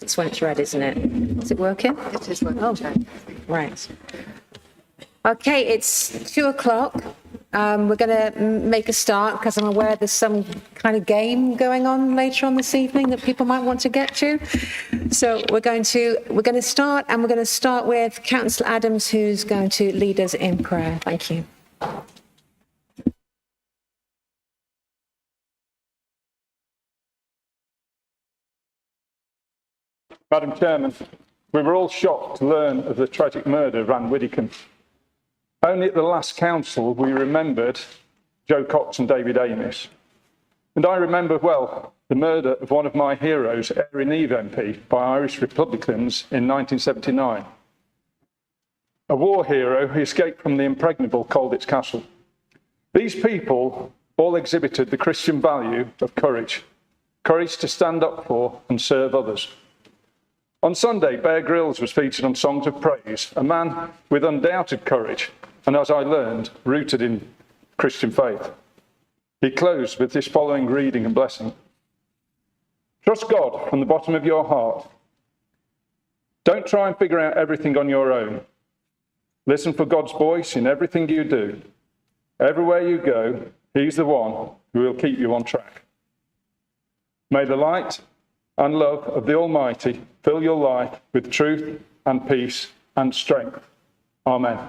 It's when it's red, isn't it? Is it working? It is working. Oh, right. Okay, it's 2:00. We're going to make a start because I'm aware there's some kind of game going on later on this evening that people might want to get to. So we're going to start, and we're going to start with Councillor Adams, who's going to lead us in prayer. Thank you. Madam Chairman, we were all shocked to learn of the tragic murder of Anne Widdecombe. Only at the last council we remembered Joe Cox and David Amis. And I remember well the murder of one of my heroes, Erin Eve MP, by Irish Republicans in 1979. A war hero who escaped from the impregnable Colditz Castle. These people all exhibited the Christian value of courage. Courage to stand up for and serve others. On Sunday, Bear Grylls was featured on Songs of Praise, a man with undoubted courage, and as I learned, rooted in Christian faith. He closed with this following reading and blessing. Trust God from the bottom of your heart. Don't try and figure out everything on your own. Listen for God's voice in everything you do. Everywhere you go, He's the one who will keep you on track. May the light and love of the Almighty fill your life with truth and peace and strength. Amen.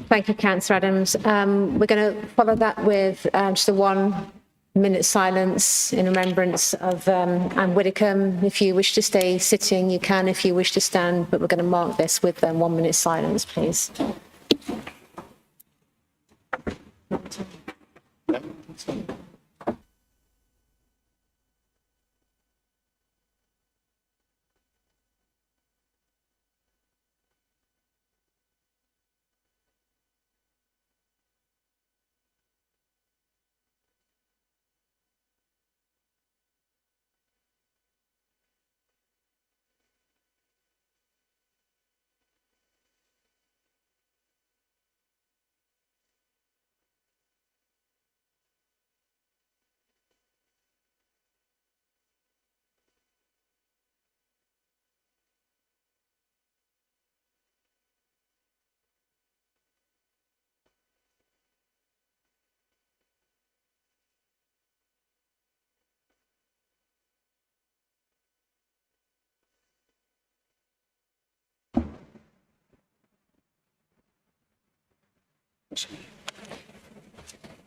Thank you, Councillor Adams. We're going to follow that with just a 1 minute silence in remembrance of Anne Widdecombe. If you wish to stay sitting, you can. If you wish to stand, but we're going to mark this with 1 minute silence, please.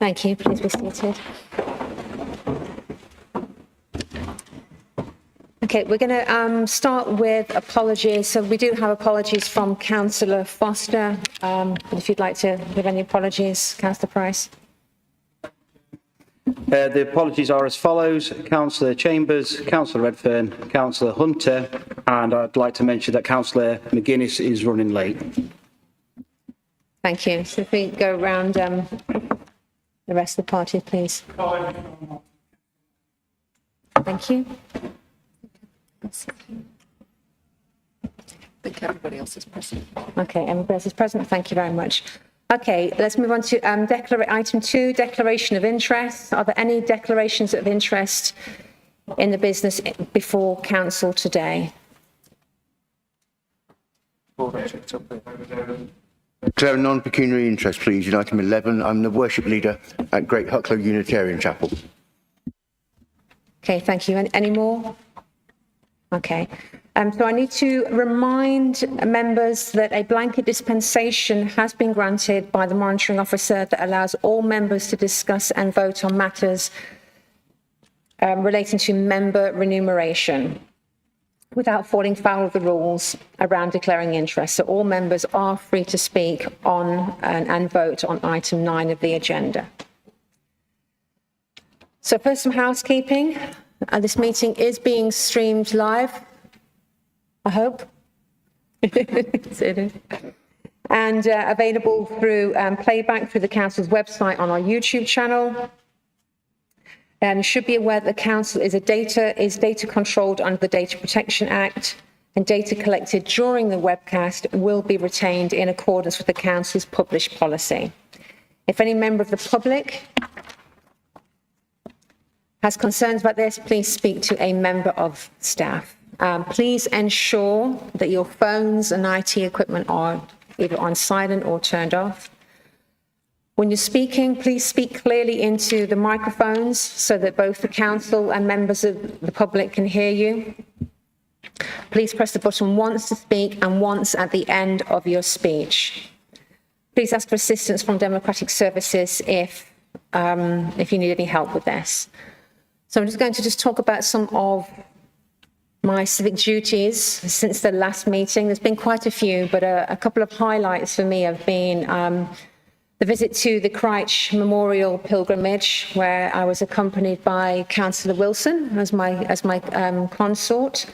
Thank you. Please be seated. Okay, we're going to start with apologies. So we do have apologies from Councillor Foster. But if you'd like to give any apologies, Councillor Price. The apologies are as follows: Councillor Chambers, Councillor Redfern, Councillor Hunter, and I'd like to mention that Councillor McGuinness is running late. Thank you. So if we go around the rest of the party, please. Thank you. I think everybody else is present. Okay, everybody else is present. Thank you very much. Okay, let's move on to item 2, declaration of interest. Are there any declarations of interest in the business before council today? Declare a non-pecuniary interest, please, in item 11. I'm the worship leader at Great Hucklow Unitarian Chapel. Okay, thank you. Any more? Okay. So I need to remind members that a blanket dispensation has been granted by the monitoring officer that allows all members to discuss and vote on matters relating to member remuneration without falling foul of the rules around declaring interest. So all members are free to speak on and vote on item 9 of the agenda. So first, some housekeeping. This meeting is being streamed live, I hope. It is. And available through playback through the council's website on our YouTube channel. You should be aware that the council is data controlled under the Data Protection Act. and data collected during the webcast will be retained in accordance with the Council's published policy. If any member of the public has concerns about this, please speak to a member of staff. Please ensure that your phones and IT equipment are either on silent or turned off. When you're speaking, please speak clearly into the microphones so that both the council and members of the public can hear you. Please press the button once to speak and once at the end of your speech. Please ask for assistance from Democratic Services if you need any help with this. So I'm just going to talk about some of my civic duties since the last meeting. There's been quite a few, but a couple of highlights for me have been the visit to the Crouch Memorial Pilgrimage, where I was accompanied by Councillor Wilson as my consort.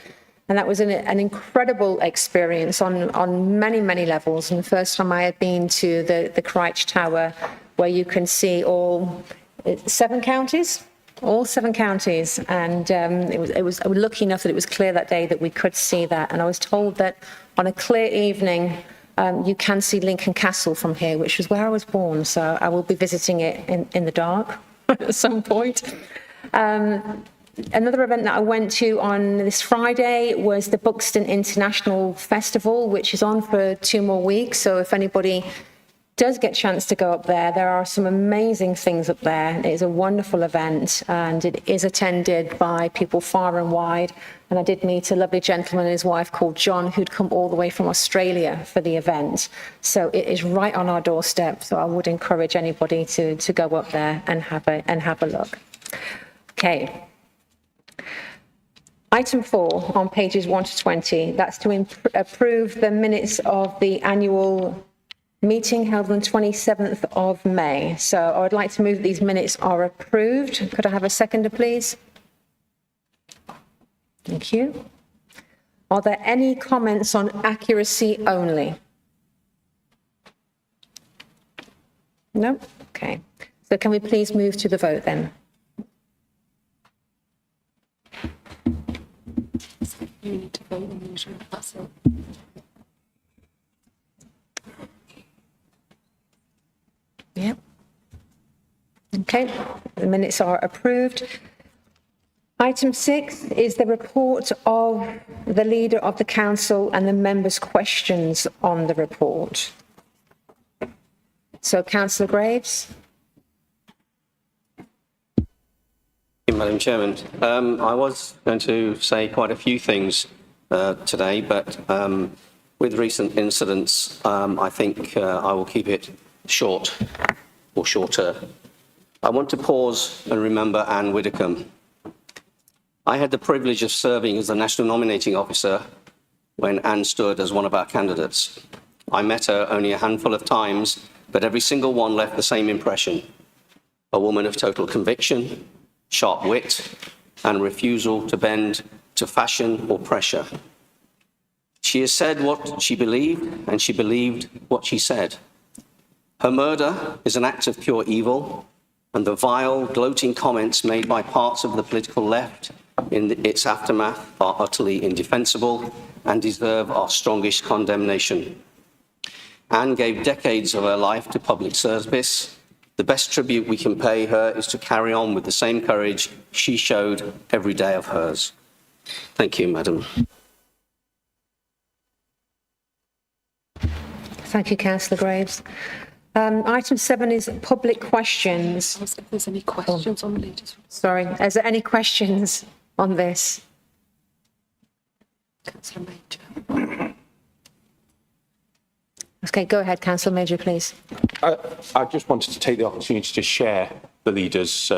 And that was an incredible experience on many levels. And the first time I had been to the Crouch Tower, where you can see all 7 counties. All 7 counties, and I was lucky enough that it was clear that day that we could see that. And I was told that on a clear evening, you can see Lincoln Castle from here, which was where I was born. So I will be visiting it in the dark at some point. Another event that I went to on this Friday was the Buxton International Festival, which is on for 2 more weeks. So if anybody does get a chance to go up there are some amazing things up there. It is a wonderful event, and it is attended by people far and wide. And I did meet a lovely gentleman and his wife called John, who'd come all the way from Australia for the event. So it is right on our doorstep. So I would encourage anybody to go up there and have a look. Okay. Item 4 on pages 1 to 20. That's to approve the minutes of the annual meeting held on 27th of May. So I would like to move that these minutes are approved. Could I have a seconder, please? Thank you. Are there any comments on accuracy only? No? Okay. So can we please move to the vote then? You need to vote on usual, that's it. Yep. Okay, the minutes are approved. Item 6 is the report of the leader of the council and the members' questions on the report. So, Councillor Graves. Thank you, Madam Chairman. I was going to say quite a few things today, but with recent incidents, I think I will keep it short or shorter. I want to pause and remember Anne Widdecombe. I had the privilege of serving as the National Nominating Officer when Anne stood as one of our candidates. I met her only a handful of times, but every single one left the same impression. A woman of total conviction, sharp wit, and refusal to bend to fashion or pressure. She has said what she believed, and she believed what she said. Her murder is an act of pure evil, and the vile, gloating comments made by parts of the political left in its aftermath are utterly indefensible and deserve our strongest condemnation. Anne gave decades of her life to public service. The best tribute we can pay her is to carry on with the same courage she showed every day of hers. Thank you, Madam. Thank you, Councillor Graves. Item 7 is public questions. Ask if there's any questions on the leaders. Sorry, is there any questions on this? Councillor Major. Okay, go ahead, Councillor Major, please. I just wanted to take the opportunity to share the leader's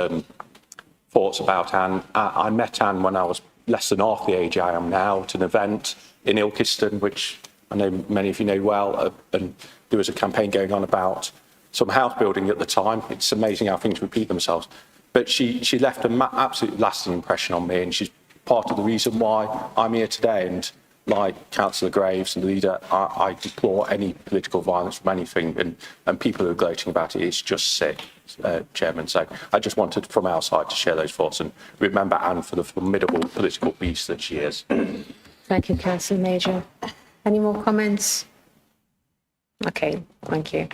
thoughts about Anne. I met Anne when I was less than half the age I am now at an event in Ilkeston, which I know many of you know well, and there was a campaign going on about some house building at the time. It's amazing how things repeat themselves. But she left an absolutely lasting impression on me, and she's part of the reason why I'm here today. And like Councillor Graves and the leader, I deplore any political violence from anything, and people who are gloating about it. It's just sick, Chairman. So I just wanted from our side to share those thoughts and remember Anne for the formidable political beast that she is. Thank you, Councillor Major. Any more comments? Okay, thank you.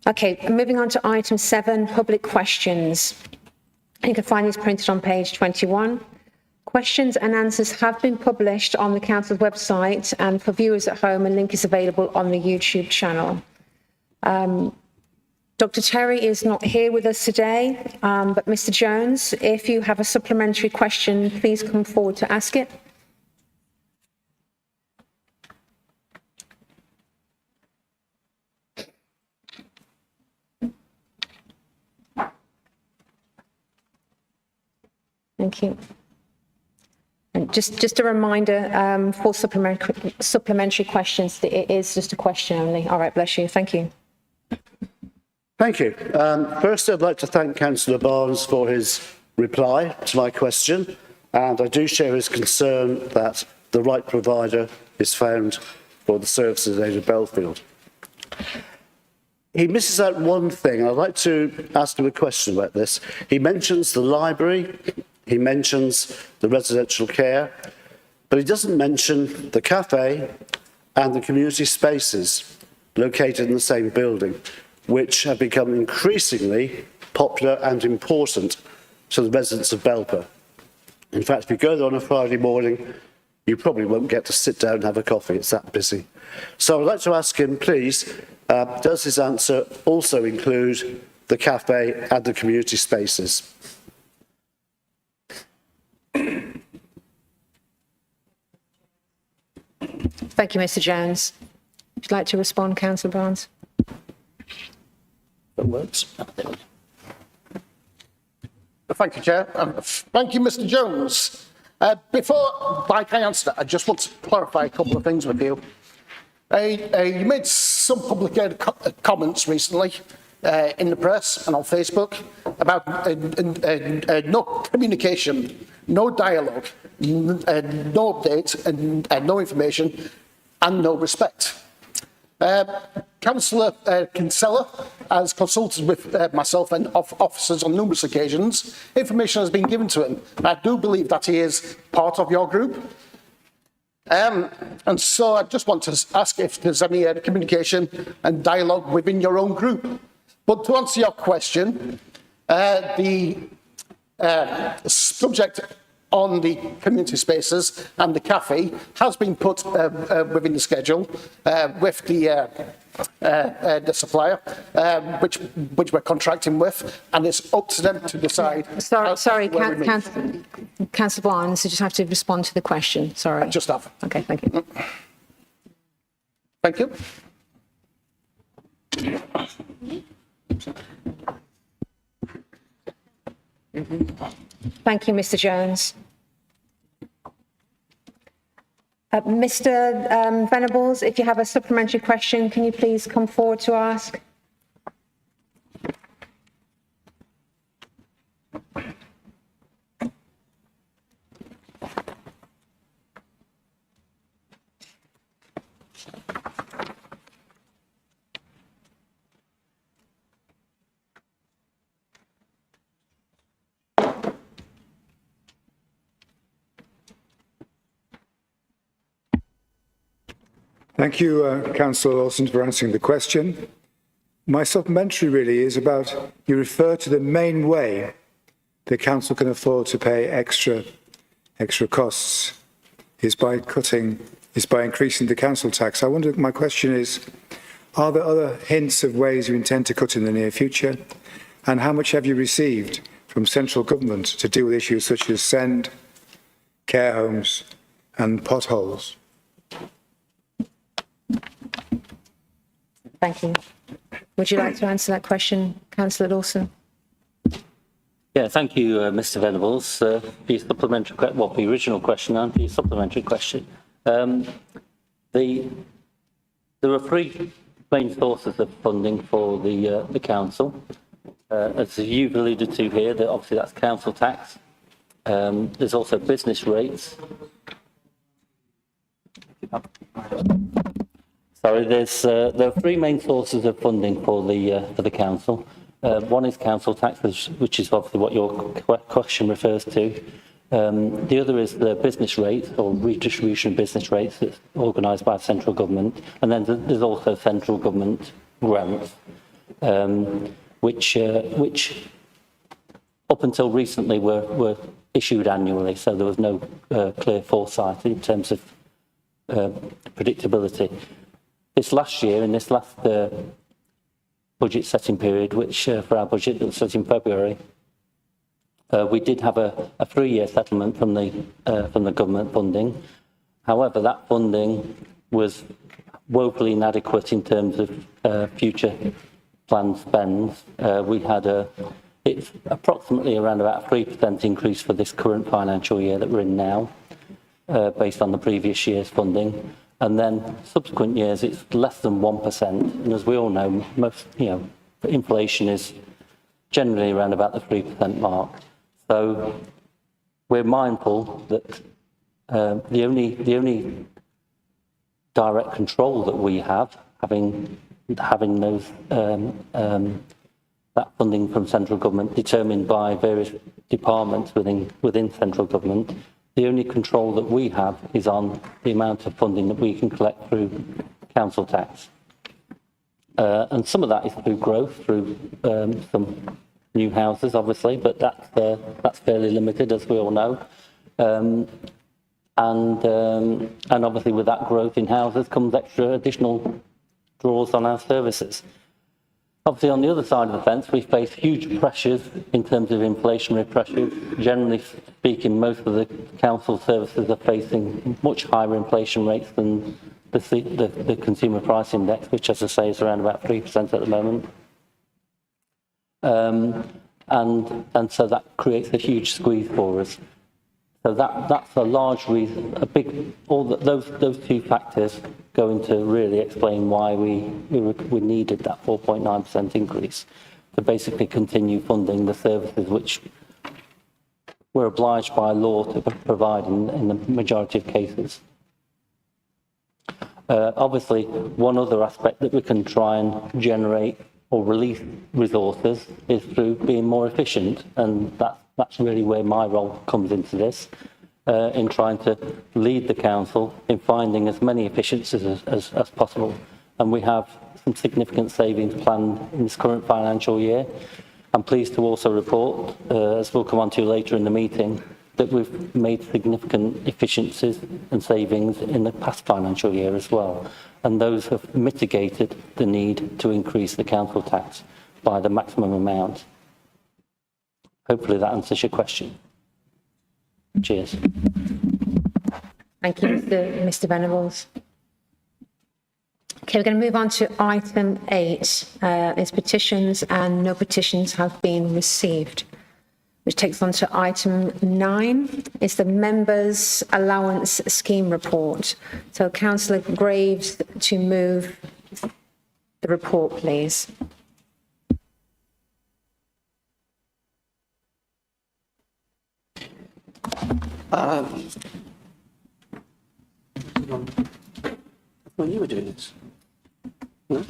Okay, moving on to item 7, public questions. You can find these printed on page 21. Questions and answers have been published on the council's website, and for viewers at home, a link is available on the YouTube channel. Dr. Terry is not here with us today, but Mr. Jones, if you have a supplementary question, please come forward to ask it. Thank you. And just a reminder, for supplementary questions, it is just a question only. All right, bless you. Thank you. Thank you. First, I'd like to thank Councillor Barnes for his reply to my question, and I do share his concern that the right provider is found for the services aid of Belfield. He misses out one thing. I'd like to ask him a question about this. He mentions the library, he mentions the residential care, but he doesn't mention the cafe and the community spaces located in the same building, which have become increasingly popular and important to the residents of Belper. In fact, if you go there on a Friday morning, you probably won't get to sit down and have a coffee, it's that busy. So I'd like to ask him, please, does his answer also include the cafe and the community spaces? Thank you, Mr. Jones. Would you like to respond, Councillor Barnes? That works. Thank you, Chair. Thank you, Mr. Jones. Before I answer that, I just want to clarify a couple of things with you. You made some public comments recently in the press and on Facebook about no communication, no dialogue, no update, and no information, and no respect. Councillor Kinsella has consulted with myself and officers on numerous occasions. Information has been given to him. I do believe that he is part of your group. And so I just want to ask if there's any communication and dialogue within your own group. But to answer your question, the subject on the community spaces and the cafe has been put within the schedule with the supplier, which we're contracting with, and it's up to them to decide. Sorry, Councillor Barnes, you just have to respond to the question. Sorry. I just have. Okay, thank you. Thank you. Thank you, Mr. Jones. Mr. Venables, if you have a supplementary question, can you please come forward to ask? Thank you, Councillor Lawson, for answering the question. My supplementary really is about, you refer to the main way the council can afford to pay extra costs is by increasing the council tax. I wonder, my question is, are there other hints of ways you intend to cut in the near future? And how much have you received from central government to deal with issues such as SEND, care homes and potholes? Thank you. Would you like to answer that question, Councillor Dawson? Yeah, thank you, Mr. Venables, for your supplementary, well, the original question and for your supplementary question. There are three main sources of funding for the council. As you've alluded to here, that obviously that's council tax. There's also business rates. Sorry, there are three main sources of funding for the council. One is council tax, which is obviously what your question refers to. The other is the business rates or redistribution of business rates that's organised by central government. And then there's also central government grants, which up until recently were issued annually. So there was no clear foresight in terms of predictability. This last year, in this last budget setting period, which for our budget that was set in February, we did have a 3-year settlement from the government funding. However, that funding was woefully inadequate in terms of future planned spends. We had it's approximately around about a 3% increase for this current financial year that we're in now, based on the previous year's funding. And then subsequent years, it's less than 1%. And as we all know, most, inflation is generally around about the 3% mark. So we're mindful that the only direct control that we have, having those that funding from central government determined by various departments within central government, the only control that we have is on the amount of funding that we can collect through council tax. And some of that is through growth, through some new houses, obviously, but that's fairly limited, as we all know. And obviously with that growth in houses comes extra additional draws on our services. Obviously, on the other side of the fence, we face huge pressures in terms of inflationary pressures. Generally speaking, most of the council services are facing much higher inflation rates than the consumer price index, which, as I say, is around about 3% at the moment. And so that creates a huge squeeze for us. So that's a large reason, those two factors going to really explain why we needed that 4.9% increase to basically continue funding the services which we're obliged by law to provide in the majority of cases. Obviously, one other aspect that we can try and generate or release resources is through being more efficient, and that's really where my role comes into this, in trying to lead the council in finding as many efficiencies as possible. And we have some significant savings planned in this current financial year. I'm pleased to also report, as we'll come on to later in the meeting, that we've made significant efficiencies and savings in the past financial year as well. And those have mitigated the need to increase the council tax by the maximum amount. Hopefully that answers your question. Cheers. Thank you, Mr. Venables. Okay, we're going to move on to item 8. It's petitions, and no petitions have been received. Which takes on to item 9, is the Members' Allowance Scheme Report. So Councillor Graves to move the report, please. When you were doing this? No?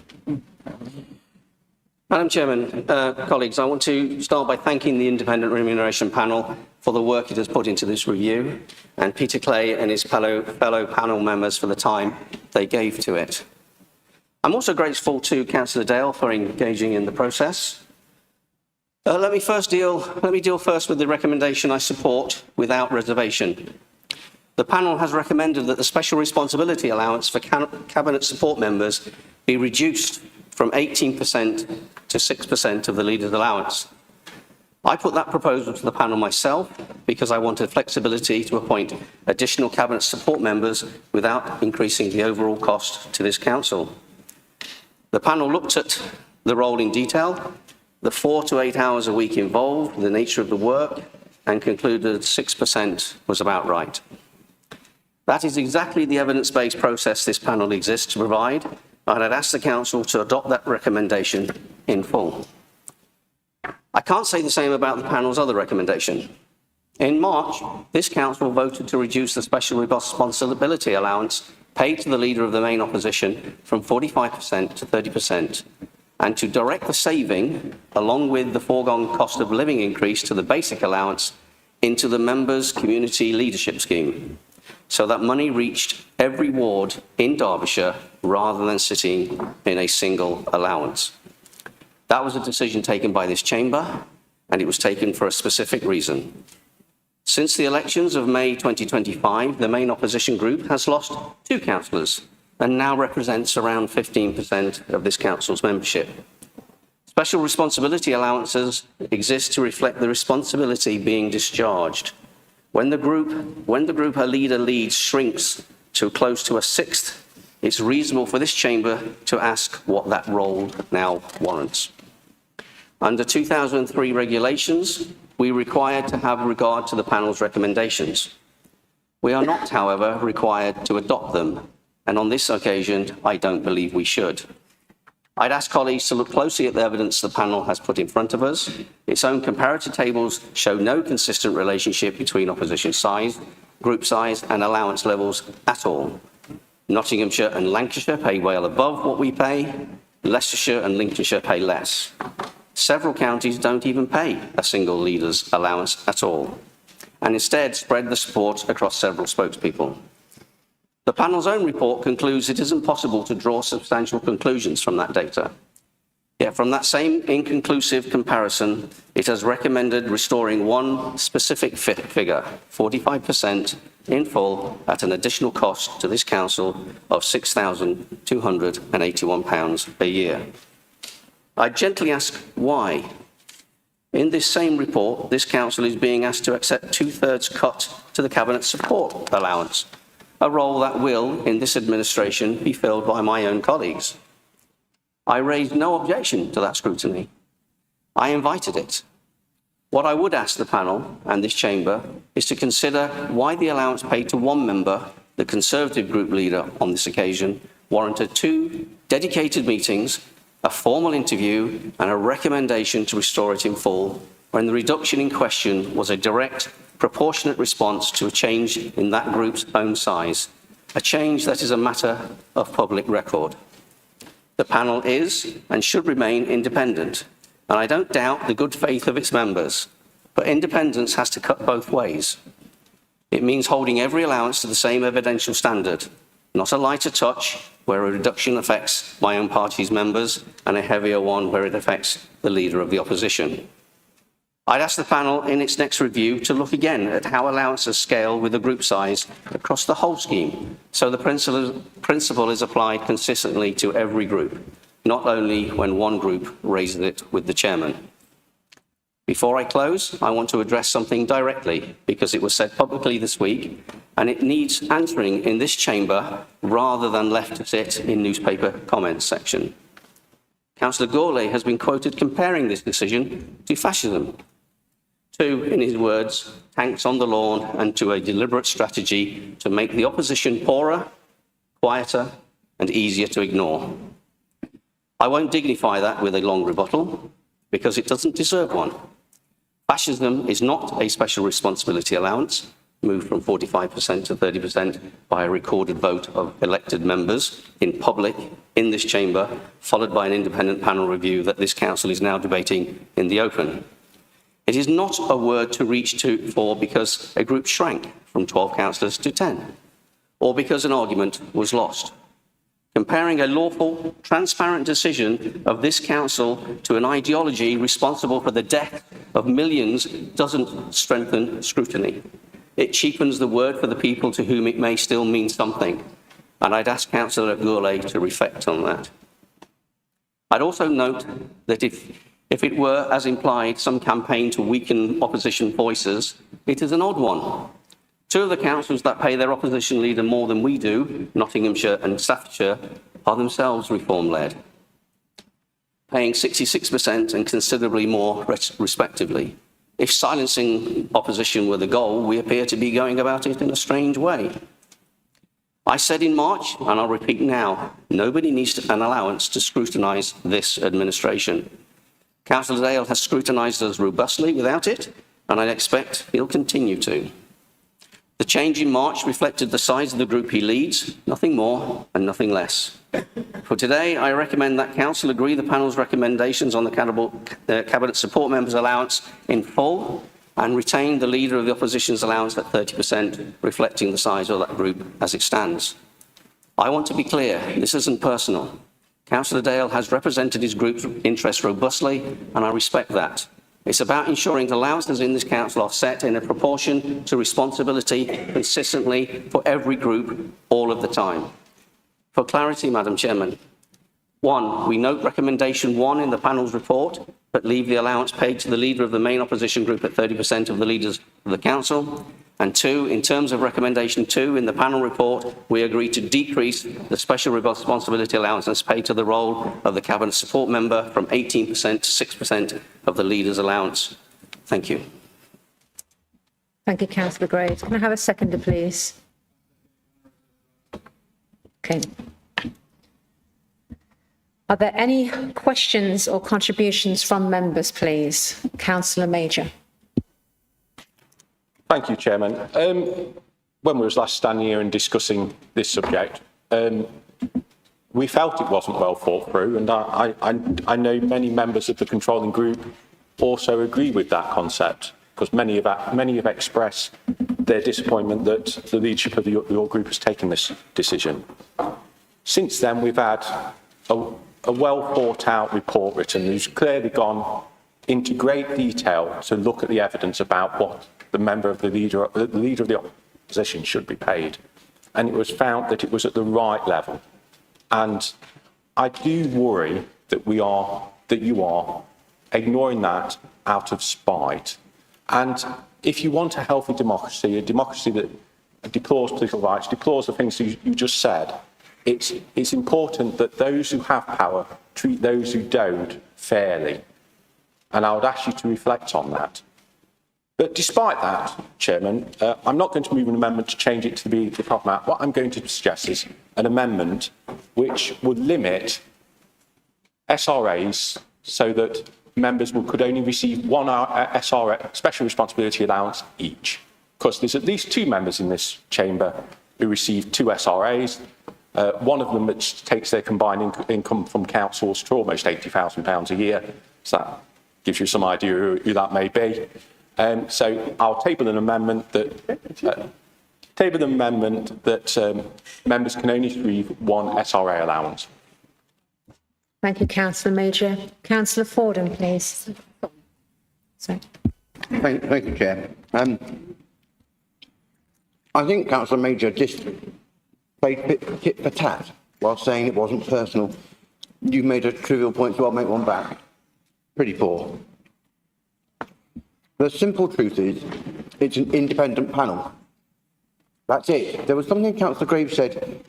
Madam Chairman, colleagues, I want to start by thanking the Independent Remuneration Panel for the work it has put into this review, and Peter Clay and his fellow panel members for the time they gave to it. I'm also grateful to Councillor Dale for engaging in the process. Let me deal first with the recommendation I support without reservation. The panel has recommended that the special responsibility allowance for cabinet support members be reduced from 18% to 6% of the leader's allowance. I put that proposal to the panel myself because I wanted flexibility to appoint additional cabinet support members without increasing the overall cost to this council. The panel looked at the role in detail, the 4 to 8 hours a week involved, the nature of the work, and concluded 6% was about right. That is exactly the evidence-based process this panel exists to provide, and I'd ask the council to adopt that recommendation in full. I can't say the same about the panel's other recommendation. In March, this council voted to reduce the special responsibility allowance paid to the leader of the main opposition from 45% to 30%, and to direct the saving, along with the foregone cost of living increase to the basic allowance, into the members' community leadership scheme, so that money reached every ward in Derbyshire rather than sitting in a single allowance. That was a decision taken by this chamber, and it was taken for a specific reason. Since the elections of May 2025, the main opposition group has lost 2 councillors and now represents around 15% of this council's membership. Special responsibility allowances exist to reflect the responsibility being discharged. When the group a leader leads shrinks to close to a sixth, it's reasonable for this chamber to ask what that role now warrants. Under 2003 regulations, we are required to have regard to the panel's recommendations. We are not, however, required to adopt them, and on this occasion, I don't believe we should. I'd ask colleagues to look closely at the evidence the panel has put in front of us. Its own comparative tables show no consistent relationship between opposition size, group size, and allowance levels at all. Nottinghamshire and Lancashire pay well above what we pay. Leicestershire and Lincolnshire pay less. Several counties don't even pay a single leader's allowance at all, and instead spread the support across several spokespeople. The panel's own report concludes it isn't possible to draw substantial conclusions from that data. Yet from that same inconclusive comparison, it has recommended restoring one specific figure, 45%, in full at an additional cost to this council of £6,281 a year. I gently ask why. In this same report, this council is being asked to accept 2/3 cut to the Cabinet support allowance, a role that will, in this administration, be filled by my own colleagues. I raised no objection to that scrutiny. I invited it. What I would ask the panel and this chamber is to consider why the allowance paid to one member, the Conservative group leader on this occasion, warranted 2 dedicated meetings, a formal interview, and a recommendation to restore it in full, when the reduction in question was a direct, proportionate response to a change in that group's own size, a change that is a matter of public record. The panel is and should remain independent, and I don't doubt the good faith of its members, but independence has to cut both ways. It means holding every allowance to the same evidential standard, not a lighter touch where a reduction affects my own party's members and a heavier one where it affects the leader of the opposition. I'd ask the panel in its next review to look again at how allowances scale with the group size across the whole scheme, so the principle is applied consistently to every group, not only when one group raises it with the chairman. Before I close, I want to address something directly, because it was said publicly this week, and it needs answering in this chamber rather than left to sit in newspaper comments section. Councillor Gourlay has been quoted comparing this decision to fascism, to, in his words, tanks on the lawn, and to a deliberate strategy to make the opposition poorer, quieter, and easier to ignore. I won't dignify that with a long rebuttal, because it doesn't deserve one. Fascism is not a special responsibility allowance, moved from 45% to 30% by a recorded vote of elected members in public in this chamber, followed by an independent panel review that this council is now debating in the open. It is not a word to reach for because a group shrank from 12 councillors to 10, or because an argument was lost. Comparing a lawful, transparent decision of this council to an ideology responsible for the death of millions doesn't strengthen scrutiny. It cheapens the word for the people to whom it may still mean something, and I'd ask Councillor Gourlay to reflect on that. I'd also note that if it were, as implied, some campaign to weaken opposition voices, it is an odd one. 2 of the councils that pay their opposition leader more than we do, Nottinghamshire and Staffordshire, are themselves reform-led, paying 66% and considerably more respectively. If silencing opposition were the goal, we appear to be going about it in a strange way. I said in March, and I'll repeat now, nobody needs an allowance to scrutinise this administration. Councillor Dale has scrutinised us robustly without it, and I expect he'll continue to. The change in March reflected the size of the group he leads, nothing more and nothing less. For today, I recommend that Council agree the panel's recommendations on the Cabinet support members' allowance in full and retain the Leader of the Opposition's allowance at 30%, reflecting the size of that group as it stands. I want to be clear, this isn't personal. Councillor Dale has represented his group's interests robustly, and I respect that. It's about ensuring allowances in this council are set in a proportion to responsibility consistently for every group all of the time. For clarity, Madam Chairman, 1, we note recommendation 1 in the panel's report, but leave the allowance paid to the leader of the main opposition group at 30% of the leaders of the council. And 2, in terms of recommendation 2 in the panel report, we agree to decrease the special responsibility allowances paid to the role of the cabinet support member from 18% to 6% of the leader's allowance. Thank you. Thank you, Councillor Graves. Can I have a seconder, please? Okay. Are there any questions or contributions from members, please? Councillor Major. Thank you, Chairman. When we was last standing here and discussing this subject, we felt it wasn't well thought through, and I know many members of the controlling group also agree with that concept, because many have expressed their disappointment that the leadership of your group has taken this decision. Since then, we've had a well thought out report written who's clearly gone into great detail to look at the evidence about what the leader of the opposition should be paid. And it was found that it was at the right level. And I do worry that you are ignoring that out of spite. And if you want a healthy democracy, a democracy that deplores political rights, deplores the things you just said, it's important that those who have power treat those who don't fairly. And I would ask you to reflect on that. But despite that, Chairman, I'm not going to move an amendment to change it to be the proper amount. What I'm going to suggest is an amendment which would limit SRAs so that members could only receive one SRA, special responsibility allowance, each. Because there's at least 2 members in this chamber who receive 2 SRAs. One of them which takes their combined income from councils to almost £80,000 a year. So that gives you some idea who that may be. So I'll table an amendment that members can only receive 1 SRA allowance. Thank you, Councillor Major. Councillor Fordham, please. Sorry. Thank you, Chair. I think Councillor Major just played tit for tat while saying it wasn't personal. You made a trivial point, so I'll make one back. Pretty poor. The simple truth is, it's an independent panel. That's it. There was something Councillor Graves said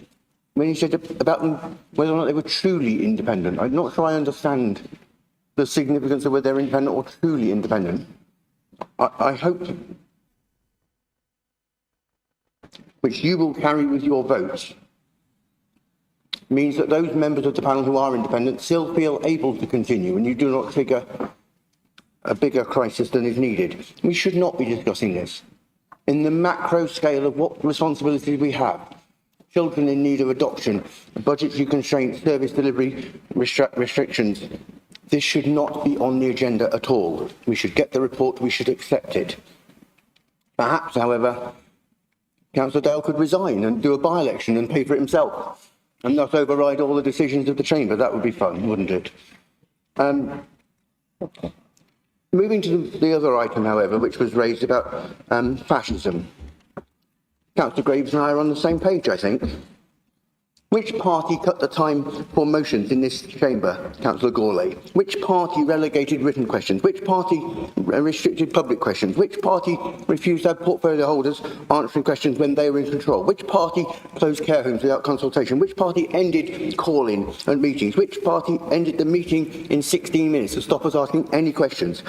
when he said about them, whether or not they were truly independent. I'm not sure I understand the significance of whether they're independent or truly independent. I hope, which you will carry with your votes, means that those members of the panel who are independent still feel able to continue and you do not trigger a bigger crisis than is needed. We should not be discussing this. In the macro scale of what responsibilities we have, children in need of adoption, budgetary constraints, service delivery restrictions, this should not be on the agenda at all. We should get the report, we should accept it. Perhaps, however, Councillor Dale could resign and do a by-election and pay for it himself and thus override all the decisions of the chamber. That would be fun, wouldn't it? Moving to the other item, however, which was raised about fascism. Councillor Graves and I are on the same page, I think. Which party cut the time for motions in this chamber, Councillor Gourlay? Which party relegated written questions? Which party restricted public questions? Which party refused to have portfolio holders answering questions when they were in control? Which party closed care homes without consultation? Which party ended call-in and meetings? Which party ended the meeting in 16 minutes to stop us asking any questions?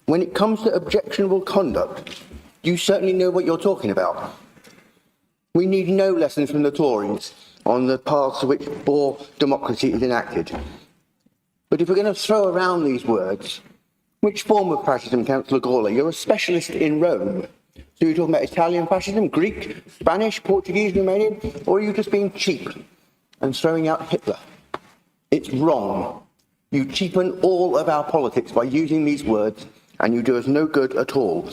When it comes to objectionable conduct, you certainly know what you're talking about. We need no lessons from the Tories on the paths to which poor democracy is enacted. But if we're going to throw around these words, which form of fascism, Councillor Gourlay? You're a specialist in Rome. So you're talking about Italian fascism, Greek, Spanish, Portuguese, Romanian, or are you just being cheap and throwing out Hitler? It's wrong. You cheapen all of our politics by using these words, and you do us no good at all.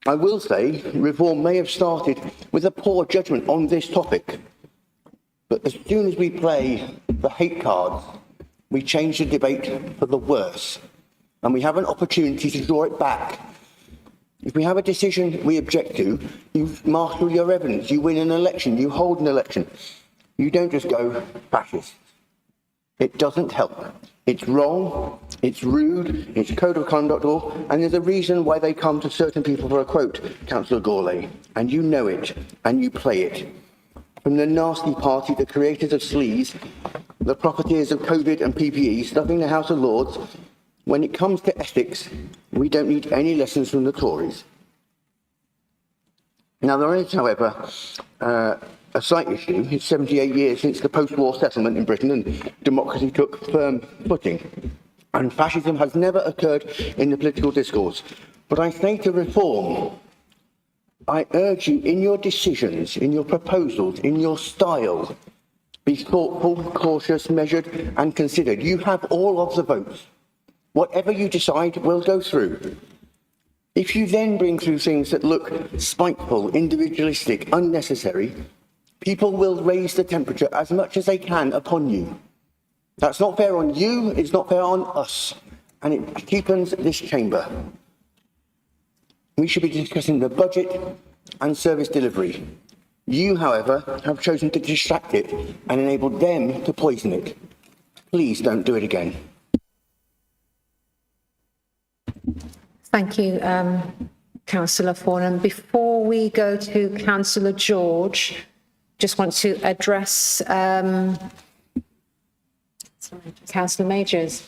I will say reform may have started with a poor judgment on this topic, but as soon as we play the hate cards, we change the debate for the worse, and we have an opportunity to draw it back. If we have a decision we object to, you marshal your evidence, you win an election, you hold an election. You don't just go fascist. It doesn't help. It's wrong, it's rude, it's code of conduct law, and there's a reason why they come to certain people for a quote, Councillor Gourlay, and you know it, and you play it. From the nasty party, the creators of sleaze, the profiteers of COVID and PPE, stuffing the House of Lords, when it comes to ethics, we don't need any lessons from the Tories. Now, there is, however, a slight issue. It's 78 years since the post-war settlement in Britain and democracy took firm footing. And fascism has never occurred in the political discourse. But I say to reform, I urge you in your decisions, in your proposals, in your style, be thoughtful, cautious, measured and considered. You have all of the votes. Whatever you decide will go through. If you then bring through things that look spiteful, individualistic, unnecessary, people will raise the temperature as much as they can upon you. That's not fair on you, it's not fair on us, and it cheapens this chamber. We should be discussing the budget and service delivery. You, however, have chosen to distract it and enabled them to poison it. Please don't do it again. Thank you, Councillor Fornham. Before we go to Councillor George, just want to address Councillor Majors.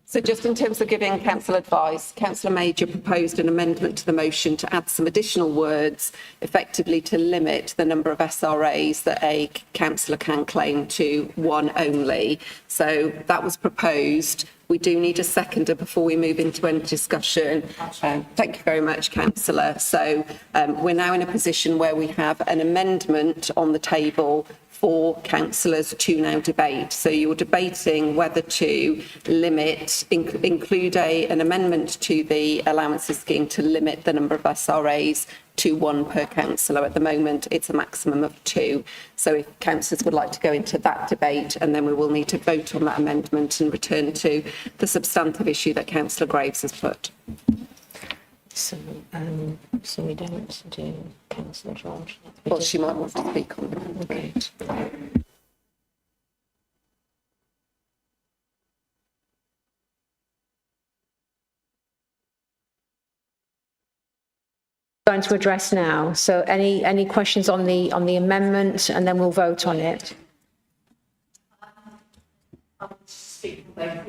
So just in terms of giving council advice, Councillor Major proposed an amendment to the motion to add some additional words, effectively to limit the number of SRAs that a councillor can claim to one only. So that was proposed. We do need a seconder before we move into any discussion. Thank you very much, Councillor. So we're now in a position where we have an amendment on the table for councillors to now debate. So you're debating whether to include an amendment to the allowances scheme to limit the number of SRAs to one per councillor. At the moment, it's a maximum of 2. So if councillors would like to go into that debate, and then we will need to vote on that amendment and return to the substantive issue that Councillor Graves has put. So we don't do Councillor George. Well, she might want to speak on that. Okay. Going to address now. So any questions on the amendment, and then we'll vote on it. The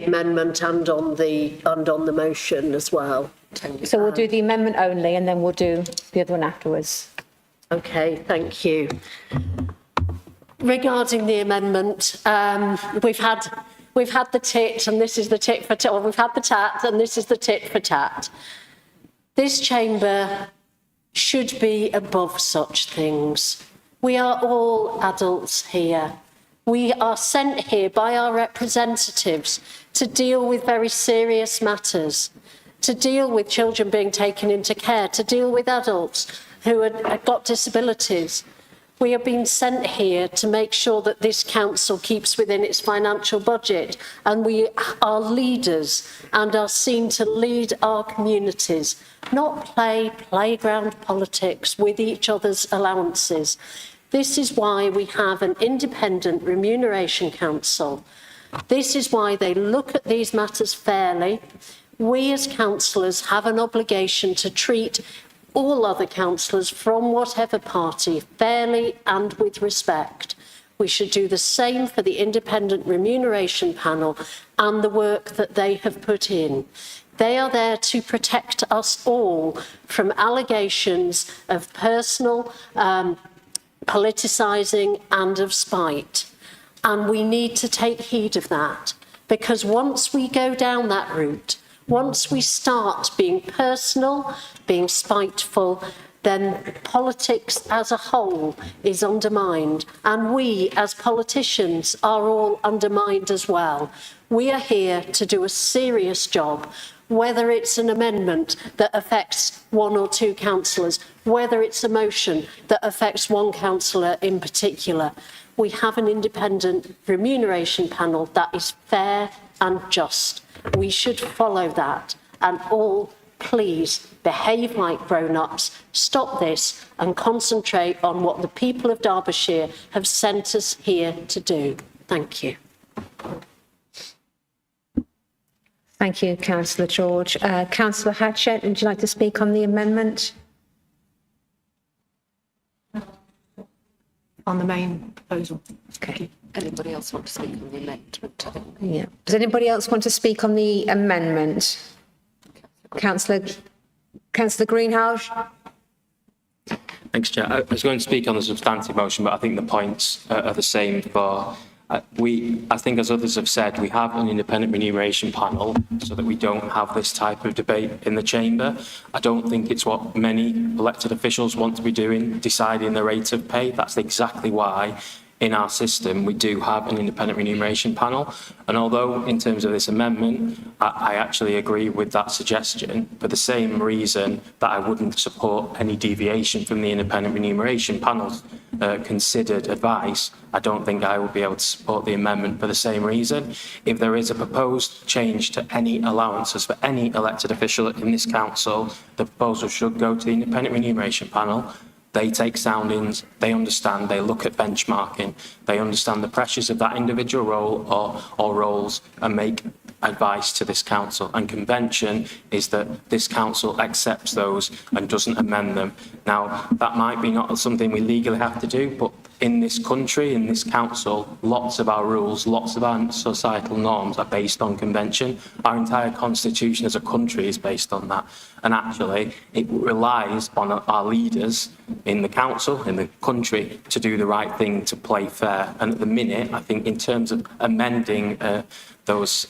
amendment and on the motion as well. So we'll do the amendment only, and then we'll do the other one afterwards. Okay, thank you. Regarding the amendment, we've had the tit, and this is the tit for tat. Or we've had the tat, and this is the tit for tat. This chamber should be above such things. We are all adults here. We are sent here by our representatives to deal with very serious matters, to deal with children being taken into care, to deal with adults who have got disabilities. We have been sent here to make sure that this council keeps within its financial budget, and we are leaders and are seen to lead our communities, not play playground politics with each other's allowances. This is why we have an independent remuneration council. This is why they look at these matters fairly. We as councillors have an obligation to treat all other councillors from whatever party fairly and with respect. We should do the same for the independent remuneration panel and the work that they have put in. They are there to protect us all from allegations of personal politicising and of spite. And we need to take heed of that, because once we go down that route, once we start being personal, being spiteful, then politics as a whole is undermined, and we as politicians are all undermined as well. We are here to do a serious job, whether it's an amendment that affects one or two councillors, whether it's a motion that affects one councillor in particular. We have an independent remuneration panel that is fair and just. We should follow that, and all please behave like grown-ups, stop this and concentrate on what the people of Derbyshire have sent us here to do. Thank you. Thank you, Councillor George. Councillor Hatchett, would you like to speak on the amendment? On the main proposal. Okay. Anybody else want to speak on the amendment? Yeah. Does anybody else want to speak on the amendment? Councillor Greenhalgh? Thanks, Chair. I was going to speak on the substantive motion, but I think the points are the same for... I think, as others have said, we have an independent remuneration panel so that we don't have this type of debate in the chamber. I don't think it's what many elected officials want to be doing, deciding the rate of pay. That's exactly why in our system we do have an independent remuneration panel. And although in terms of this amendment, I actually agree with that suggestion, for the same reason that I wouldn't support any deviation from the independent remuneration panel's considered advice, I don't think I would be able to support the amendment for the same reason. If there is a proposed change to any allowances for any elected official in this council, the proposal should go to the independent remuneration panel. They take soundings, they understand, they look at benchmarking, they understand the pressures of that individual role or roles and make advice to this council. And convention is that this council accepts those and doesn't amend them. Now, that might be not something we legally have to do, but in this country, in this council, lots of our rules, lots of our societal norms are based on convention. Our entire constitution as a country is based on that. And actually, it relies on our leaders in the council, in the country, to do the right thing, to play fair. And at the minute, I think in terms of amending those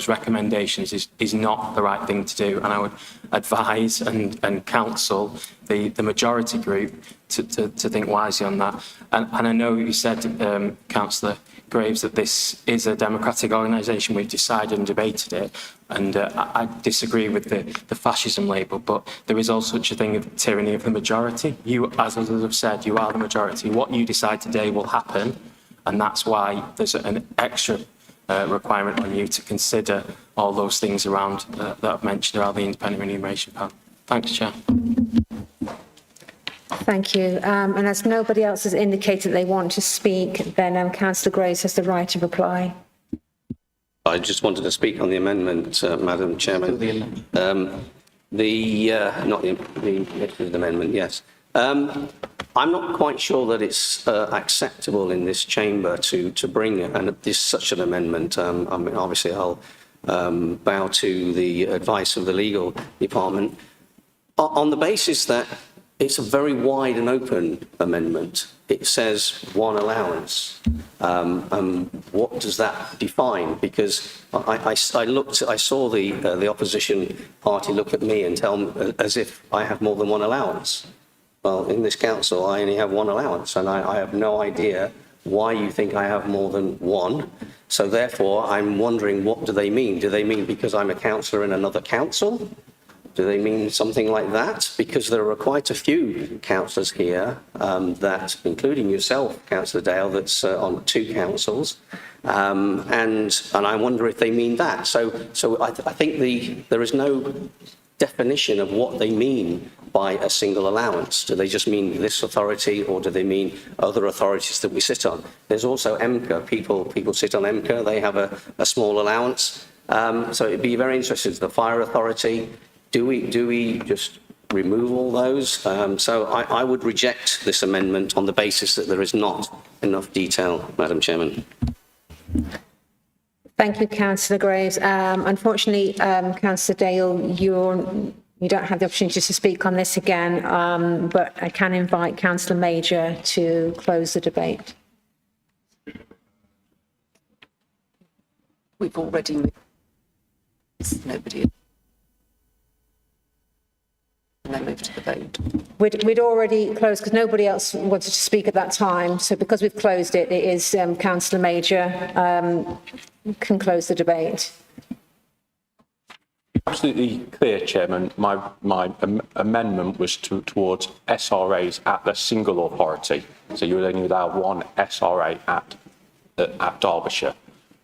recommendations is not the right thing to do. And I would advise and counsel the majority group to think wisely on that. And I know you said, Councillor Graves, that this is a democratic organisation. We've decided and debated it. And I disagree with the fascism label, but there is also such a thing of tyranny of the majority. You, as others have said, you are the majority. What you decide today will happen. And that's why there's an extra requirement on you to consider all those things around that I've mentioned around the independent remuneration panel. Thanks, Chair. Thank you. And as nobody else has indicated they want to speak, then Councillor Graves has the right to reply. I just wanted to speak on the amendment, Madam Chairman. Not the amendment, yes. I'm not quite sure that it's acceptable in this chamber to bring such an amendment. I mean, obviously, I'll bow to the advice of the legal department on the basis that it's a very wide and open amendment. It says one allowance. What does that define? Because I saw the opposition party look at me and tell me as if I have more than one allowance. Well, in this council, I only have one allowance, and I have no idea why you think I have more than one. So therefore, I'm wondering, what do they mean? Do they mean because I'm a councillor in another council? Do they mean something like that? Because there are quite a few councillors here, that, including yourself, Councillor Dale, that's on two councils, and I wonder if they mean that. So I think there is no definition of what they mean by a single allowance. Do they just mean this authority, or do they mean other authorities that we sit on? There's also MCA. People sit on MCA. They have a small allowance. So it'd be very interesting. The fire authority. Do we just remove all those? So I would reject this amendment on the basis that there is not enough detail, Madam Chairman. Thank you, Councillor Graves. Unfortunately, Councillor Dale, you don't have the opportunity to speak on this again, but I can invite Councillor Major to close the debate. We've already moved. Nobody. and then move to the vote. We'd already closed because nobody else wanted to speak at that time. So because we've closed it, it is Councillor Major can close the debate. Absolutely clear, Chairman. My amendment was towards SRAs at the single authority. So you would only allow one SRA at Derbyshire.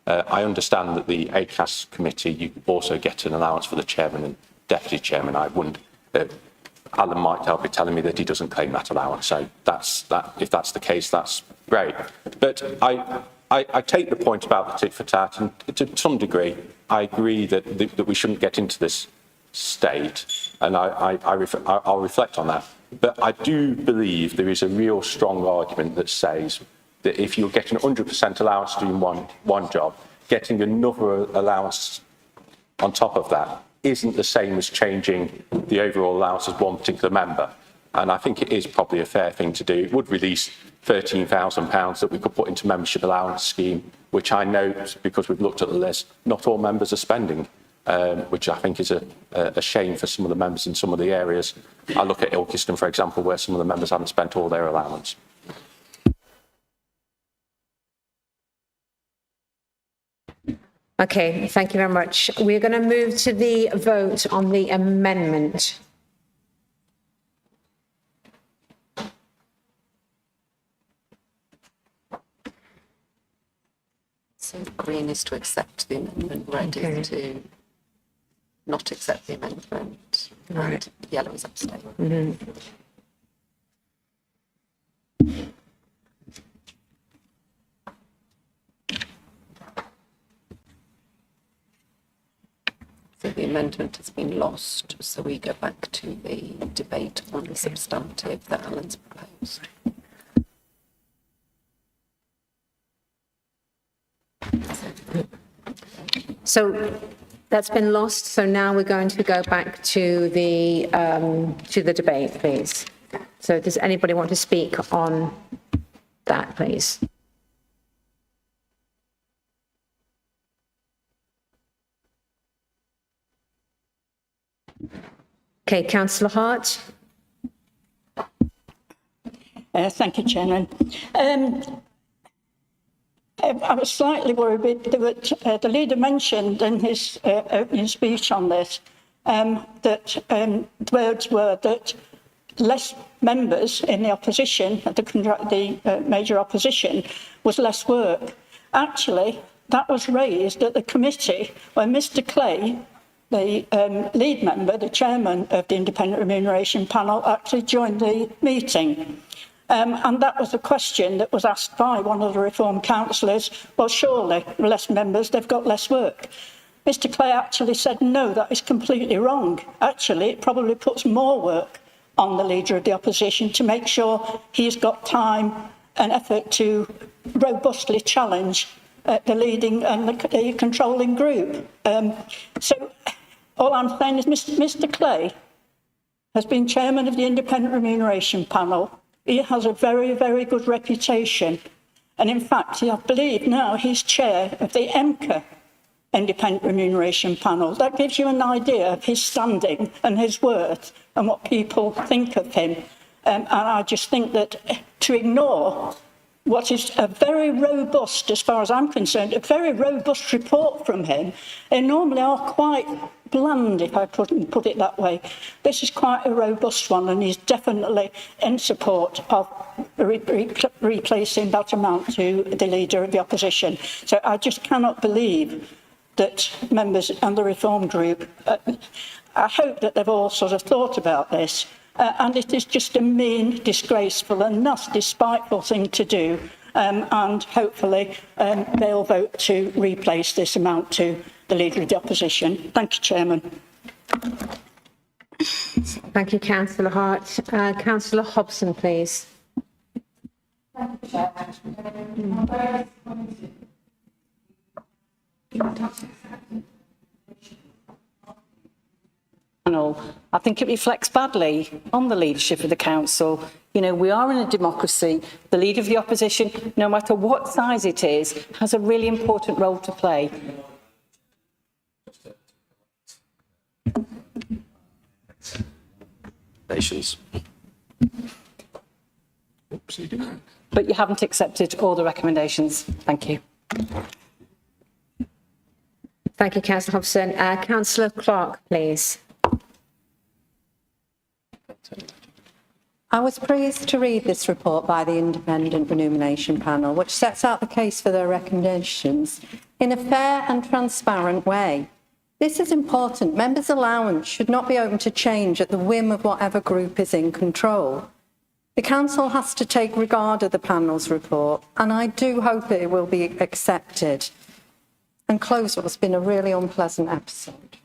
I understand that the ACAS committee, you also get an allowance for the chairman and deputy chairman. I wouldn't. Alan might help be telling me that he doesn't claim that allowance. So if that's the case, that's great. But I take the point about the tit for tat, and to some degree, I agree that we shouldn't get into this state, and I'll reflect on that. But I do believe there is a real strong argument that says that if you're getting 100% allowance doing one job, getting another allowance on top of that isn't the same as changing the overall allowance of one particular member. And I think it is probably a fair thing to do. It would release £13,000 that we could put into membership allowance scheme, which I know, because we've looked at the list, not all members are spending, which I think is a shame for some of the members in some of the areas. I look at Ilkeston, for example, where some of the members haven't spent all their allowance. Okay, thank you very much. We're going to move to the vote on the amendment. So green is to accept the amendment, red is to not accept the amendment, and yellow is abstain. So the amendment has been lost, so we go back to the debate on the substantive that Alan's proposed. So that's been lost. So now we're going to go back to the debate, please. So does anybody want to speak on that, please? Okay, Councillor Hart. Thank you, Chairman. I was slightly worried that the leader mentioned in his opening speech on this that the words were that less members in the opposition, the major opposition, was less work. Actually, that was raised at the committee when Mr. Clay, the lead member, the chairman of the Independent Remuneration Panel, actually joined the meeting. And that was a question that was asked by one of the Reform councillors. Well, surely, less members, they've got less work. Mr. Clay actually said, no, that is completely wrong. Actually, it probably puts more work on the Leader of the Opposition to make sure he's got time and effort to robustly challenge the leading and the controlling group. So all I'm saying is Mr. Clay has been chairman of the Independent Remuneration Panel. He has a very, very good reputation. And in fact, I believe now he's chair of the MCA Independent Remuneration Panel. That gives you an idea of his standing and his worth and what people think of him. And I just think that to ignore what is a very robust, as far as I'm concerned, a very robust report from him, they normally are quite bland, if I put it that way. This is quite a robust one, and he's definitely in support of replacing that amount to the Leader of the Opposition. So I just cannot believe that members and the Reform group, I hope that they've all sort of thought about this, and it is just a mean, disgraceful and nasty, spiteful thing to do, and hopefully they'll vote to replace this amount to the Leader of the Opposition. Thank you, Chairman. Thank you, Councillor Hart. Councillor Hobson, please. Thank you, Chairman. I think it reflects badly on the leadership of the council. You know, we are in a democracy. The Leader of the Opposition, no matter what size it is, has a really important role to play. recommendations. But you haven't accepted all the recommendations. Thank you. Thank you, Councillor Hobson. Councillor Clark, please. I was pleased to read this report by the Independent Remuneration Panel, which sets out the case for their recommendations in a fair and transparent way. This is important. Members' allowance should not be open to change at the whim of whatever group is in control. The Council has to take regard of the panel's report, and I do hope it will be accepted and close what's been a really unpleasant episode.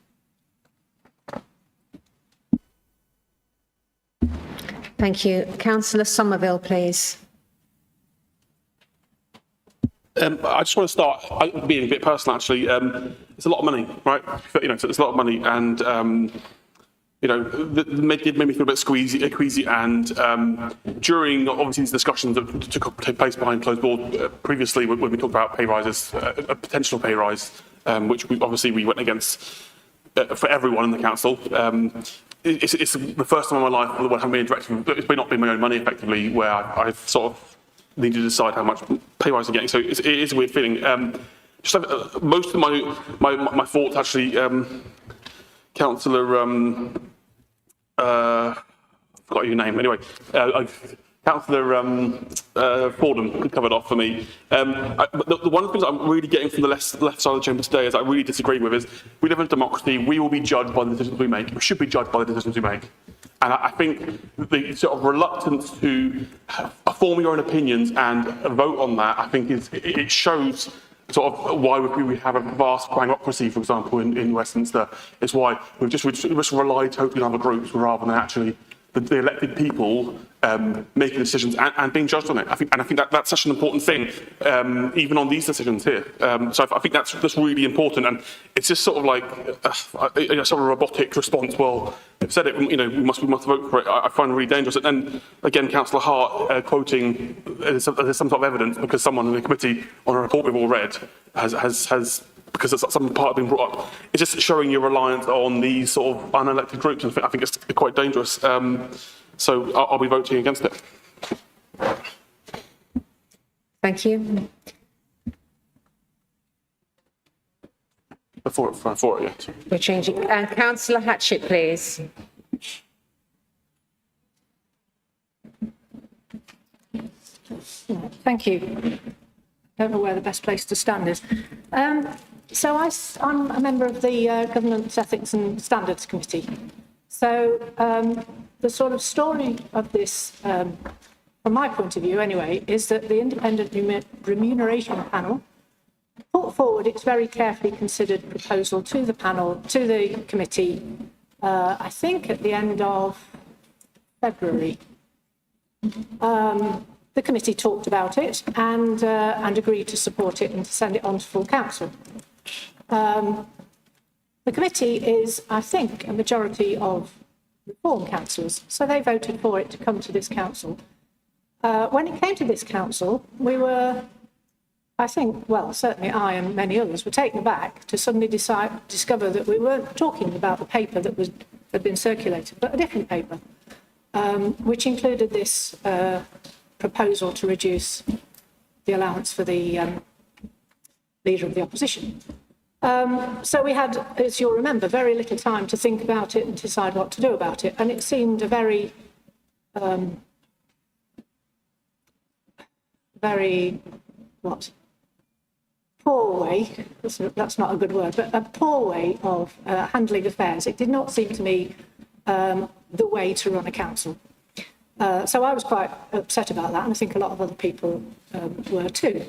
Thank you. Councillor Somerville, please. I just want to start being a bit personal, actually. It's a lot of money, right? You know, it's a lot of money, and you know, it made me feel a bit queasy. And during obviously these discussions that took place behind closed doors previously, when we talked about pay rises, a potential pay rise, which we went against for everyone in the council. It's the first time in my life where I haven't been directed. It's not been my own money, effectively, where I've sort of need to decide how much pay rise I'm getting. So it is a weird feeling. Just most of my thoughts, actually, Councillor, forgot your name. Anyway, Councillor Fordham covered off for me. But one of the things I'm really getting from the left side of the chamber today is I really disagree with is we live in a democracy. We will be judged by the decisions we make. We should be judged by the decisions we make. And I think the sort of reluctance to form your own opinions and vote on that, I think it shows sort of why we have a vast bankocracy, for example, in Westminster. It's why we just rely totally on other groups rather than actually the elected people making decisions and being judged on it. I think that's such an important thing, even on these decisions here. So I think that's really important, and it's just sort of like a sort of robotic response. Well, they've said it, you know, we must vote for it. I find it really dangerous. And then again, Councillor Hart quoting there's some sort of evidence because someone in the committee on a report we've all read has because it's some part being brought up. It's just showing your reliance on these sort of unelected groups, and I think it's quite dangerous. So I'll be voting against it. Thank you. Before it, yes. We're changing. Councillor Hatchett, please. Thank you. I don't know where the best place to stand is. So I'm a member of the Governance, Ethics and Standards Committee. So the sort of story of this, from my point of view anyway, is that the Independent Remuneration Panel put forward its very carefully considered proposal to the panel, to the committee, I think at the end of February. The committee talked about it and agreed to support it and to send it on to full council. The committee is, I think, a majority of reform councillors, so they voted for it to come to this council. When it came to this council, we were, I think, well, certainly I and many others were taken aback to suddenly discover that we weren't talking about the paper that had been circulated, but a different paper, which included this proposal to reduce the allowance for the leader of the opposition. So we had, as you'll remember, very little time to think about it and decide what to do about it. And it seemed a very, poor way, that's not a good word, but a poor way of handling affairs. It did not seem to me the way to run a council. So I was quite upset about that, and I think a lot of other people were too.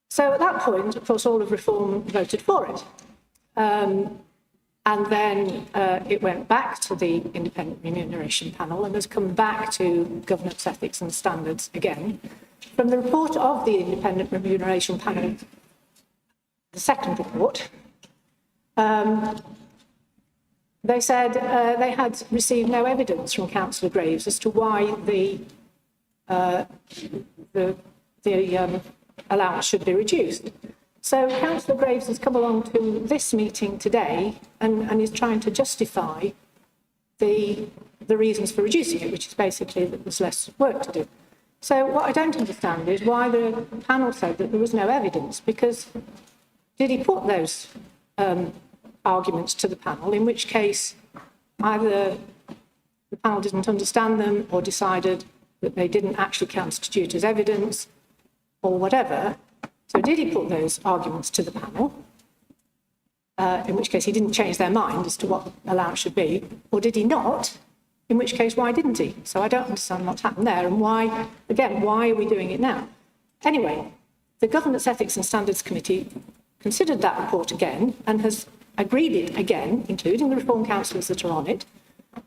So at that point, of course, all of Reform voted for it. And then it went back to the Independent Remuneration Panel and has come back to Governance, Ethics and Standards again. From the report of the Independent Remuneration Panel, the second report, they said they had received no evidence from Councillor Graves as to why the allowance should be reduced. So Councillor Graves has come along to this meeting today and is trying to justify the reasons for reducing it, which is basically that there's less work to do. So what I don't understand is why the panel said that there was no evidence, because did he put those arguments to the panel, in which case either the panel didn't understand them or decided that they didn't actually constitute as evidence or whatever. So did he put those arguments to the panel, in which case he didn't change their mind as to what allowance should be, or did he not, in which case why didn't he? So I don't understand what's happened there, and why, again, why are we doing it now? Anyway, the Governance Ethics and Standards Committee considered that report again and has agreed it again, including the reform councillors that are on it,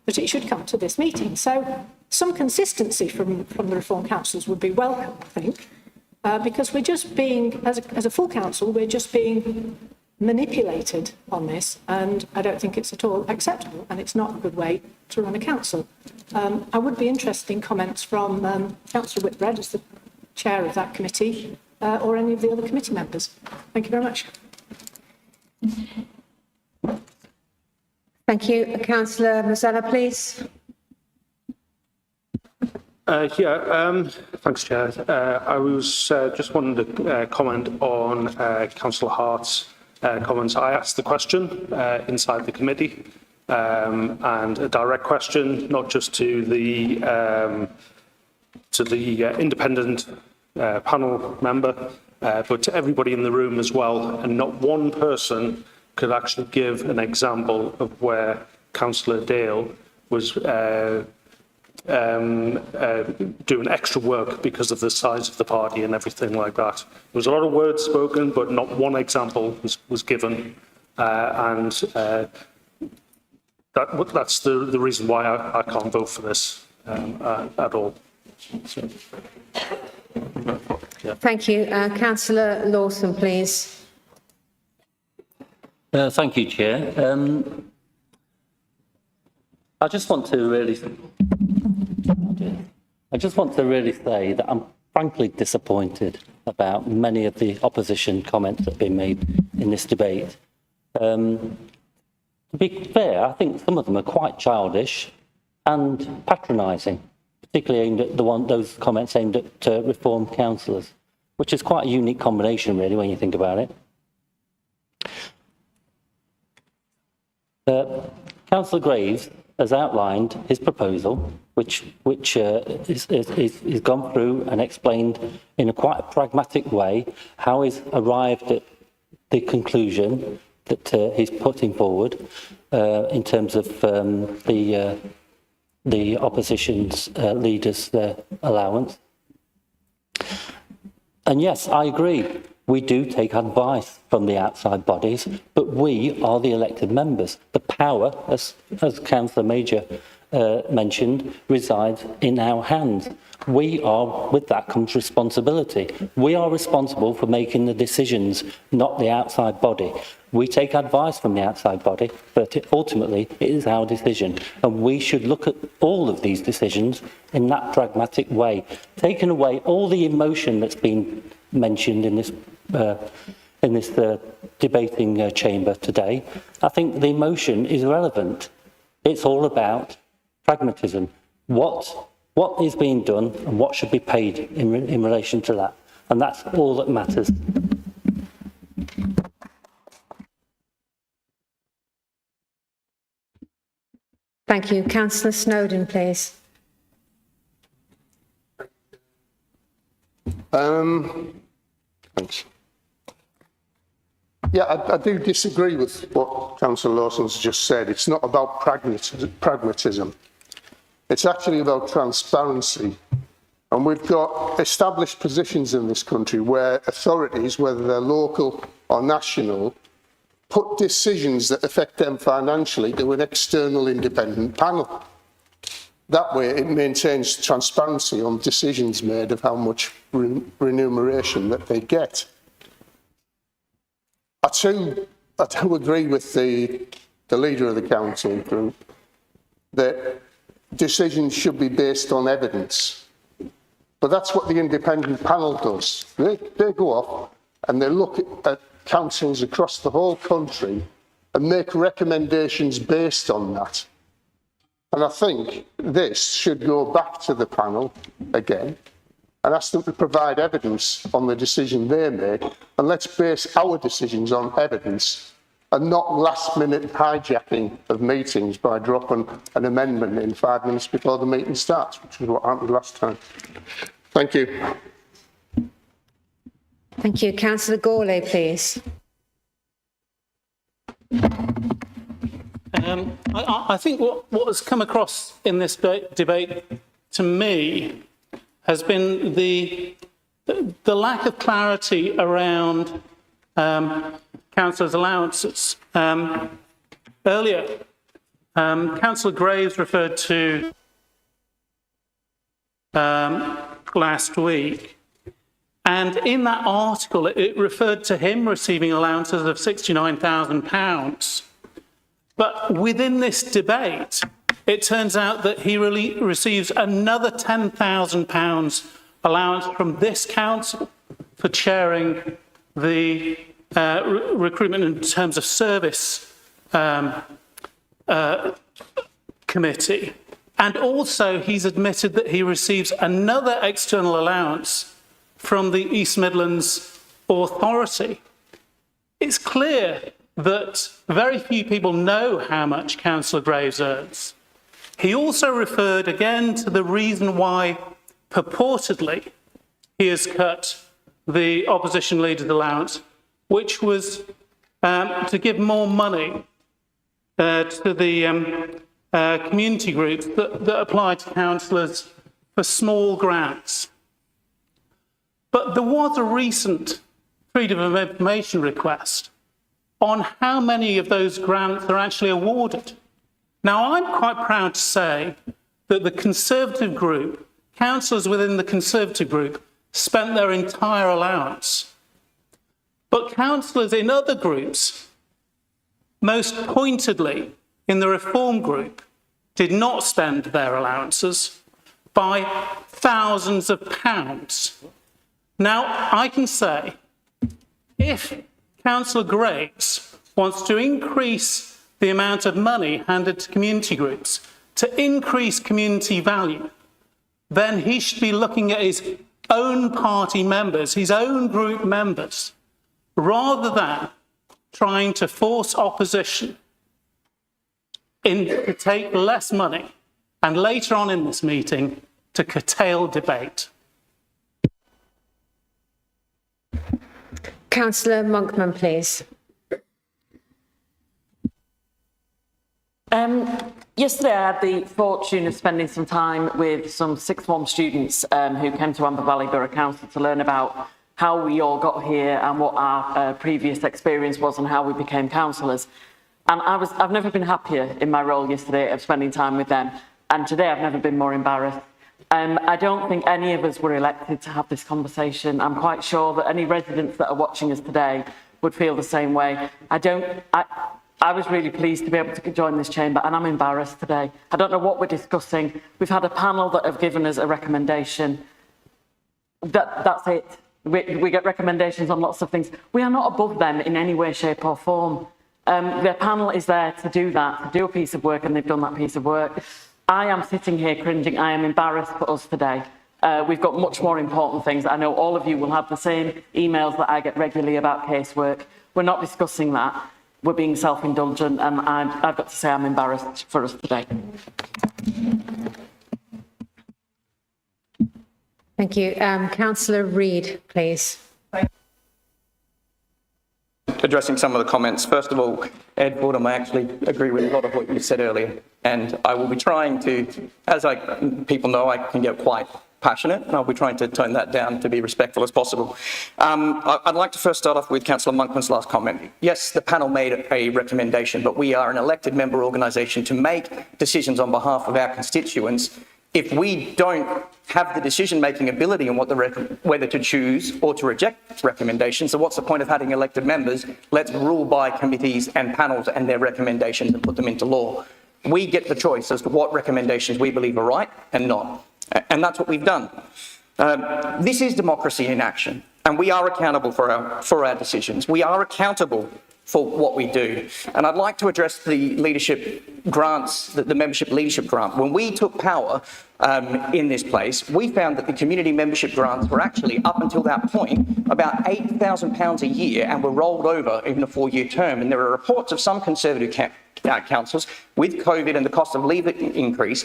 that it should come to this meeting. So some consistency from the reform councillors would be welcome, I think, because we're just being, as a full council, we're just being manipulated on this, and I don't think it's at all acceptable, and it's not a good way to run a council. I would be interested in comments from Councillor Whitbread as the chair of that committee, or any of the other committee members. Thank you very much. Thank you. Councillor Mazzella, please. Thanks, Chair. I was just wanted to comment on Councillor Hart's comments. I asked the question inside the committee, and a direct question, not just to the independent panel member, but to everybody in the room as well. And not one person could actually give an example of where Councillor Dale was doing extra work because of the size of the party and everything like that. There was a lot of words spoken, but not one example was given. That's the reason why I can't vote for this at all. So, yeah. Thank you. Councillor Lawson, please. Thank you, Chair. I just want to really say that I'm frankly disappointed about many of the opposition comments that have been made in this debate. To be fair, I think some of them are quite childish and patronising, particularly aimed at those comments aimed at reform councillors, which is quite a unique combination, really, when you think about it. Councillor Graves has outlined his proposal, which is gone through and explained in a quite a pragmatic way how he's arrived at the conclusion that he's putting forward in terms of the opposition's leaders' allowance. And yes, I agree. We do take advice from the outside bodies, but we are the elected members. The power, as Councillor Major mentioned, resides in our hands. With that comes responsibility. We are responsible for making the decisions, not the outside body. We take advice from the outside body, but ultimately it is our decision. And we should look at all of these decisions in that pragmatic way, taking away all the emotion that's been mentioned in this debating chamber today. I think the emotion is irrelevant. It's all about pragmatism. What is being done and what should be paid in relation to that. And that's all that matters. Thank you. Councillor Snowden, please. Thanks. Yeah, I do disagree with what Councillor Lawson's just said. It's not about pragmatism. It's actually about transparency. And we've got established positions in this country where authorities, whether they're local or national, put decisions that affect them financially to an external independent panel. That way it maintains transparency on decisions made of how much remuneration that they get. I do agree with the leader of the council group that decisions should be based on evidence. But that's what the independent panel does. They go off and they look at councils across the whole country and make recommendations based on that. And I think this should go back to the panel again and ask them to provide evidence on the decision they made, and let's base our decisions on evidence and not last-minute hijacking of meetings by dropping an amendment in 5 minutes before the meeting starts, which is what happened last time. Thank you. Thank you. Councillor Gourlay, please. I think what has come across in this debate to me has been the lack of clarity around councillors' allowances. Earlier, Councillor Graves referred to last week, and in that article it referred to him receiving allowances of £69,000. But within this debate, it turns out that he really receives another £10,000 allowance from this council for chairing the recruitment in terms of service committee. And also he's admitted that he receives another external allowance from the East Midlands Authority. It's clear that very few people know how much Councillor Graves earns. He also referred again to the reason why, purportedly, he has cut the opposition leader's allowance, which was to give more money to the community groups that apply to councillors for small grants. But there was a recent Freedom of Information request on how many of those grants are actually awarded. Now, I'm quite proud to say that the Conservative group, councillors within the Conservative group, spent their entire allowance. But councillors in other groups, most pointedly in the Reform group, did not spend their allowances by thousands of pounds. Now, I can say, if Councillor Graves wants to increase the amount of money handed to community groups to increase community value, then he should be looking at his own party members, his own group members, rather than trying to force opposition to take less money and later on in this meeting to curtail debate. Councillor Monkman, please. Yesterday I had the fortune of spending some time with some sixth form students who came to Amber Valley Borough Council to learn about how we all got here and what our previous experience was and how we became councillors. And I've never been happier in my role yesterday of spending time with them, and today I've never been more embarrassed. I don't think any of us were elected to have this conversation. I'm quite sure that any residents that are watching us today would feel the same way. I was really pleased to be able to join this chamber, and I'm embarrassed today. I don't know what we're discussing. We've had a panel that have given us a recommendation. That's it. We get recommendations on lots of things. We are not above them in any way, shape or form. Their panel is there to do that, to do a piece of work, and they've done that piece of work. I am sitting here cringing. I am embarrassed for us today. We've got much more important things. I know all of you will have the same emails that I get regularly about casework. We're not discussing that. We're being self-indulgent, and I've got to say I'm embarrassed for us today. Thank you. Councillor Reid, please. Addressing some of the comments. First of all, Ed Fordham, I actually agree with a lot of what you said earlier, and I will be trying to, people know I can get quite passionate, and I'll be trying to tone that down to be respectful as possible. I'd like to first start off with Councillor Monkman's last comment. Yes, the panel made a recommendation, but we are an elected member organisation to make decisions on behalf of our constituents. If we don't have the decision-making ability on whether to choose or to reject recommendations, so what's the point of having elected members? Let's rule by committees and panels and their recommendations and put them into law. We get the choice as to what recommendations we believe are right and not. And that's what we've done. This is democracy in action, and we are accountable for our decisions. We are accountable for what we do. And I'd like to address the leadership grants, the membership leadership grant. When we took power in this place, we found that the community membership grants were actually, up until that point, about £8,000 a year and were rolled over in a 4-year term. And there are reports of some Conservative councils with COVID and the cost of leave increase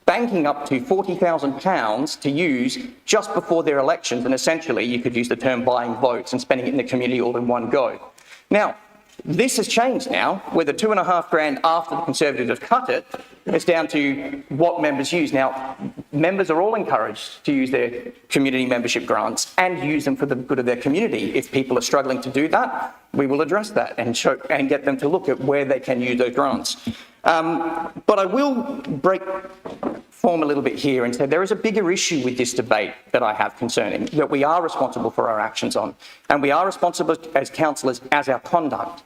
banking up to £40,000 to use just before their elections, and essentially you could use the term buying votes and spending it in the community all in one go. Now, this has changed now, where the $2,500 after the Conservatives have cut it, it's down to what members use. Now, members are all encouraged to use their community membership grants and use them for the good of their community. If people are struggling to do that, we will address that and get them to look at where they can use those grants. But I will break form a little bit here and say there is a bigger issue with this debate that I have concerning, that we are responsible for our actions on, and we are responsible as councillors as our conduct.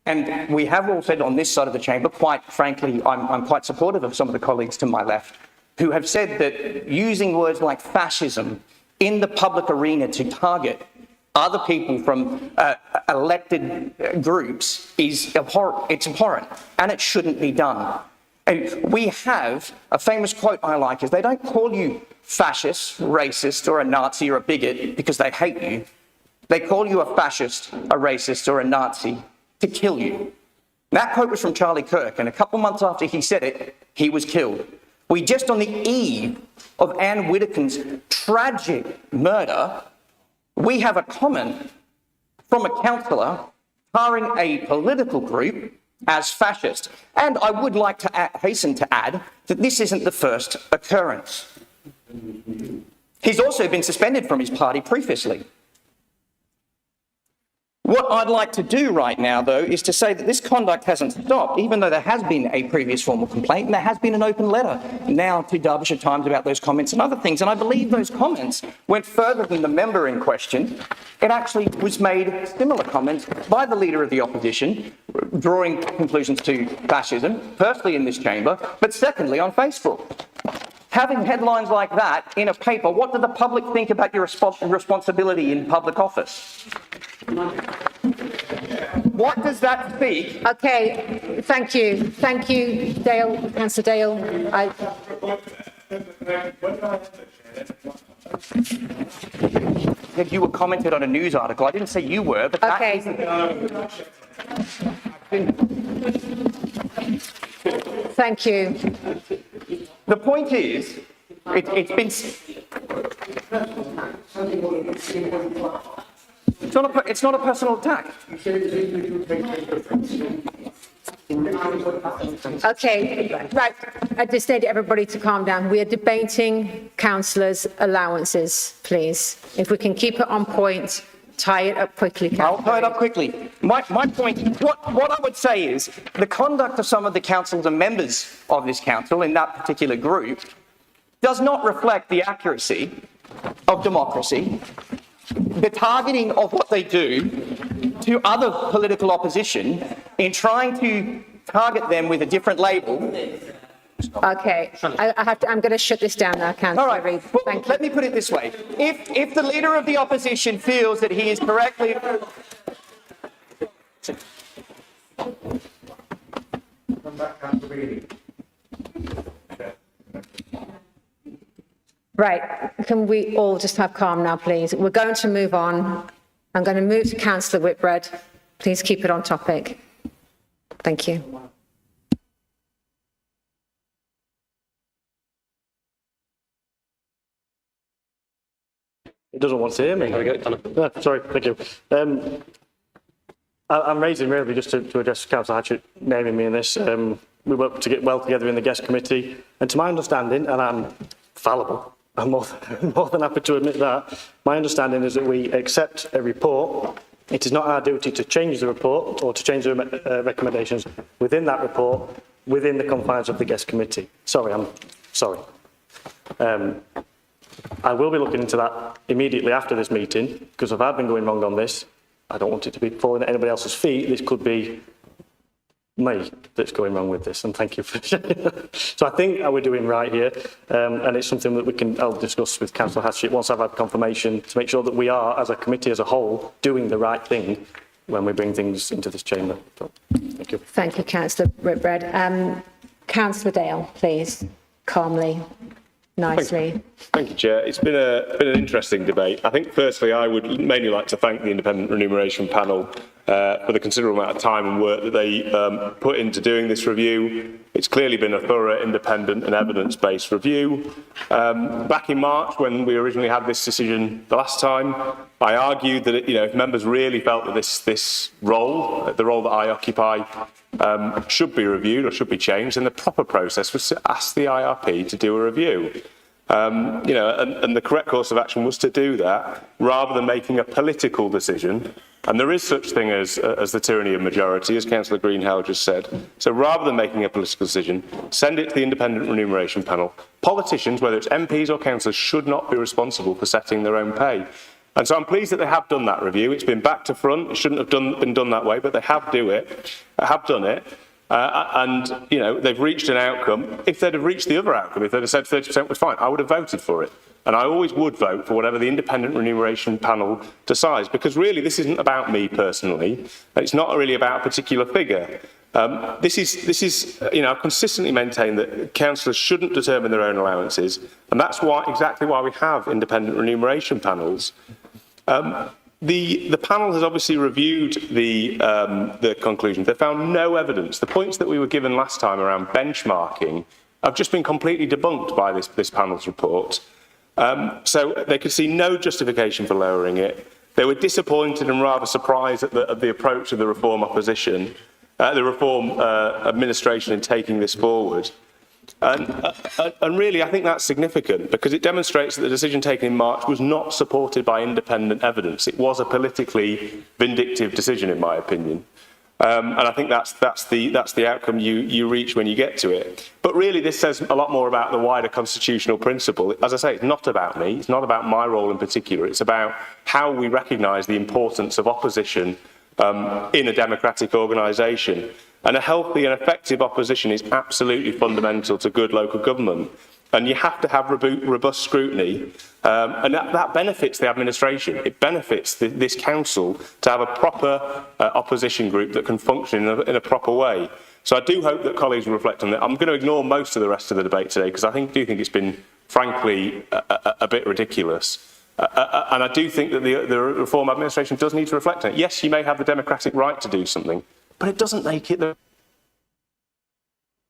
And we have all said on this side of the chamber, quite frankly, I'm quite supportive of some of the colleagues to my left who have said that using words like fascism in the public arena to target other people from elected groups is abhorrent. It's abhorrent, and it shouldn't be done. And we have a famous quote I like is, they don't call you fascist, racist, or a Nazi or a bigot because they hate you. They call you a fascist, a racist, or a Nazi to kill you. That quote was from Charlie Kirk, and a couple months after he said it, he was killed. We just on the eve of Anne Widdecombe's tragic murder, we have a comment from a councillor tarring a political group as fascist. And I would like to hasten to add that this isn't the first occurrence. He's also been suspended from his party previously. What I'd like to do right now, though, is to say that this conduct hasn't stopped, even though there has been a previous formal complaint, and there has been an open letter now to Derbyshire Times about those comments and other things. And I believe those comments went further than the member in question. It actually was made similar comments by the Leader of the Opposition, drawing conclusions to fascism, firstly in this chamber, but secondly on Facebook. Having headlines like that in a paper, what do the public think about your responsibility in public office? What does that speak? Okay, thank you. Thank you, Dale, Councillor Dale. You were commented on a news article. I didn't say you were, but that okay. Thank you. The point is, it's been... It's not a personal attack. Okay, right. I just need everybody to calm down. We are debating councillors' allowances, please. If we can keep it on point, tie it up quickly. I'll tie it up quickly. My point, what I would say is the conduct of some of the councils and members of this council in that particular group does not reflect the accuracy of democracy. The targeting of what they do to other political opposition in trying to target them with a different label. Okay, I'm going to shut this down now, Councillor. All right, well, let me put it this way. If the Leader of the Opposition feels that he is correctly... Right, can we all just have calm now, please? We're going to move on. I'm going to move to Councillor Whitbread. Please keep it on topic. Thank you. He doesn't want to hear me. Sorry, thank you. I'm raising really just to address Councillor Hatchett naming me in this. We work well together in the guest committee, and to my understanding, and I'm fallible, I'm more than happy to admit that, my understanding is that we accept a report. It is not our duty to change the report or to change the recommendations within that report, within the confines of the guest committee. Sorry, I'm sorry. I will be looking into that immediately after this meeting, because if I've been going wrong on this, I don't want it to be falling at anybody else's feet. This could be me that's going wrong with this, and thank you for So I think we're doing right here, and it's something that I'll discuss with Councillor Hatchett once I've had confirmation to make sure that we are, as a committee as a whole, doing the right thing when we bring things into this chamber. So, thank you. Thank you, Councillor Whitbread. Councillor Dale, please, calmly, nicely. Thank you, Chair. It's been an interesting debate. I think, firstly, I would mainly like to thank the Independent Remuneration Panel for the considerable amount of time and work that they put into doing this review. It's clearly been a thorough, independent and evidence-based review. Back in March, when we originally had this decision the last time, I argued that if members really felt that this role, the role that I occupy, should be reviewed or should be changed, then the proper process was to ask the IRP to do a review. And the correct course of action was to do that rather than making a political decision. And there is such thing as the tyranny of majority, as Councillor Greenhill just said. So rather than making a political decision, send it to the Independent Remuneration Panel. Politicians, whether it's MPs or councillors, should not be responsible for setting their own pay. And so I'm pleased that they have done that review. It's been back to front. It shouldn't have been done that way, but they have done it. And they've reached an outcome. If they'd have reached the other outcome, if they'd have said 30% was fine, I would have voted for it. And I always would vote for whatever the Independent Remuneration Panel decides, because really this isn't about me personally. It's not really about a particular figure. This is I've consistently maintained that councillors shouldn't determine their own allowances, and that's exactly why we have independent remuneration panels. The panel has obviously reviewed the conclusions. They found no evidence. The points that we were given last time around benchmarking have just been completely debunked by this panel's report. So they could see no justification for lowering it. They were disappointed and rather surprised at the approach of the Reform opposition, the Reform administration in taking this forward. And really, I think that's significant because it demonstrates that the decision taken in March was not supported by independent evidence. It was a politically vindictive decision, in my opinion. And I think that's the outcome you reach when you get to it. But really, this says a lot more about the wider constitutional principle. As I say, it's not about me. It's not about my role in particular. It's about how we recognise the importance of opposition in a democratic organisation. And a healthy and effective opposition is absolutely fundamental to good local government. And you have to have robust scrutiny, and that benefits the administration. It benefits this council to have a proper opposition group that can function in a proper way. So I do hope that colleagues will reflect on that. I'm going to ignore most of the rest of the debate today because I do think it's been, frankly, a bit ridiculous. And I do think that the Reform administration does need to reflect on it. Yes, you may have the democratic right to do something, but it doesn't make it the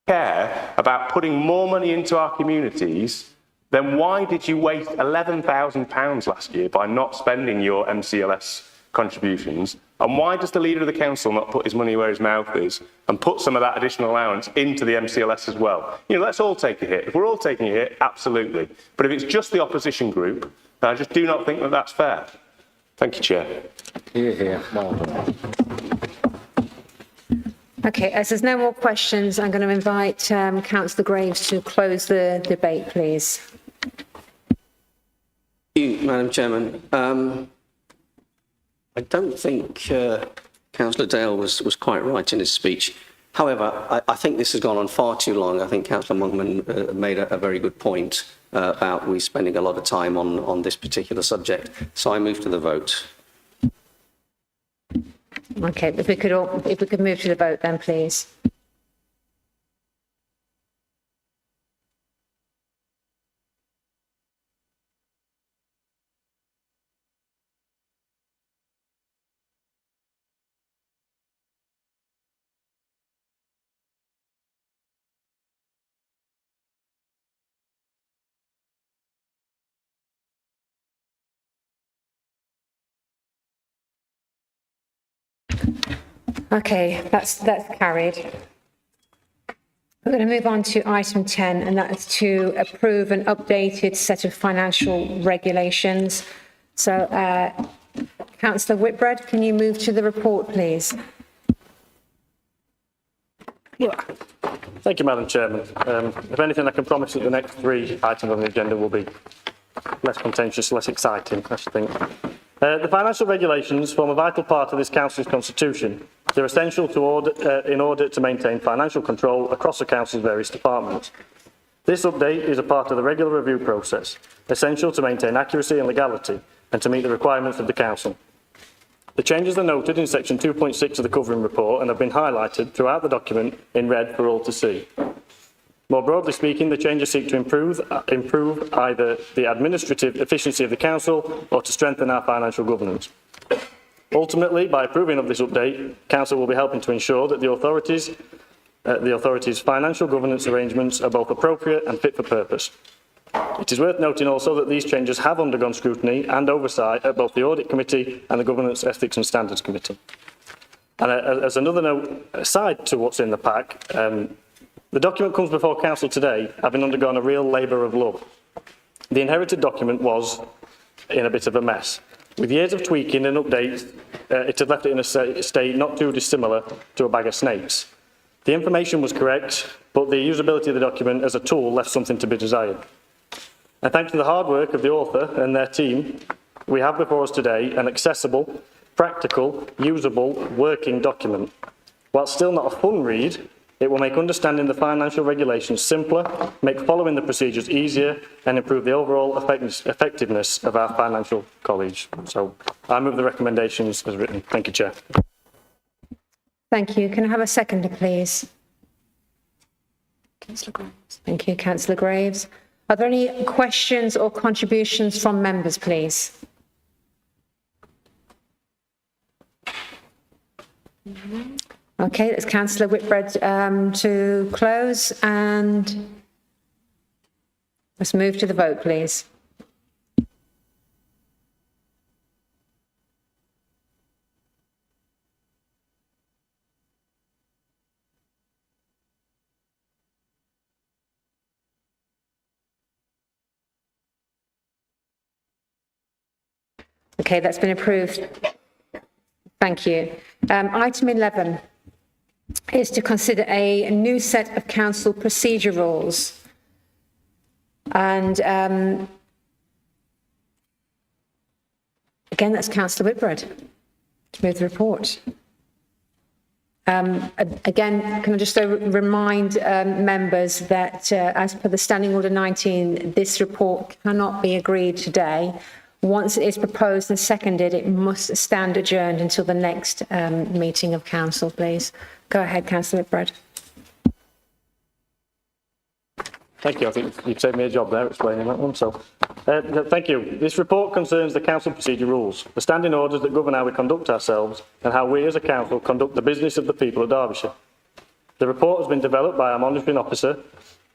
care about putting more money into our communities, then why did you waste £11,000 last year by not spending your MCLS contributions? And why does the Leader of the Council not put his money where his mouth is and put some of that additional allowance into the MCLS as well? Let's all take a hit. If we're all taking a hit, absolutely. But if it's just the opposition group, then I just do not think that that's fair. Thank you, Chair. Here. Well done. Okay, as there's no more questions, I'm going to invite Councillor Graves to close the debate, please. Thank you, Madam Chairman. I don't think Councillor Dale was quite right in his speech. However, I think this has gone on far too long. I think Councillor Monkman made a very good point about we spending a lot of time on this particular subject. So I move to the vote. Okay, if we could move to the vote then, please. Okay, that's carried. We're going to move on to item 10, and that is to approve an updated set of financial regulations. So, Councillor Whitbread, can you move to the report, please? Thank you, Madam Chairman. If anything, I can promise that the next 3 items on the agenda will be less contentious, less exciting, I should think. The financial regulations form a vital part of this council's constitution. They're essential in order to maintain financial control across the council's various departments. This update is a part of the regular review process, essential to maintain accuracy and legality and to meet the requirements of the council. The changes are noted in section 2.6 of the covering report and have been highlighted throughout the document in red for all to see. More broadly speaking, the changes seek to improve either the administrative efficiency of the council or to strengthen our financial governance. Ultimately, by approving of this update, council will be helping to ensure that the authority's financial governance arrangements are both appropriate and fit for purpose. It is worth noting also that these changes have undergone scrutiny and oversight at both the Audit Committee and the Governance, Ethics and Standards Committee. And as another note, aside to what's in the pack, the document comes before council today, having undergone a real labour of love. The inherited document was in a bit of a mess. With years of tweaking and updates, it had left it in a state not too dissimilar to a bag of snakes. The information was correct, but the usability of the document as a tool left something to be desired. And thanks to the hard work of the author and their team, we have before us today an accessible, practical, usable, working document. While still not a fun read, it will make understanding the financial regulations simpler, make following the procedures easier, and improve the overall effectiveness of our financial college. So I move the recommendations as written. Thank you, Chair. Thank you. Can I have a seconder, please? Councillor Graves. Thank you, Councillor Graves. Are there any questions or contributions from members, please? Okay, that's Councillor Whitbread to close, and let's move to the vote, please. Okay, that's been approved. Thank you. Item 11 is to consider a new set of council procedure rules. And again, that's Councillor Whitbread to move the report. Again, can I just remind members that as per the Standing Order 19, this report cannot be agreed today. Once it is proposed and seconded, it must stand adjourned until the next meeting of council, please. Go ahead, Councillor Whitbread. Thank you. I think you've saved me a job there explaining that one. So, thank you. This report concerns the council procedure rules, the standing orders that govern how we conduct ourselves and how we as a council conduct the business of the people of Derbyshire. The report has been developed by our monitoring officer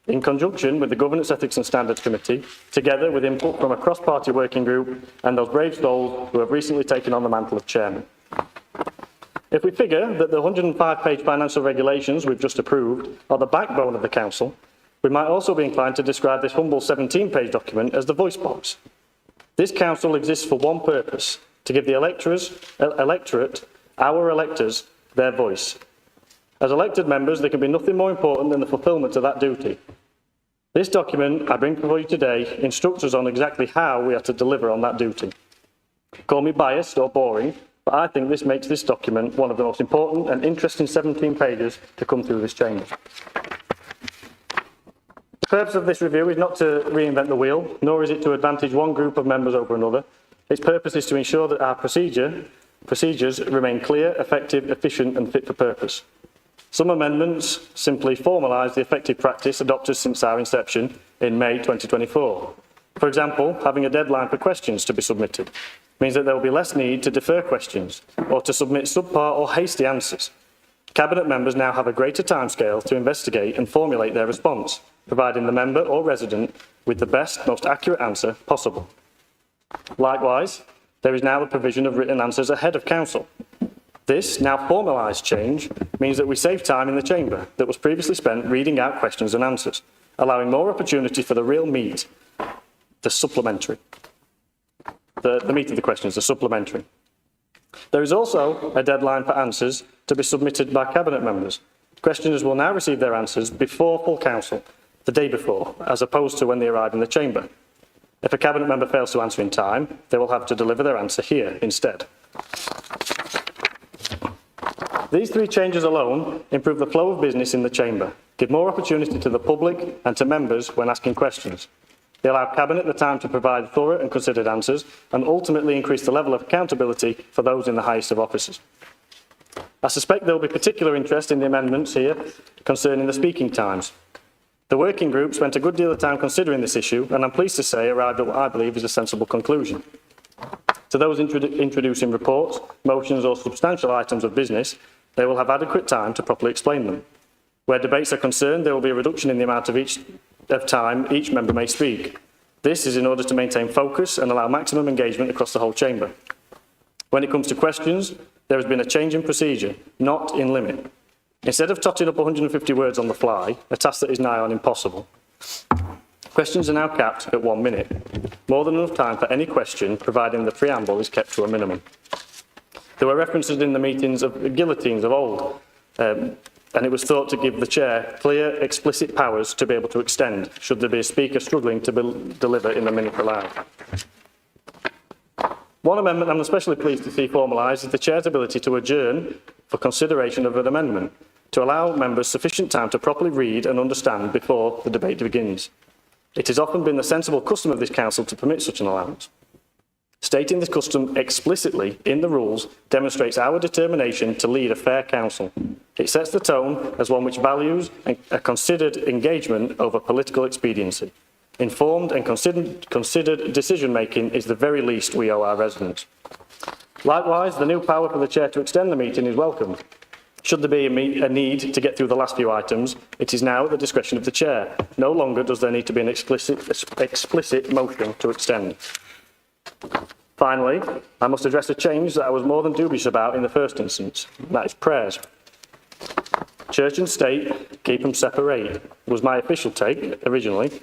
in conjunction with the Governance, Ethics and Standards Committee, together with input from a cross-party working group and those brave souls who have recently taken on the mantle of chairman. If we figure that the 105-page financial regulations we've just approved are the backbone of the council, we might also be inclined to describe this humble 17-page document as the voice box. This council exists for one purpose: to give the electorate, our electors, their voice. As elected members, there can be nothing more important than the fulfilment of that duty. This document I bring before you today instructs us on exactly how we are to deliver on that duty. Call me biased or boring, but I think this makes this document one of the most important and interesting 17 pages to come through this chamber. The purpose of this review is not to reinvent the wheel, nor is it to advantage one group of members over another. Its purpose is to ensure that our procedures remain clear, effective, efficient and fit for purpose. Some amendments simply formalise the effective practice adopted since our inception in May 2024. For example, having a deadline for questions to be submitted means that there will be less need to defer questions or to submit subpar or hasty answers. Cabinet members now have a greater timescale to investigate and formulate their response, providing the member or resident with the best, most accurate answer possible. Likewise, there is now the provision of written answers ahead of council. This, now formalised change, means that we save time in the chamber that was previously spent reading out questions and answers, allowing more opportunity for the real meat, the supplementary. The meat of the questions, the supplementary. There is also a deadline for answers to be submitted by Cabinet members. Questioners will now receive their answers before full council, the day before, as opposed to when they arrive in the chamber. If a Cabinet member fails to answer in time, they will have to deliver their answer here instead. These three changes alone improve the flow of business in the chamber, give more opportunity to the public and to members when asking questions. They allow Cabinet the time to provide thorough and considered answers and ultimately increase the level of accountability for those in the highest of offices. I suspect there will be particular interest in the amendments here concerning the speaking times. The working group spent a good deal of time considering this issue, and I'm pleased to say arrived at what I believe is a sensible conclusion. To those introducing reports, motions or substantial items of business, they will have adequate time to properly explain them. Where debates are concerned, there will be a reduction in the amount of time each member may speak. This is in order to maintain focus and allow maximum engagement across the whole chamber. When it comes to questions, there has been a change in procedure, not in limit. Instead of totting up 150 words on the fly, a task that is nigh on impossible, questions are now capped at 1 minute. More than enough time for any question, providing the preamble is kept to a minimum. There were references in the meetings of guillotines of old, and it was thought to give the chair clear, explicit powers to be able to extend, should there be a speaker struggling to deliver in the minute allowed. One amendment I'm especially pleased to see formalised is the chair's ability to adjourn for consideration of an amendment, to allow members sufficient time to properly read and understand before the debate begins. It has often been the sensible custom of this council to permit such an allowance. Stating this custom explicitly in the rules demonstrates our determination to lead a fair council. It sets the tone as one which values a considered engagement over political expediency. Informed and considered decision-making is the very least we owe our residents. Likewise, the new power for the chair to extend the meeting is welcomed. Should there be a need to get through the last few items, it is now at the discretion of the chair. No longer does there need to be an explicit motion to extend. Finally, I must address a change that I was more than dubious about in the first instance, and that is prayers. Church and state, keep them separate, was my official take originally.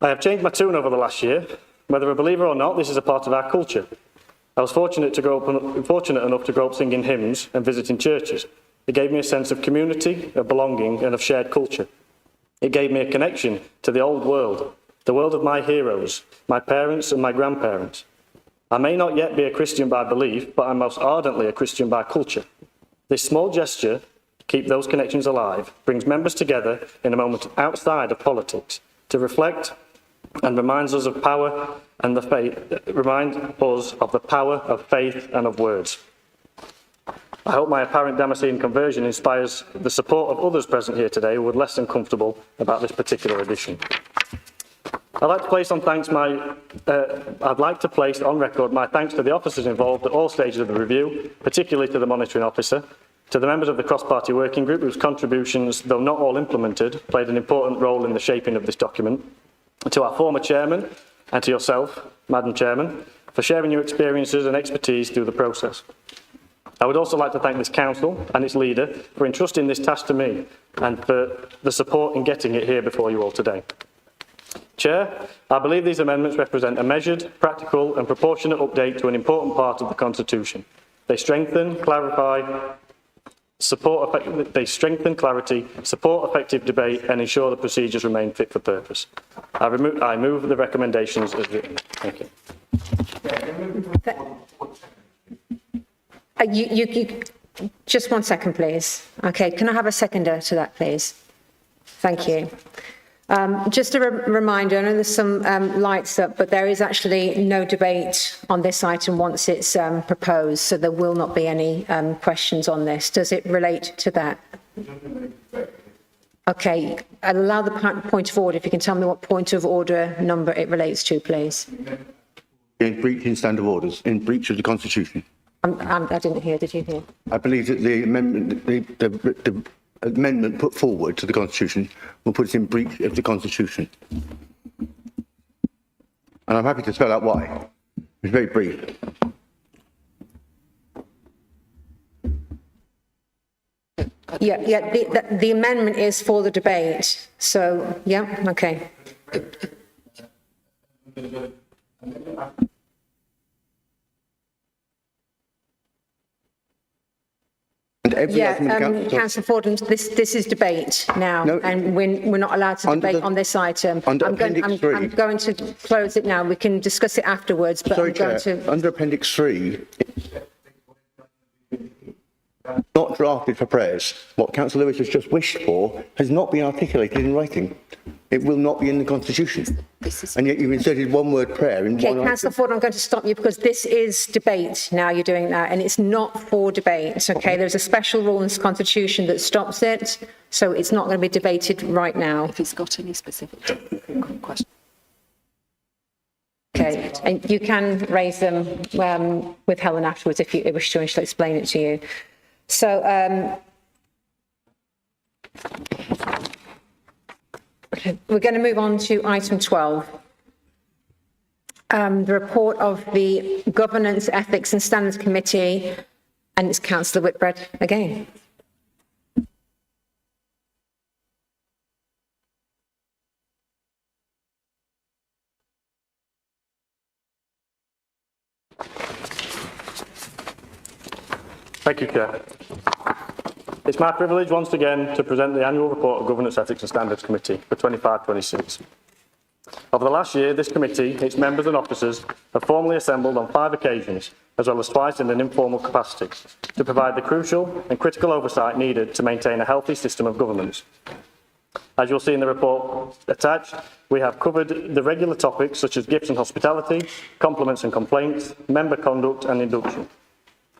I have changed my tune over the last year. Whether a believer or not, this is a part of our culture. I was fortunate enough to grow up singing hymns and visiting churches. It gave me a sense of community, of belonging, and of shared culture. It gave me a connection to the old world, the world of my heroes, my parents and my grandparents. I may not yet be a Christian by belief, but I'm most ardently a Christian by culture. This small gesture, to keep those connections alive, brings members together in a moment outside of politics to reflect and reminds us of power and the faith, remind us of the power of faith and of words. I hope my apparent Damascene conversion inspires the support of others present here today who are less than comfortable about this particular edition. I'd like to place on record my thanks to the officers involved at all stages of the review, particularly to the monitoring officer, to the members of the cross-party working group whose contributions, though not all implemented, played an important role in the shaping of this document, to our former chairman and to yourself, Madam Chairman, for sharing your experiences and expertise through the process. I would also like to thank this council and its leader for entrusting this task to me and for the support in getting it here before you all today. Chair, I believe these amendments represent a measured, practical and proportionate update to an important part of the Constitution. They strengthen, clarity, support effective debate and ensure the procedures remain fit for purpose. I move the recommendations as written. Thank you. Just 1 second, please. Okay, can I have a seconder to that, please? Thank you. Just a reminder, I know there's some lights up, but there is actually no debate on this item once it's proposed, so there will not be any questions on this. Does it relate to that? Okay, I'll allow the point of order. If you can tell me what point of order number it relates to, please. In breaching standard orders, in breach of the Constitution. I didn't hear. Did you hear? I believe that the amendment, the amendment put forward to the Constitution will put us in breach of the Constitution. And I'm happy to spell out why. It's very brief. Yeah, the amendment is for the debate. So, yeah, okay. Councillor Fordham, this is debate now, and we're not allowed to debate on this item. I'm going to close it now. We can discuss it afterwards, but I'm going to... Under Appendix 3, not drafted for prayers. What Councillor Lewis has just wished for has not been articulated in writing. It will not be in the Constitution. And yet you've inserted one word prayer in Okay, one Councillor item. Ford, I'm going to stop you because this is debate now you're doing that, and it's not for debate, okay? There's a special rule in the Constitution that stops it, so it's not going to be debated right now. If he's got any specific questions. Okay, and you can raise them with Helen afterwards if you wish to, and she'll explain it to you. So, we're going to move on to item 12. The report of the Governance, Ethics and Standards Committee, and it's Councillor Whitbread again. Thank you, Chair. It's my privilege once again to present the annual report of Governance, Ethics and Standards Committee for 25-26. Over the last year, this committee, its members and officers have formally assembled on 5 occasions, as well as twice in an informal capacity, to provide the crucial and critical oversight needed to maintain a healthy system of governance. As you'll see in the report attached, we have covered the regular topics such as gifts and hospitality, compliments and complaints, member conduct and induction.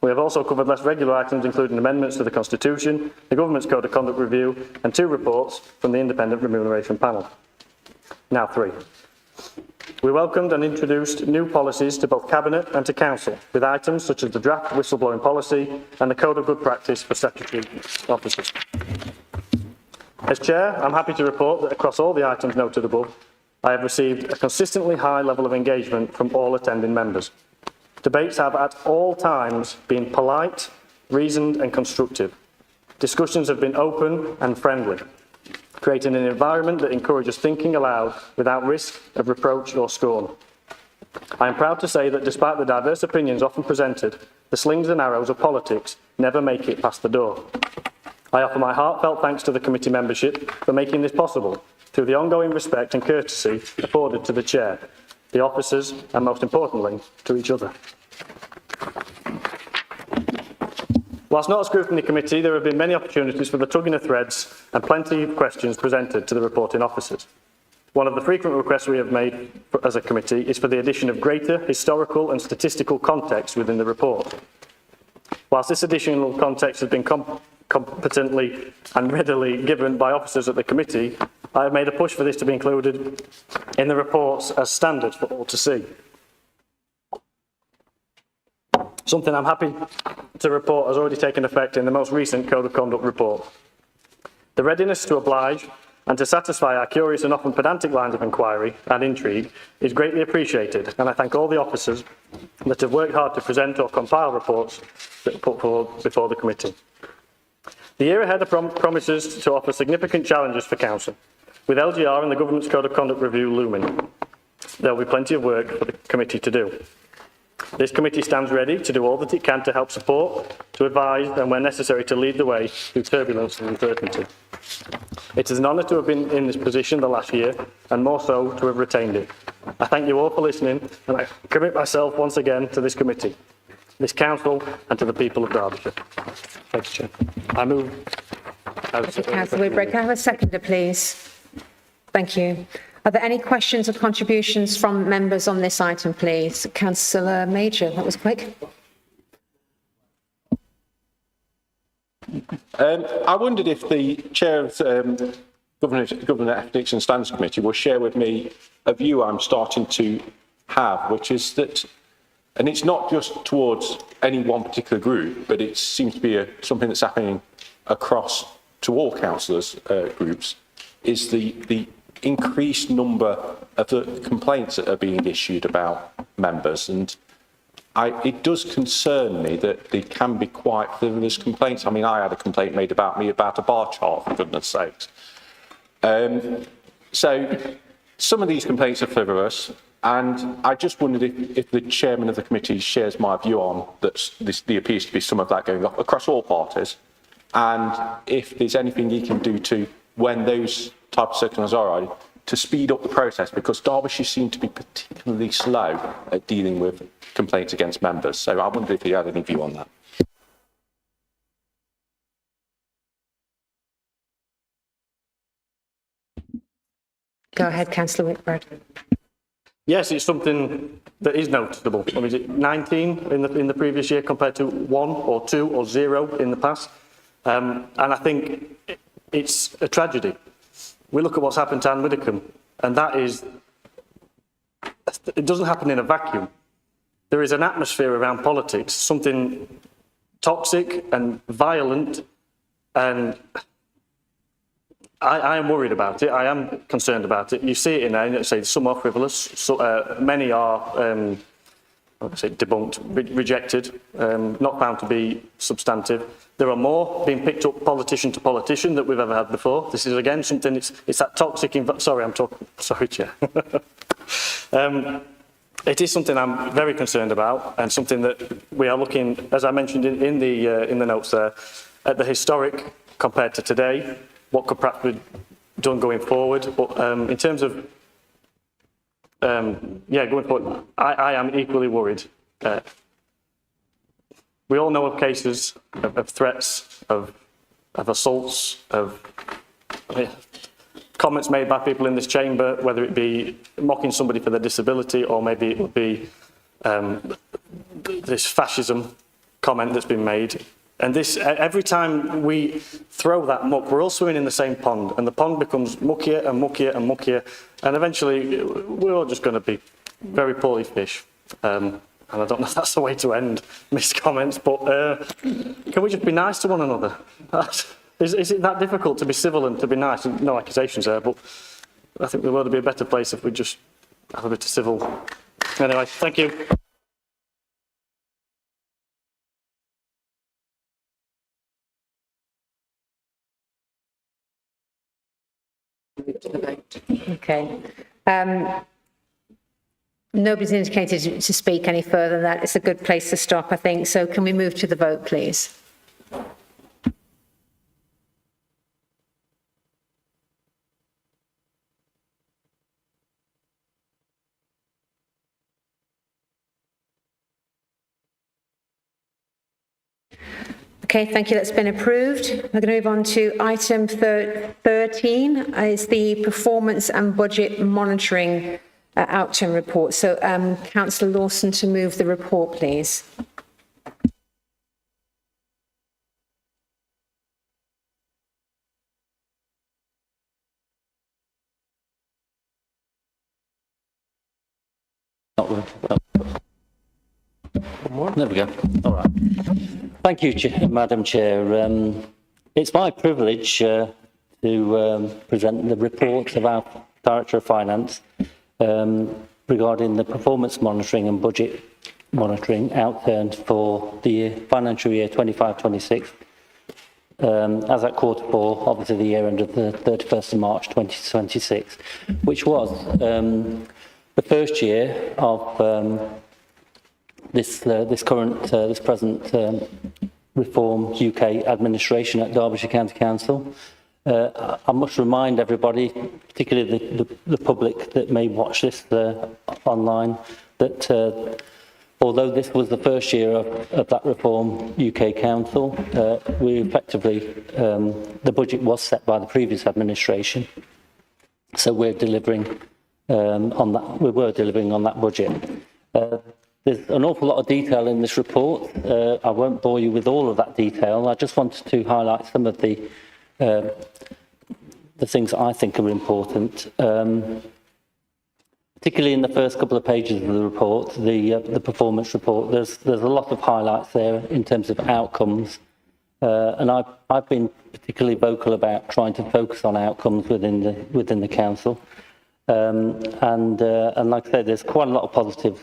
We have also covered less regular items, including amendments to the Constitution, the Government's Code of Conduct Review, and 2 reports from the Independent Remuneration Panel. Now 3. We welcomed and introduced new policies to both Cabinet and to Council, with items such as the draft whistleblowing policy and the Code of Good Practice for Statutory Officers. As Chair, I'm happy to report that across all the items noted above, I have received a consistently high level of engagement from all attending members. Debates have at all times been polite, reasoned and constructive. Discussions have been open and friendly, creating an environment that encourages thinking aloud without risk of reproach or scorn. I am proud to say that despite the diverse opinions often presented, the slings and arrows of politics never make it past the door. I offer my heartfelt thanks to the committee membership for making this possible, through the ongoing respect and courtesy afforded to the Chair, the officers and, most importantly, to each other. Whilst not a scrutiny committee, there have been many opportunities for the tugging of threads and plenty of questions presented to the reporting officers. One of the frequent requests we have made as a committee is for the addition of greater historical and statistical context within the report. Whilst this additional context has been competently and readily given by officers at the committee, I have made a push for this to be included in the reports as standard for all to see. Something I'm happy to report has already taken effect in the most recent Code of Conduct report. The readiness to oblige and to satisfy our curious and often pedantic lines of inquiry and intrigue is greatly appreciated, and I thank all the officers that have worked hard to present or compile reports that are put forward before the committee. The year ahead promises to offer significant challenges for Council, with LGR and the Government's Code of Conduct Review looming. There will be plenty of work for the committee to do. This committee stands ready to do all that it can to help support, to advise and, where necessary, to lead the way through turbulence and uncertainty. It is an honour to have been in this position the last year, and more so to have retained it. I thank you all for listening, and I commit myself once again to this committee, this Council and to the people of Derbyshire. Thank you, Chair. I move... Thank you, Councillor Whitbread. Can I have a seconder, please? Thank you. Are there any questions or contributions from members on this item, please? Councillor Major, that was quick. I wondered if the Chair of Governance, Ethics and Standards Committee will share with me a view I'm starting to have, which is that, and it's not just towards any one particular group, but it seems to be something that's happening across to all councillors' groups, is the increased number of the complaints that are being issued about members. And it does concern me that they can be quite frivolous complaints. I mean, I had a complaint made about me about a bar chart, for goodness sakes. So some of these complaints are frivolous, and I just wondered if the chairman of the committee shares my view on that there appears to be some of that going on across all parties, and if there's anything he can do to, when those type of circumstances are, to speed up the process, because Derbyshire seem to be particularly slow at dealing with complaints against members. So I wonder if you had any view on that. Go ahead, Councillor Whitbread. Yes, it's something that is noticeable. I mean, is it 19 in the previous year compared to 1 or 2 or 0 in the past? And I think it's a tragedy. We look at what's happened to Anne Widdecombe, and that is, it doesn't happen in a vacuum. There is an atmosphere around politics, something toxic and violent, and I am worried about it. I am concerned about it. You see it in there. Say some are frivolous. So, many are, debunked, rejected, not found to be substantive. There are more being picked up politician to politician that we've ever had before. This is again something. It's that toxic. Sorry, Chair. It is something I'm very concerned about, and something that we are looking, as I mentioned in the notes there, at the historic compared to today. What could perhaps be done going forward? But in terms of, going forward, I am equally worried. We all know of cases of threats, of assaults, of comments made by people in this chamber, whether it be mocking somebody for their disability or maybe it would be this fascism comment that's been made. And this, every time we throw that muck, we're all swimming in the same pond, and the pond becomes muckier and muckier and muckier, and eventually we're all just going to be very poorly fish. And I don't know if that's the way to end missed comments, but can we just be nice to one another? Is it that difficult to be civil and to be nice? No accusations there, but I think the world would be a better place if we just have a bit of civil. Anyway, thank you. Okay. Nobody's indicated to speak any further than that. It's a good place to stop, I think. So can we move to the vote, please? Okay, thank you. That's been approved. We're going to move on to item 13, is the performance and budget monitoring outcome report. So, Councillor Lawson, to move the report, please. There we go. All right. Thank you, Madam Chair. It's my privilege to present the report of our Director of Finance regarding the performance monitoring and budget monitoring outturn for the financial year 25-26. As at quarter 4, obviously the year end of the 31st of March 2026, which was the first year of this present Reform UK administration at Derbyshire County Council. I must remind everybody, particularly the public that may watch this online, that although this was the first year of that Reform UK Council, we effectively, the budget was set by the previous administration. So we're delivering on that. We were delivering on that budget. There's an awful lot of detail in this report. I won't bore you with all of that detail. I just wanted to highlight some of the things that I think are important. Particularly in the first couple of pages of the report, the performance report, there's a lot of highlights there in terms of outcomes. And I've been particularly vocal about trying to focus on outcomes within the council. And like I said, there's quite a lot of positives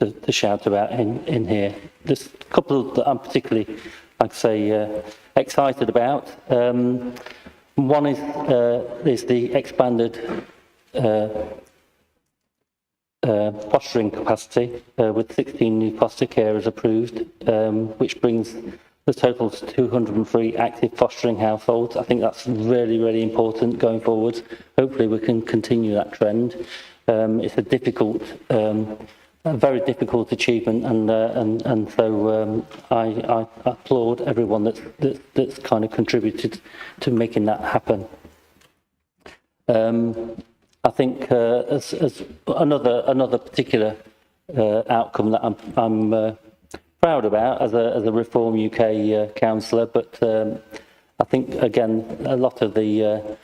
to shout about in here. There's a couple that I'm particularly, like I say, excited about. One is the expanded fostering capacity with 16 new foster carers approved, which brings the total to 203 active fostering households. I think that's really, really important going forward. Hopefully we can continue that trend. It's a very difficult achievement, and so I applaud everyone that's kind of contributed to making that happen. I think as another particular outcome that I'm proud about as a Reform UK councillor, but I think again a lot of the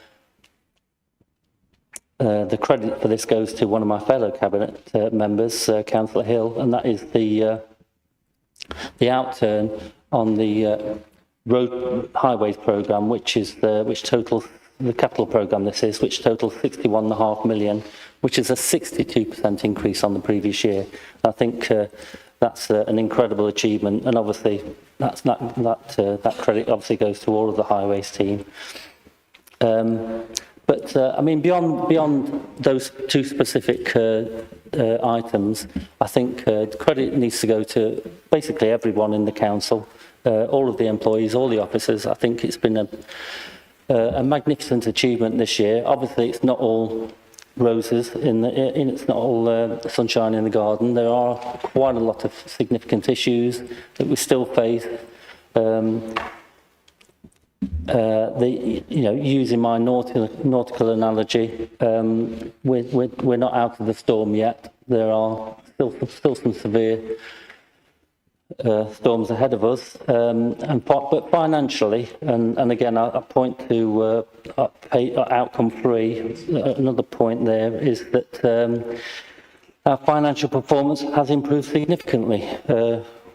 credit for this goes to one of my fellow cabinet members, Councillor Hill, and that is the outturn on the road highways programme, which totals the capital programme. This is which totals 61.5 million, which is a 62% increase on the previous year. I think that's an incredible achievement, and obviously that credit obviously goes to all of the highways team. But I mean, beyond those two specific items, I think credit needs to go to basically everyone in the council, all of the employees, all the officers. I think it's been a magnificent achievement this year. Obviously, it's not all roses, it's not all sunshine in the garden. There are quite a lot of significant issues that we still face. Using my nautical analogy, we're not out of the storm yet. There are still some severe storms ahead of us, but financially, and again, I point to outcome 3. Another point there is that our financial performance has improved significantly,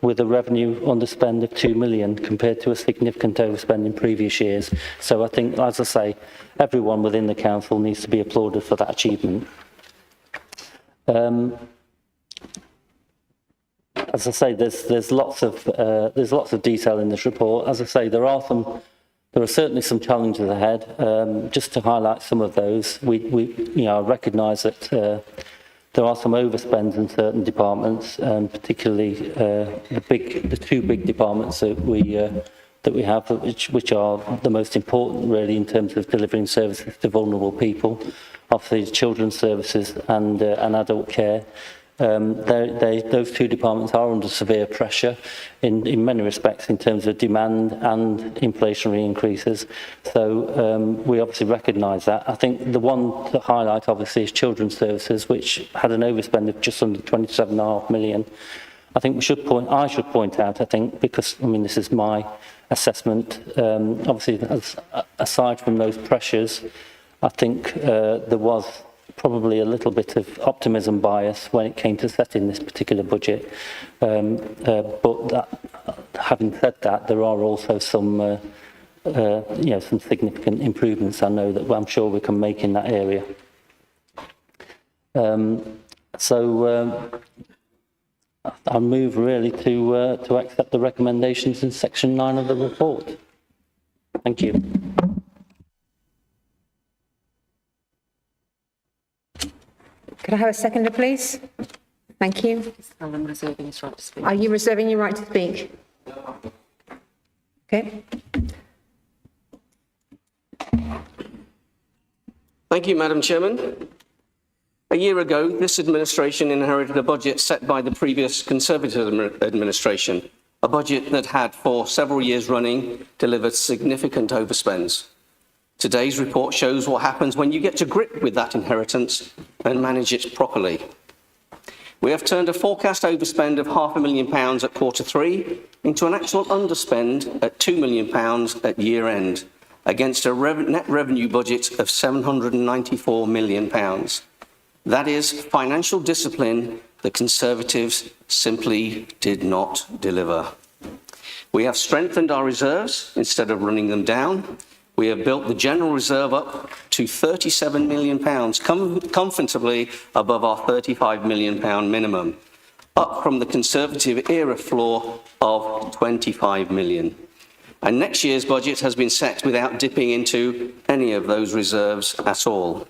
with a revenue underspend of 2 million compared to a significant overspend in previous years. So I think, as I say, everyone within the council needs to be applauded for that achievement. As I say, there's lots of detail in this report. As I say, there are certainly some challenges ahead. Just to highlight some of those, we recognise that there are some overspends in certain departments, particularly the two big departments that we have, which are the most important really in terms of delivering services to vulnerable people, obviously children's services and adult care. Those two departments are under severe pressure in many respects in terms of demand and inflationary increases. So we obviously recognise that. I think the one to highlight obviously is children's services, which had an overspend of just under 27.5 million. I think I should point out, I think, because I mean this is my assessment, obviously aside from those pressures, I think there was probably a little bit of optimism bias when it came to setting this particular budget. But having said that, there are also some significant improvements I know that I'm sure we can make in that area. I'll move really to accept the recommendations in section 9 of the report. Thank you. Could I have a seconder, please? Thank you. I'm reserving his right to speak. Are you reserving your right to speak? Okay. Thank you, Madam Chairman. A year ago, this administration inherited a budget set by the previous Conservative administration, a budget that had, for several years running, delivered significant overspends. Today's report shows what happens when you get to grip with that inheritance and manage it properly. We have turned a forecast overspend of £500,000 at Q3 into an actual underspend at £2 million at year end, against a net revenue budget of £794 million. That is financial discipline the Conservatives simply did not deliver. We have strengthened our reserves instead of running them down. We have built the general reserve up to £37 million, comfortably above our £35 million minimum, up from the Conservative era floor of £25 million. And next year's budget has been set without dipping into any of those reserves at all.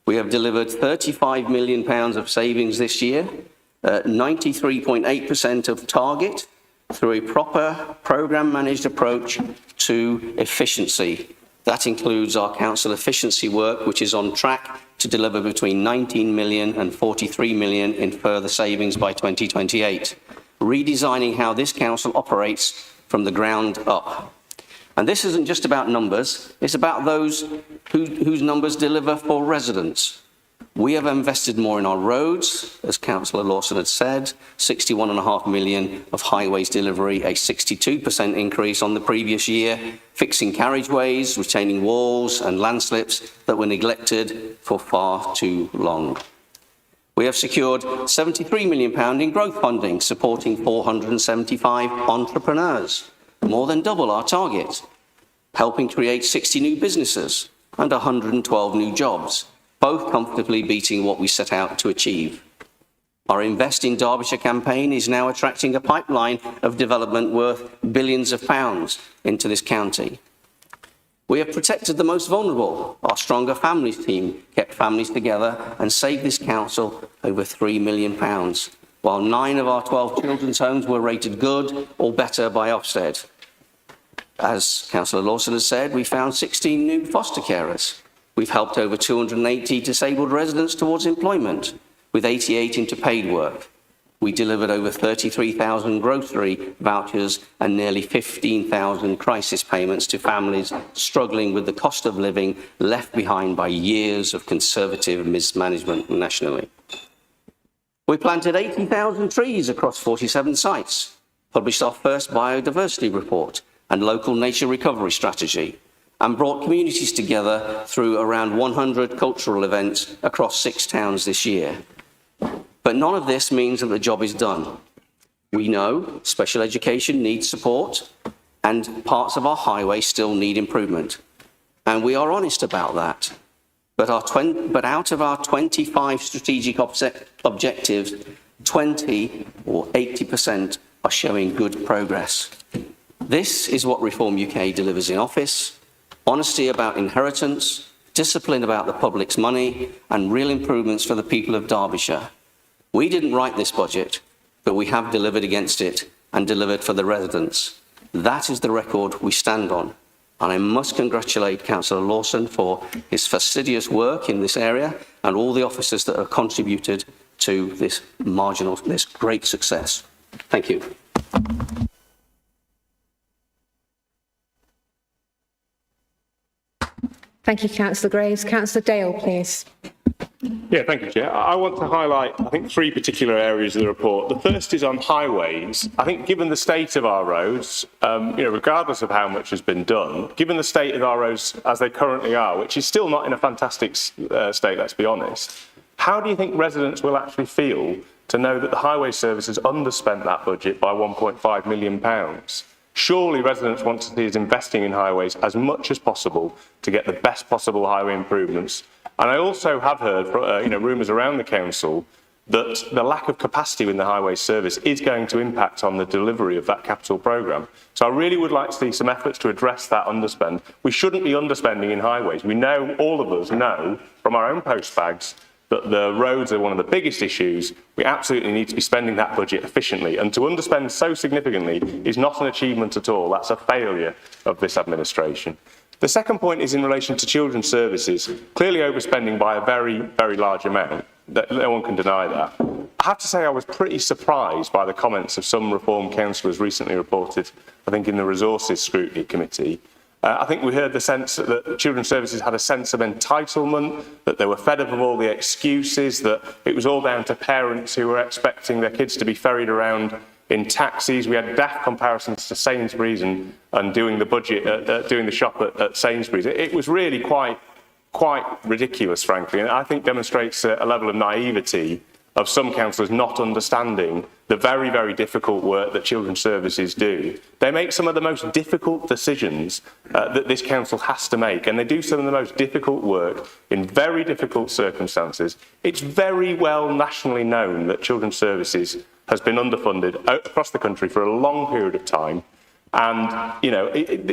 We have delivered £35 million of savings this year, 93.8% of target, through a proper programme-managed approach to efficiency. That includes our council efficiency work, which is on track to deliver between 19 million and 43 million in further savings by 2028, redesigning how this council operates from the ground up. And this isn't just about numbers, it's about those whose numbers deliver for residents, We have invested more in our roads, as Councillor Lawson had said, 61.5 million of highways delivery, a 62% increase on the previous year, fixing carriageways, retaining walls and landslips that were neglected for far too long. We have secured £73 million in growth funding, supporting 475 entrepreneurs, more than double our target, helping create 60 new businesses and 112 new jobs, both comfortably beating what we set out to achieve. Our Invest in Derbyshire campaign is now attracting a pipeline of development worth billions of pounds into this county. We have protected the most vulnerable. Our Stronger Families team kept families together and saved this council over £3 million, while 9 of our 12 children's homes were rated good or better by Ofsted. As Councillor Lawson has said, we found 16 new foster carers. We've helped over 280 disabled residents towards employment, with 88 into paid work. We delivered over 33,000 grocery vouchers and nearly 15,000 crisis payments to families struggling with the cost of living left behind by years of Conservative mismanagement nationally. We planted 80,000 trees across 47 sites, published our first biodiversity report and local nature recovery strategy, and brought communities together through around 100 cultural events across 6 towns this year. But none of this means that the job is done. We know special education needs support and parts of our highway still need improvement. And we are honest about that. But out of our 25 strategic objectives, 20 or 80% are showing good progress. This is what Reform UK delivers in office: honesty about inheritance, discipline about the public's money, and real improvements for the people of Derbyshire. We didn't write this budget, but we have delivered against it and delivered for the residents. That is the record we stand on. And I must congratulate Councillor Lawson for his fastidious work in this area and all the officers that have contributed to this great success. Thank you. Thank you, Councillor Graves. Councillor Dale, please. Yeah, thank you, Chair. I want to highlight, I think, 3 particular areas of the report. The first is on highways. I think given the state of our roads, regardless of how much has been done, given the state of our roads as they currently are, which is still not in a fantastic state, let's be honest, how do you think residents will actually feel to know that the highway service has underspent that budget by £1.5 million? Surely residents want to see us investing in highways as much as possible to get the best possible highway improvements. And I also have heard rumours around the council that the lack of capacity in the highway service is going to impact on the delivery of that capital programme. So I really would like to see some efforts to address that underspend. We shouldn't be underspending in highways. We know, all of us know from our own postbags, that the roads are one of the biggest issues. We absolutely need to be spending that budget efficiently. And to underspend so significantly is not an achievement at all. That's a failure of this administration. The second point is in relation to children's services, clearly overspending by a very, very large amount. No one can deny that. I have to say I was pretty surprised by the comments of some Reform councillors recently reported, I think in the Resources Scrutiny Committee. I think we heard the sense that children's services had a sense of entitlement, that they were fed up of all the excuses, that it was all down to parents who were expecting their kids to be ferried around in taxis. We had daft comparisons to Sainsbury's and doing the budget, doing the shop at Sainsbury's. It was really quite ridiculous, frankly, and I think demonstrates a level of naivety of some councillors not understanding the very, very difficult work that children's services do. They make some of the most difficult decisions that this council has to make, and they do some of the most difficult work in very difficult circumstances. It's very well nationally known that children's services has been underfunded across the country for a long period of time. And,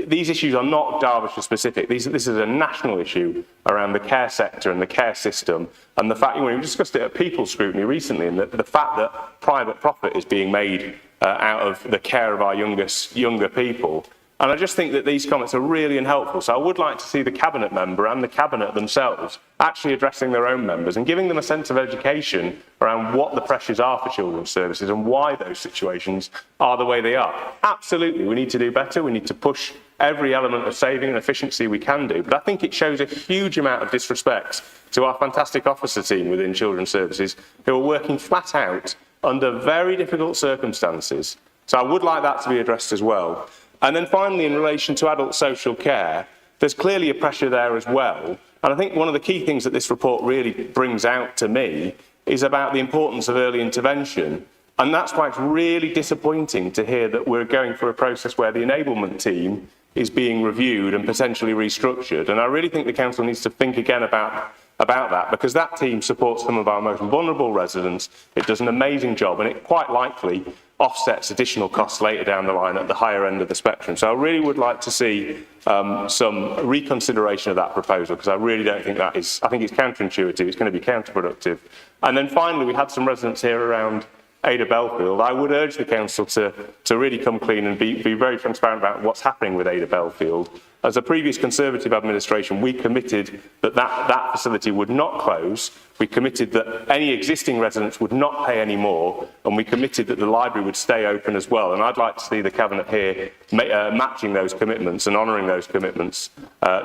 these issues are not Derbyshire specific. This is a national issue around the care sector and the care system. And the fact, we discussed it at People Scrutiny recently, and the fact that private profit is being made out of the care of our younger people. And I just think that these comments are really unhelpful. So I would like to see the Cabinet member and the Cabinet themselves actually addressing their own members and giving them a sense of education around what the pressures are for children's services and why those situations are the way they are. Absolutely, we need to do better. We need to push every element of saving and efficiency we can do. But I think it shows a huge amount of disrespect to our fantastic officer team within Children's Services who are working flat out under very difficult circumstances. So I would like that to be addressed as well. And then finally, in relation to adult social care, there's clearly a pressure there as well. And I think one of the key things that this report really brings out to me is about the importance of early intervention. And that's why it's really disappointing to hear that we're going through a process where the enablement team is being reviewed and potentially restructured. And I really think the council needs to think again about that, because that team supports some of our most vulnerable residents. It does an amazing job, and it quite likely offsets additional costs later down the line at the higher end of the spectrum. So I really would like to see some reconsideration of that proposal, because I really don't think that is, I think it's counterintuitive, it's going to be counterproductive. And then finally, we had some residents here around Ada Belfield. I would urge the council to really come clean and be very transparent about what's happening with Ada Belfield. As a previous Conservative administration, we committed that facility would not close. We committed that any existing residents would not pay any more, and we committed that the library would stay open as well. And I'd like to see the Cabinet here matching those commitments and honouring those commitments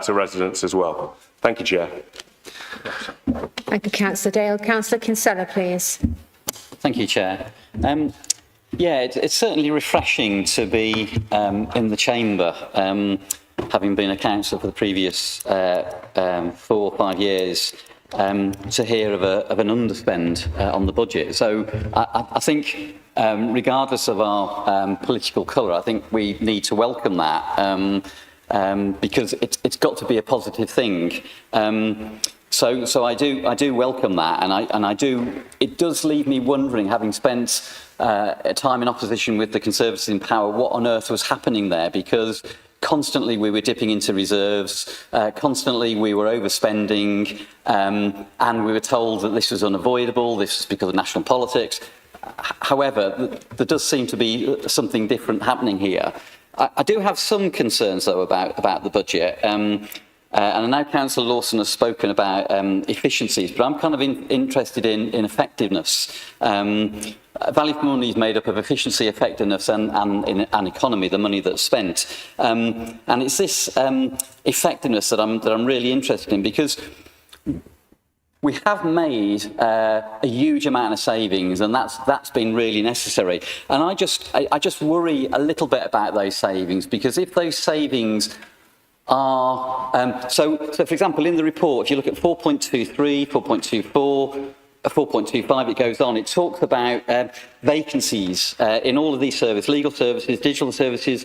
to residents as well. Thank you, Chair. Thank you, Councillor Dale. Councillor Kinsella, please. Thank you, Chair. Yeah, it's certainly refreshing to be in the chamber, having been a councillor for the previous 4 or 5 years, to hear of an underspend on the budget. So I think, regardless of our political colour, I think we need to welcome that, because it's got to be a positive thing. So I do welcome that, and I do. It does leave me wondering, having spent a time in opposition with the Conservatives in power, what on earth was happening there, because constantly we were dipping into reserves, constantly we were overspending, and we were told that this was unavoidable, this was because of national politics. However, there does seem to be something different happening here. I do have some concerns, though, about the budget. And I know Councillor Lawson has spoken about efficiencies, but I'm kind of interested in effectiveness. Value for money is made up of efficiency, effectiveness, and economy, the money that's spent. And it's this effectiveness that I'm really interested in, because we have made a huge amount of savings, and that's been really necessary. And I just worry a little bit about those savings, because if those savings are so for example, in the report, if you look at 4.23, 4.24, 4.25, it goes on. It talks about vacancies in all of these services: legal services, digital services,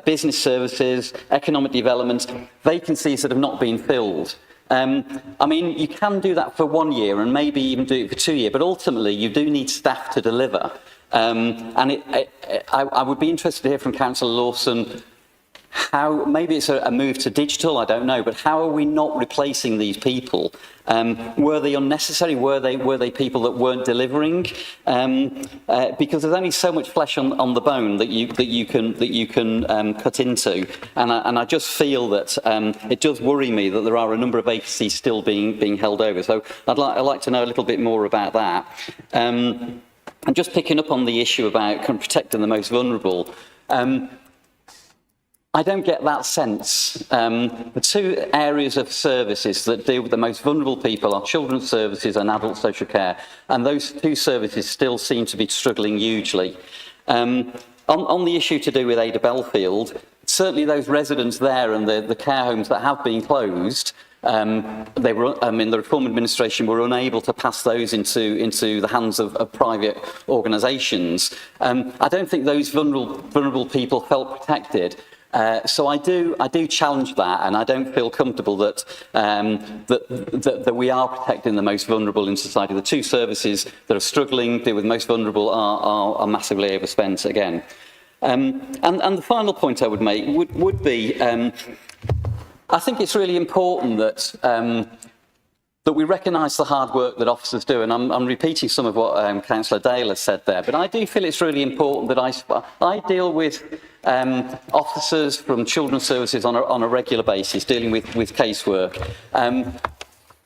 business services, economic development, vacancies that have not been filled. I mean, you can do that for 1 year and maybe even do it for 2 years, but ultimately you do need staff to deliver. And I would be interested to hear from Councillor Lawson how, maybe it's a move to digital, I don't know, but how are we not replacing these people? Were they unnecessary? Were they people that weren't delivering? Because there's only so much flesh on the bone that you can cut into, and I just feel that it does worry me that there are a number of vacancies still being held over. So I'd like to know a little bit more about that. And just picking up on the issue about protecting the most vulnerable. I don't get that sense. The two areas of services that deal with the most vulnerable people are children's services and adult social care, and those two services still seem to be struggling hugely. On the issue to do with Ada Belfield, certainly those residents there and the care homes that have been closed, the Reform administration were unable to pass those into the hands of private organisations. I don't think those vulnerable people felt protected. So I do challenge that, and I don't feel comfortable that we are protecting the most vulnerable in society. The two services that are struggling, deal with most vulnerable, are massively overspent again. And the final point I would make would be, I think it's really important that we recognise the hard work that officers do, and I'm repeating some of what Councillor Dale has said there, but I do feel it's really important that I deal with officers from children's services on a regular basis, dealing with casework.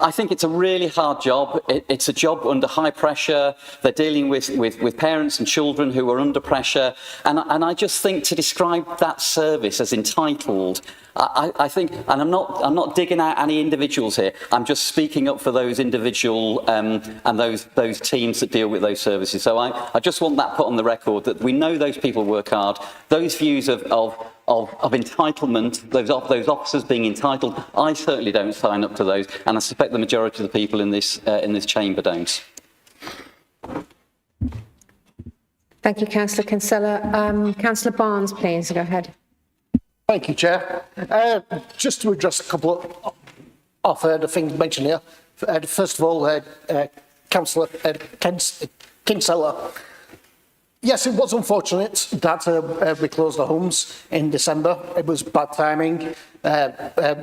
I think it's a really hard job. It's a job under high pressure. They're dealing with parents and children who are under pressure. And I just think to describe that service as entitled, I think, and I'm not digging out any individuals here. I'm just speaking up for those individual and those teams that deal with those services. So I just want that put on the record that we know those people work hard. Those views of entitlement, those officers being entitled, I certainly don't sign up to those, and I suspect the majority of the people in this chamber don't. Thank you, Councillor Kinsella. Councillor Barnes, please, go ahead. Thank you, Chair. Just to address a couple of the things mentioned here. First of all, Councillor Kinsella. Yes, it was unfortunate that we closed the homes in December. It was bad timing,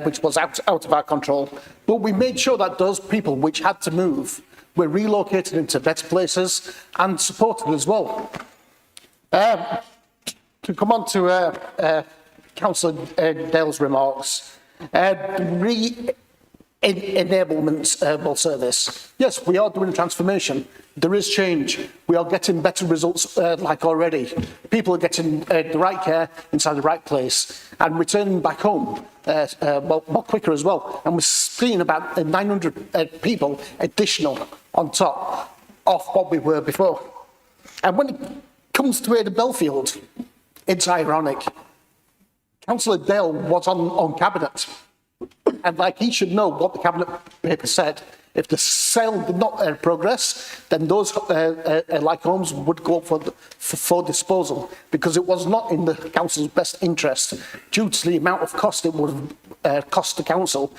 which was out of our control. But we made sure that those people which had to move were relocated into better places and supported as well. To come on to Councillor Dale's remarks, enablement service. Yes, we are doing a transformation. There is change. We are getting better results like already. People are getting the right care inside the right place and returning back home more quicker as well. And we're seeing about 900 people additional on top of what we were before. And when it comes to Ada Belfield, it's ironic. Councillor Dale was on Cabinet. And like he should know what the Cabinet paper said. If the sale did not progress, then those like homes would go for disposal, because it was not in the council's best interest due to the amount of cost it would have cost the council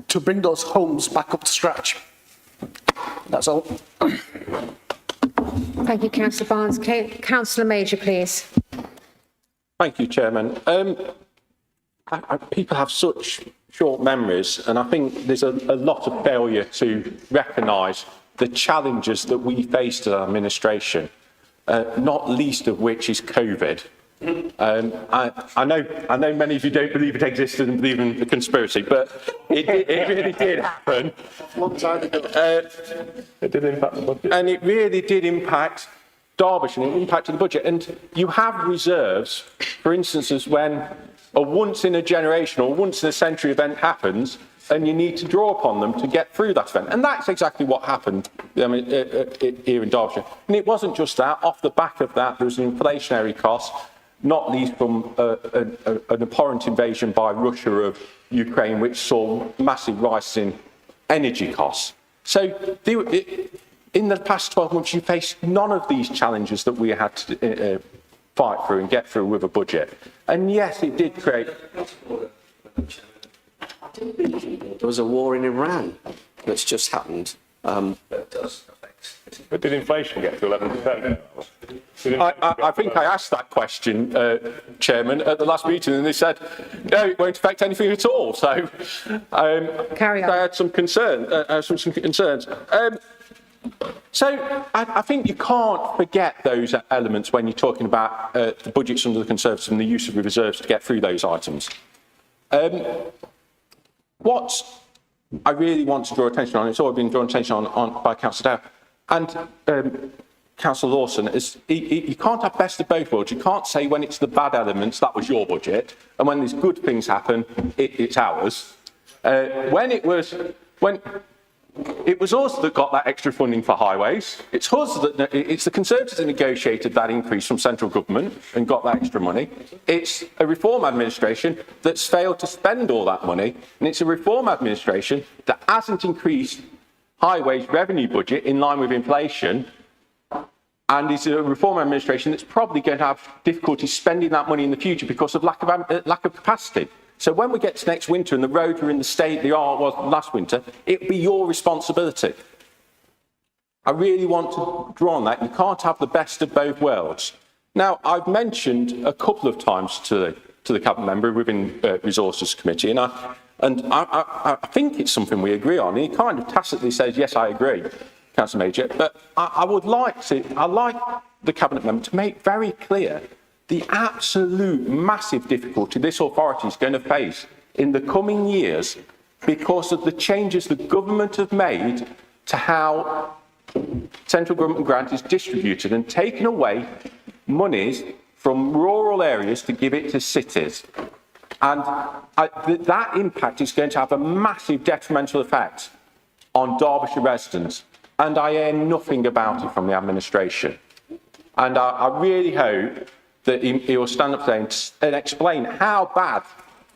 to bring those homes back up to scratch. That's all. Thank you, Councillor Barnes. Councillor Major, please. Thank you, Chairman. People have such short memories, and I think there's a lot of failure to recognise the challenges that we faced as an administration, not least of which is COVID. I know many of you don't believe it existed and believe in the conspiracy, but it really did happen. Long time ago. It did impact the budget. And it really did impact Derbyshire, and it impacted the budget. And you have reserves for instances when a once in a generation or once in a century event happens, and you need to draw upon them to get through that event. And that's exactly what happened here in Derbyshire. And it wasn't just that. Off the back of that, there was an inflationary cost, not least from an abhorrent invasion by Russia of Ukraine, which saw massive rises in energy costs. So in the past 12 months, you faced none of these challenges that we had to fight through and get through with a budget. And yes, it did create... There was a war in Iran that's just happened. That does affect. But did inflation get to 11%? I think I asked that question, Chairman, at the last meeting, and they said, no, it won't affect anything at all. So Carry on. I had some concerns. So I think you can't forget those elements when you're talking about the budgets under the Conservatives and the use of reserves to get through those items. What I really want to draw attention on, it's already been drawn attention on by Councillor Dow and Councillor Lawson, is you can't have best of both worlds. You can't say when it's the bad elements, that was your budget, and when these good things happen, it's ours. When it was us that got that extra funding for highways. It's the Conservatives that negotiated that increase from central government and got that extra money. It's a Reform administration that's failed to spend all that money, and it's a Reform administration that hasn't increased highways revenue budget in line with inflation, and it's a Reform administration that's probably going to have difficulty spending that money in the future because of lack of capacity. So when we get to next winter and the roads are in the state they was last winter, it'll be your responsibility. I really want to draw on that. You can't have the best of both worlds. Now, I've mentioned a couple of times to the Cabinet member within Resources Committee, and I think it's something we agree on. He kind of tacitly says, yes, I agree, Councillor Major, but I'd like the Cabinet member to make very clear the absolute massive difficulty this authority is going to face in the coming years because of the changes the government have made to how central government grant is distributed and taken away monies from rural areas to give it to cities. And that impact is going to have a massive detrimental effect on Derbyshire residents. And I hear nothing about it from the administration. And I really hope that he will stand up today and explain how bad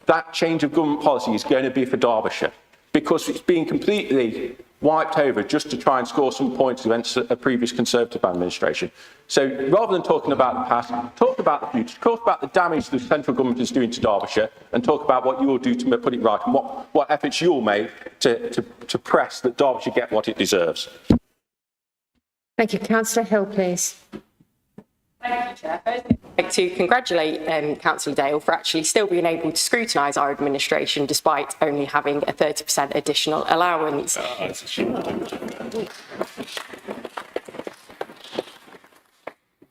that change of government policy is going to be for Derbyshire, because it's been completely wiped over just to try and score some points against a previous Conservative administration. So rather than talking about the past, talk about the future, talk about the damage the central government is doing to Derbyshire, and talk about what you will do to put it right and what efforts you'll make to press that Derbyshire get what it deserves. Thank you. Councillor Hill, please. Thank you, Chair. First, I'd like to congratulate Councillor Dale for actually still being able to scrutinise our administration despite only having a 30% additional allowance.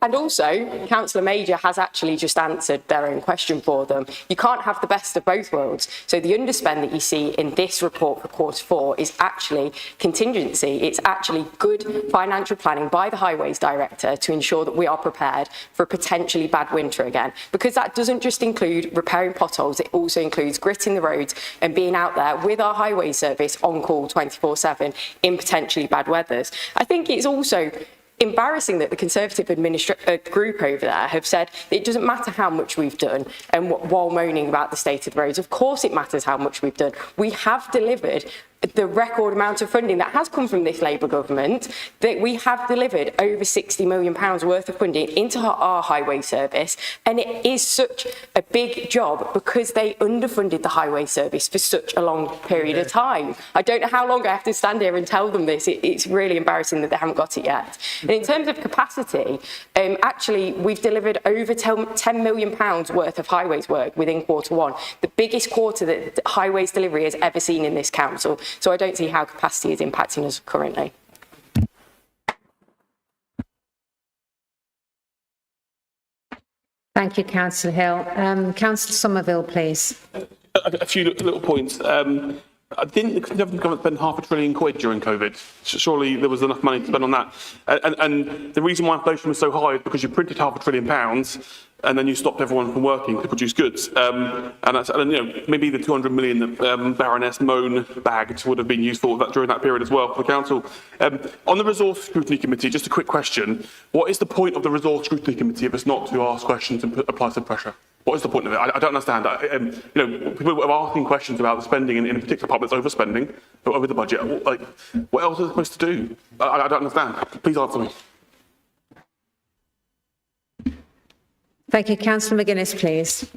And also, Councillor Major has actually just answered their own question for them. You can't have the best of both worlds. So the underspend that you see in this report for Q4 is actually contingency. It's actually good financial planning by the Highways Director to ensure that we are prepared for a potentially bad winter again. Because that doesn't just include repairing potholes, it also includes gritting the roads and being out there with our highway service on call 24/7 in potentially bad weathers. I think it's also embarrassing that the Conservative group over there have said it doesn't matter how much we've done, and while moaning about the state of the roads. Of course it matters how much we've done. We have delivered the record amount of funding that has come from this Labour government, that we have delivered over £60 million worth of funding into our highway service, and it is such a big job because they underfunded the highway service for such a long period of time. I don't know how long I have to stand here and tell them this. It's really embarrassing that they haven't got it yet. And in terms of capacity, actually we've delivered over £10 million worth of highways work within Q1, the biggest quarter that highways delivery has ever seen in this council. So I don't see how capacity is impacting us currently. Thank you, Councillor Hill. Councillor Somerville, please. A few little points. Didn't the Conservative government spend £500 billion during COVID? Surely there was enough money to spend on that. And the reason why inflation was so high is because you printed £500 billion and then you stopped everyone from working to produce goods. And you know, maybe the 200 million that Baroness Moan bagged would have been useful during that period as well for the council. On the Resource Scrutiny Committee, just a quick question. What is the point of the Resource Scrutiny Committee if it's not to ask questions and apply some pressure? What is the point of it? I don't understand. You know, people are asking questions about the spending in a particular part that's overspending over the budget. Like, what else are they supposed to do? I don't understand. Please answer me. Thank you. Councillor McGuinness, please.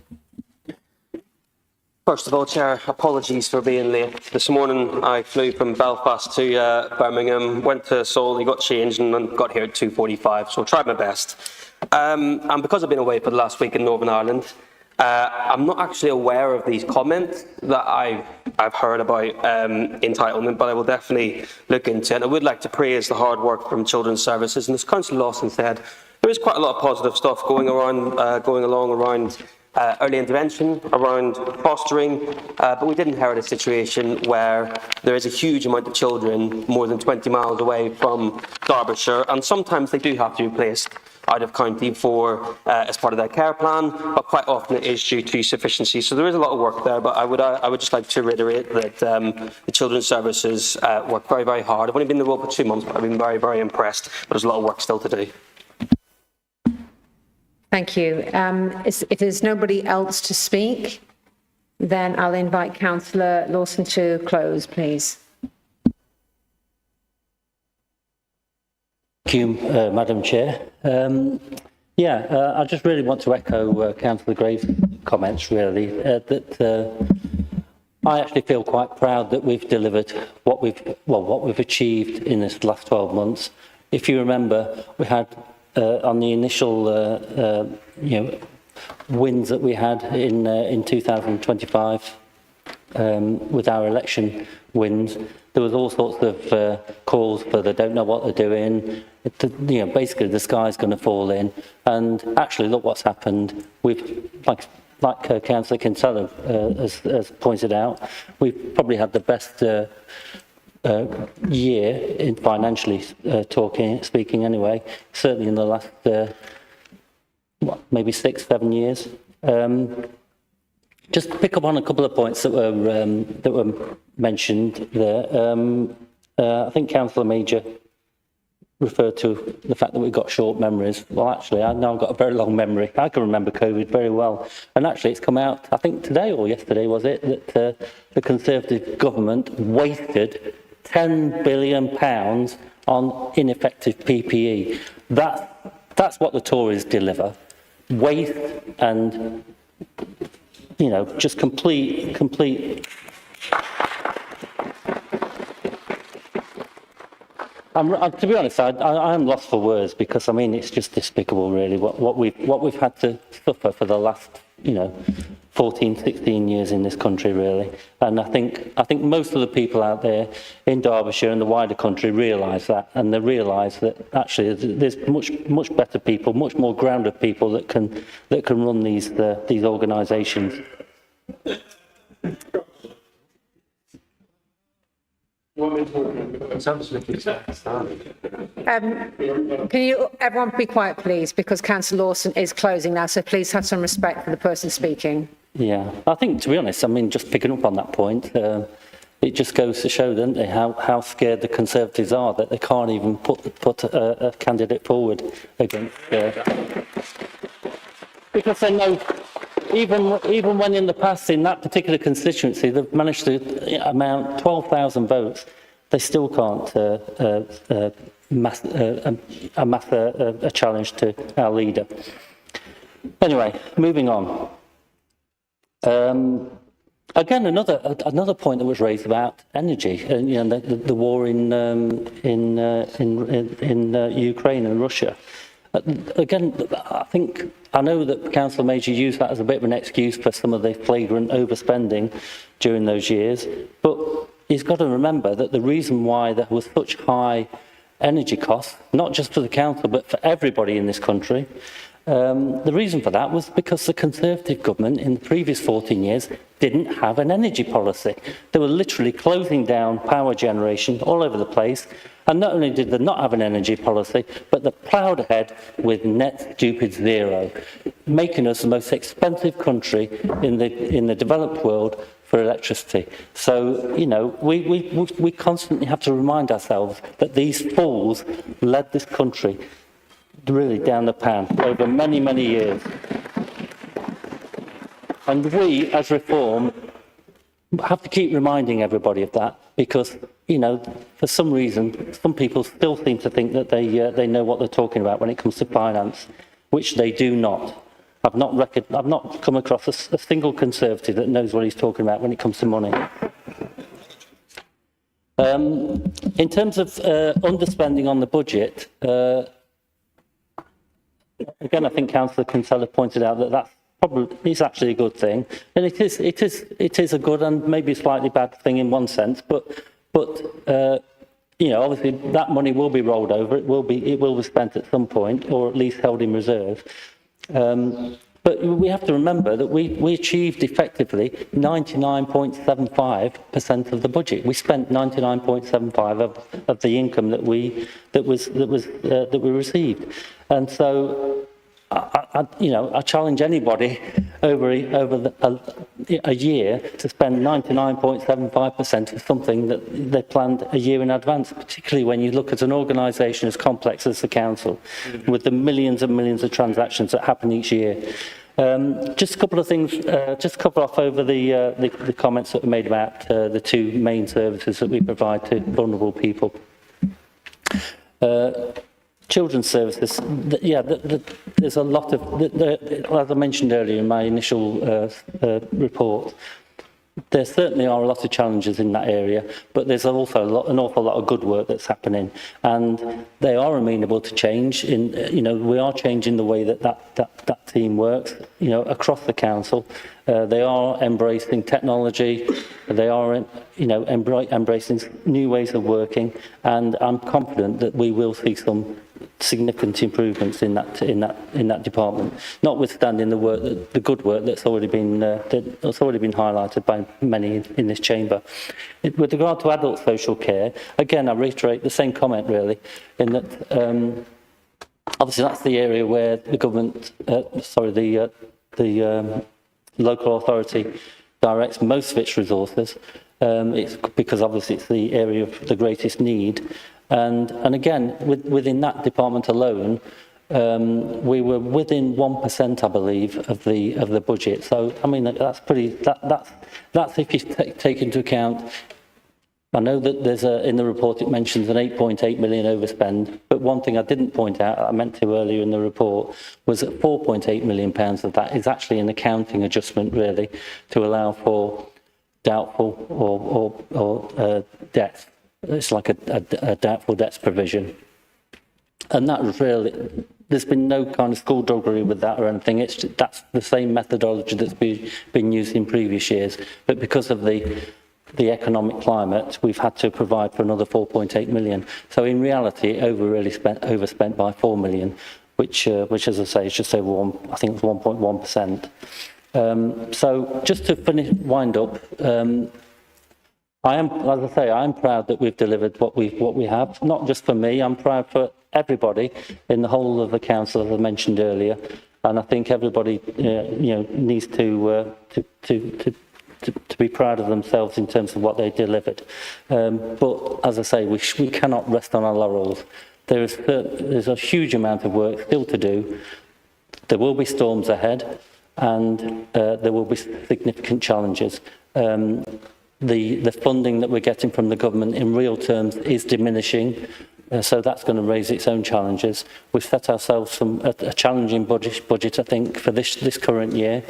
First of all, Chair, apologies for being late. This morning I flew from Belfast to Birmingham, went to Seoul, got changed and got here at 2:45, so I tried my best. And because I've been away for the last week in Northern Ireland, I'm not actually aware of these comments that I've heard about entitlement, but I will definitely look into it. I would like to praise the hard work from Children's Services, and as Councillor Lawson said, there is quite a lot of positive stuff going along around early intervention, around fostering, but we did inherit a situation where there is a huge amount of children more than 20 miles away from Derbyshire, and sometimes they do have to be placed out of county for as part of their care plan, but quite often it is due to sufficiency. So there is a lot of work there, but I would just like to reiterate that the Children's Services work very, very hard. I've only been in the role for 2 months, but I've been very, very impressed. But there's a lot of work still to do. Thank you. If there's nobody else to speak, then I'll invite Councillor Lawson to close, please. Thank you, Madam Chair. I just really want to echo Councillor Graves' comments, really, that I actually feel quite proud that we've delivered what we've achieved in this last 12 months. If you remember, we had on the initial wins that we had in 2025 with our election wins, there was all sorts of calls for they don't know what they're doing. Basically the sky's going to fall in. And actually, look what's happened. We've, like Councillor Kinsella has pointed out, we've probably had the best year in financially speaking anyway, certainly in the last maybe 6-7 years. Just to pick up on a couple of points that were mentioned there. I think Councillor Major referred to the fact that we've got short memories. Well, actually, I've now got a very long memory. I can remember COVID very well. And actually, it's come out, I think today or yesterday, was it, that the Conservative government wasted £10 billion on ineffective PPE. That's what the Tories deliver. Waste and, you know, just complete. To be honest, I'm lost for words, because I mean it's just despicable, really, what we've had to suffer for the last 14, 16 years in this country, really. And I think most of the people out there in Derbyshire and the wider country realise that, and they realise that actually there's much better people, much more grounded people that can run these organisations. Can you everyone be quiet, please, because Councillor Lawson is closing now, so please have some respect for the person speaking. Yeah, I think, to be honest, I mean, just picking up on that point, it just goes to show, doesn't it, how scared the Conservatives are that they can't even put a candidate forward against. Because they know, even when in the past in that particular constituency they've managed to amount 12,000 votes, they still can't amass a challenge to our leader. Anyway, moving on. Again, another point that was raised about energy, and the war in Ukraine and Russia. Again, I know that Councillor Major used that as a bit of an excuse for some of the flagrant overspending during those years, but he's got to remember that the reason why there was such high energy costs, not just for the council but for everybody in this country, the reason for that was because the Conservative government in the previous 14 years didn't have an energy policy. They were literally closing down power generation all over the place. And not only did they not have an energy policy, but they ploughed ahead with net stupid zero, making us the most expensive country in the developed world for electricity. So, we constantly have to remind ourselves that these fools led this country really down the pan over many, many years. And we, as Reform, have to keep reminding everybody of that, because, for some reason, some people still seem to think that they know what they're talking about when it comes to finance, which they do not. I've not come across a single Conservative that knows what he's talking about when it comes to money. In terms of underspending on the budget, again, I think Councillor Kinsella pointed out that that's probably is actually a good thing, and it is a good and maybe a slightly bad thing in one sense. But obviously that money will be rolled over. It will be spent at some point, or at least held in reserve. But we have to remember that we achieved effectively 99.75% of the budget. We spent 99.75% of the income that we received, and so I challenge anybody over a year to spend 99.75% of something that they planned a year in advance, particularly when you look at an organisation as complex as the council, with the millions and millions of transactions that happen each year. Just a couple of things, just cover off over the comments that were made about the two main services that we provide to vulnerable people. Children's services, there's a lot of, as I mentioned earlier in my initial report, there certainly are a lot of challenges in that area, but there's also an awful lot of good work that's happening, and they are amenable to change. We are changing the way that team works, across the council. They are embracing technology. They are, embracing new ways of working, and I'm confident that we will see some significant improvements in that department, notwithstanding the good work that's already been highlighted by many in this chamber. With regard to adult social care, again I reiterate the same comment really, in that obviously that's the area where the government, the local authority directs most of its resources. It's because obviously it's the area of the greatest need. And again, within that department alone, we were within 1%, I believe, of the budget. So I mean, that's pretty. That's if you take into account. I know that there's in the report it mentions an 8.8 million overspend, but one thing I didn't point out, I meant to earlier in the report, was that 4.8 million pounds of that is actually an accounting adjustment, really, to allow for doubtful or debt. It's like a doubtful debts provision. And that was really, there's been no kind of skullduggery with that or anything. That's the same methodology that's been used in previous years. But because of the economic climate, we've had to provide for another 4.8 million. So in reality, overspent by 4 million, which as I say, is just over I think it was 1.1%. So just to wind up, I am proud that we've delivered what we have. Not just for me, I'm proud for everybody in the whole of the council, as I mentioned earlier. And I think everybody, needs to be proud of themselves in terms of what they delivered. But as I say, we cannot rest on our laurels. There's a huge amount of work still to do. There will be storms ahead, and there will be significant challenges. The funding that we're getting from the government in real terms is diminishing, so that's going to raise its own challenges. We've set ourselves a challenging budget, I think, for this current year.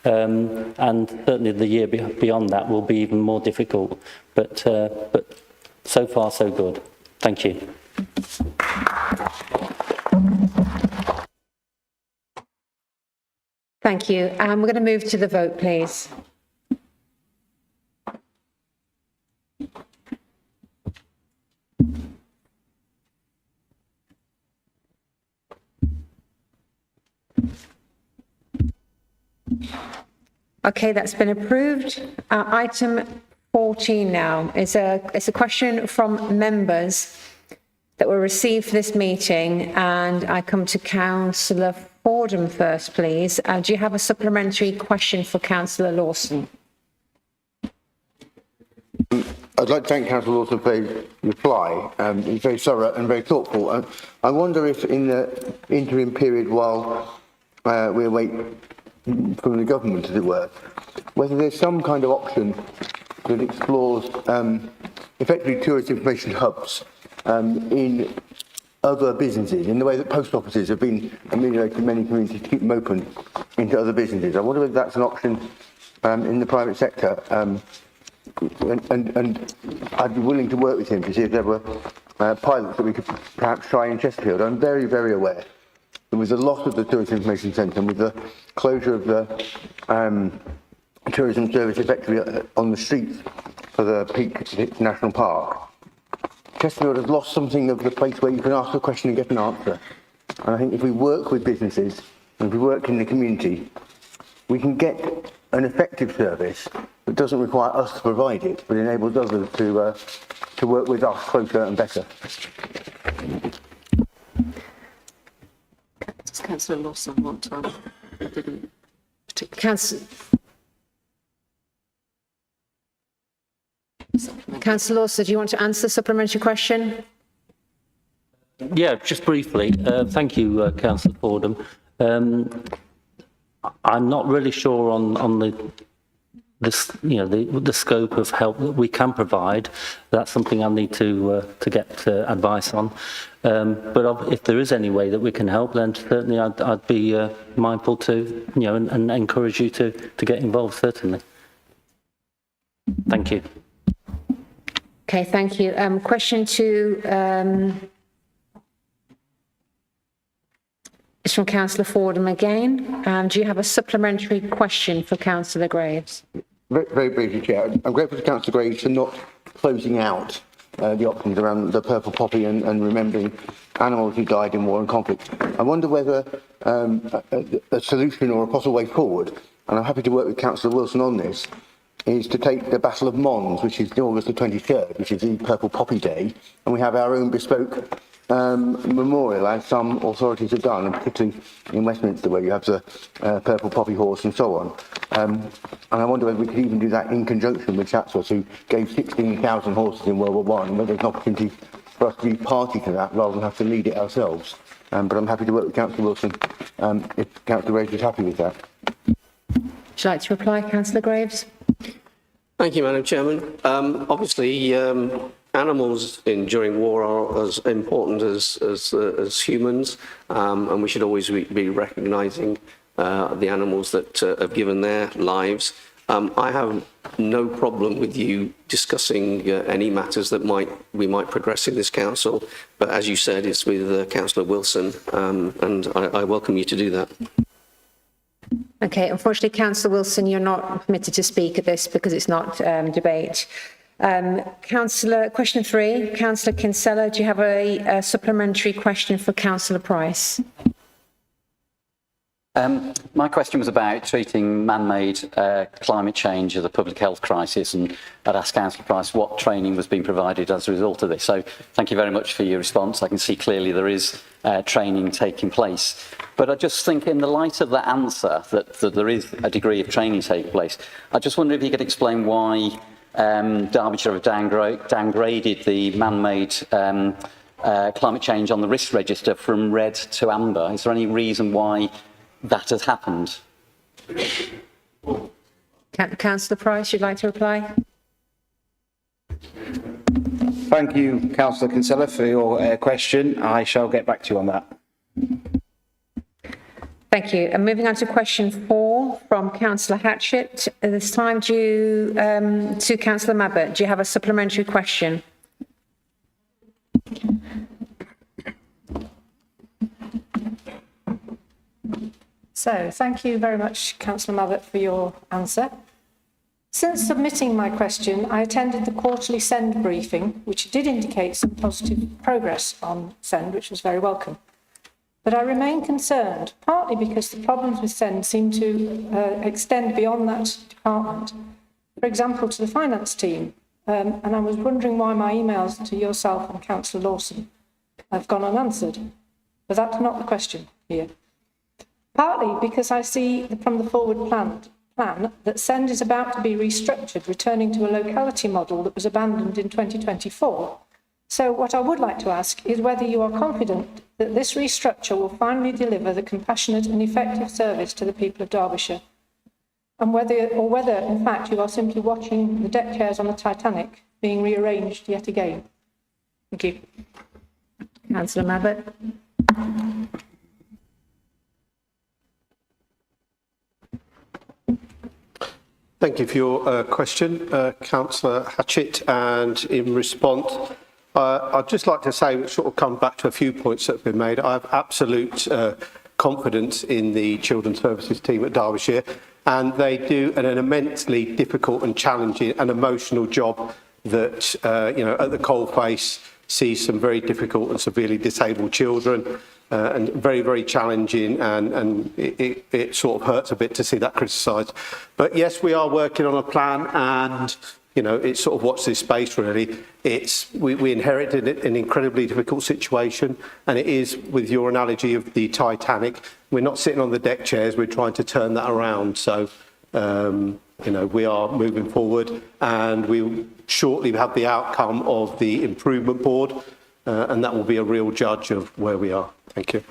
And certainly the year beyond that will be even more difficult. But so far, so good. Thank you. Thank you. We're going to move to the vote, please. Okay, that's been approved. Item 14 now is a question from members that were received for this meeting, and I come to Councillor Fordham first, please. Do you have a supplementary question for Councillor Lawson? I'd like to thank Councillor Lawson for his reply. It's very thorough and very thoughtful. I wonder if in the interim period while we await from the government, as it were, whether there's some kind of option that explores effectively tourist information hubs in other businesses, in the way that post offices have been ameliorated in many communities to keep them open into other businesses. I wonder whether that's an option in the private sector. And I'd be willing to work with him to see if there were pilots that we could perhaps try in Chesterfield. I'm very, very aware that with the loss of the Tourist Information Centre and with the closure of the tourism service effectively on the streets for the Peak National Park, Chesterfield has lost something of the place where you can ask a question and get an answer. And I think if we work with businesses and if we work in the community, we can get an effective service that doesn't require us to provide it, but enables others to work with us closer and better. Does Councillor Lawson want to? I didn't particularly. Councillor Lawson, do you want to answer the supplementary question? Yeah, just briefly. Thank you, Councillor Fordham. I'm not really sure on the scope of help that we can provide. That's something I need to get advice on. But if there is any way that we can help, then certainly I'd be mindful to, and encourage you to get involved. Certainly. Thank you. Okay, thank you. Question to. It's from Councillor Fordham again. Do you have a supplementary question for Councillor Graves? Very, very briefly, Chair. I'm grateful to Councillor Graves for not closing out the options around the purple poppy and remembering animals who died in war and conflict. I wonder whether a solution or a possible way forward, and I'm happy to work with Councillor Wilson on this, is to take the Battle of Mons, which is August the 23rd, which is the Purple Poppy Day, and we have our own bespoke memorial, as some authorities have done, and particularly in Westminster, where you have the Purple Poppy horse and so on. And I wonder whether we could even do that in conjunction with Chatsworth, who gave 16,000 horses in World War I, and whether there's an opportunity for us to be party to that rather than have to lead it ourselves. But I'm happy to work with Councillor Wilson if Councillor Graves is happy with that. Would you like to reply, Councillor Graves? Thank you, Madam Chairman. Obviously, animals during war are as important as humans, and we should always be recognising the animals that have given their lives. I have no problem with you discussing any matters that we might progress in this council, but as you said, it's with Councillor Wilson, and I welcome you to do that. Okay, unfortunately, Councillor Wilson, you're not permitted to speak at this because it's not debate. Question 3, Councillor Kinsella, do you have a supplementary question for Councillor Price? My question was about treating man-made climate change as a public health crisis, and I'd asked Councillor Price what training was being provided as a result of this. So thank you very much for your response. I can see clearly there is training taking place. But I just think in the light of that answer, that there is a degree of training taking place, I just wonder if you could explain why Derbyshire have downgraded the man-made climate change on the risk register from red to amber. Is there any reason why that has happened? Councillor Price, you'd like to reply? Thank you, Councillor Kinsella, for your question. I shall get back to you on that. Thank you. And moving on to question 4 from Councillor Hatchett. This time to Councillor Mabbott. Do you have a supplementary question? So, thank you very much, Councillor Mabbott, for your answer. Since submitting my question, I attended the quarterly SEND briefing, which did indicate some positive progress on SEND, which was very welcome. But I remain concerned, partly because the problems with SEND seem to extend beyond that department, for example, to the finance team. And I was wondering why my emails to yourself and Councillor Lawson have gone unanswered. But that's not the question here. Partly because I see from the forward plan that SEND is about to be restructured, returning to a locality model that was abandoned in 2024. So what I would like to ask is whether you are confident that this restructure will finally deliver the compassionate and effective service to the people of Derbyshire, and whether, in fact, you are simply watching the deck chairs on the Titanic being rearranged yet again. Thank you. Councillor Mabbott. Thank you for your question, Councillor Hatchett, and in response, I'd just like to say, sort of come back to a few points that have been made. I have absolute confidence in the Children's Services team at Derbyshire, and they do an immensely difficult and challenging and emotional job that, at the coalface sees some very difficult and severely disabled children, and very, very challenging, and it sort of hurts a bit to see that criticised. But yes, we are working on a plan, and it's sort of watch this space really. We inherited an incredibly difficult situation, and it is, with your analogy of the Titanic, we're not sitting on the deck chairs, we're trying to turn that around. So, we are moving forward, and we will shortly have the outcome of the improvement board, and that will be a real judge of where we are. Thank you.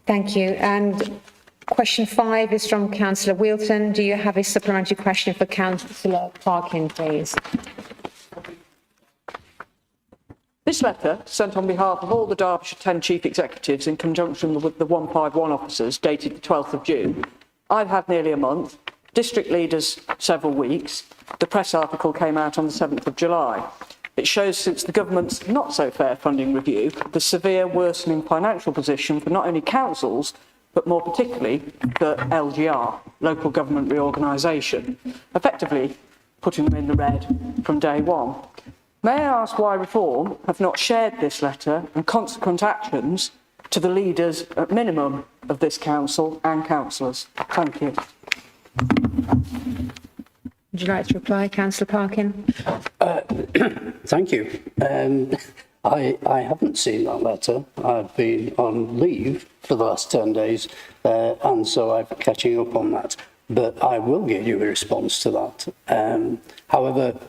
Thank you. And question 5 is from Councillor Wheelton. Do you have a supplementary question for Councillor Parkin, please? This letter, sent on behalf of all the Derbyshire 10 chief executives in conjunction with the 151 officers, dated the 12th of June. I've had nearly a month, district leaders several weeks. The press article came out on the 7th of July. It shows, since the government's not so fair funding review, the severe worsening financial position for not only councils, but more particularly for LGR, local government reorganisation. Effectively, putting them in the red from day one. May I ask why Reform have not shared this letter and consequent actions to the leaders at minimum of this council and councillors? Thank you. Would you like to reply, Councillor Parkin? Thank you. I haven't seen that letter. I've been on leave for the last 10 days, and so I'm catching up on that. But I will give you a response to that. However,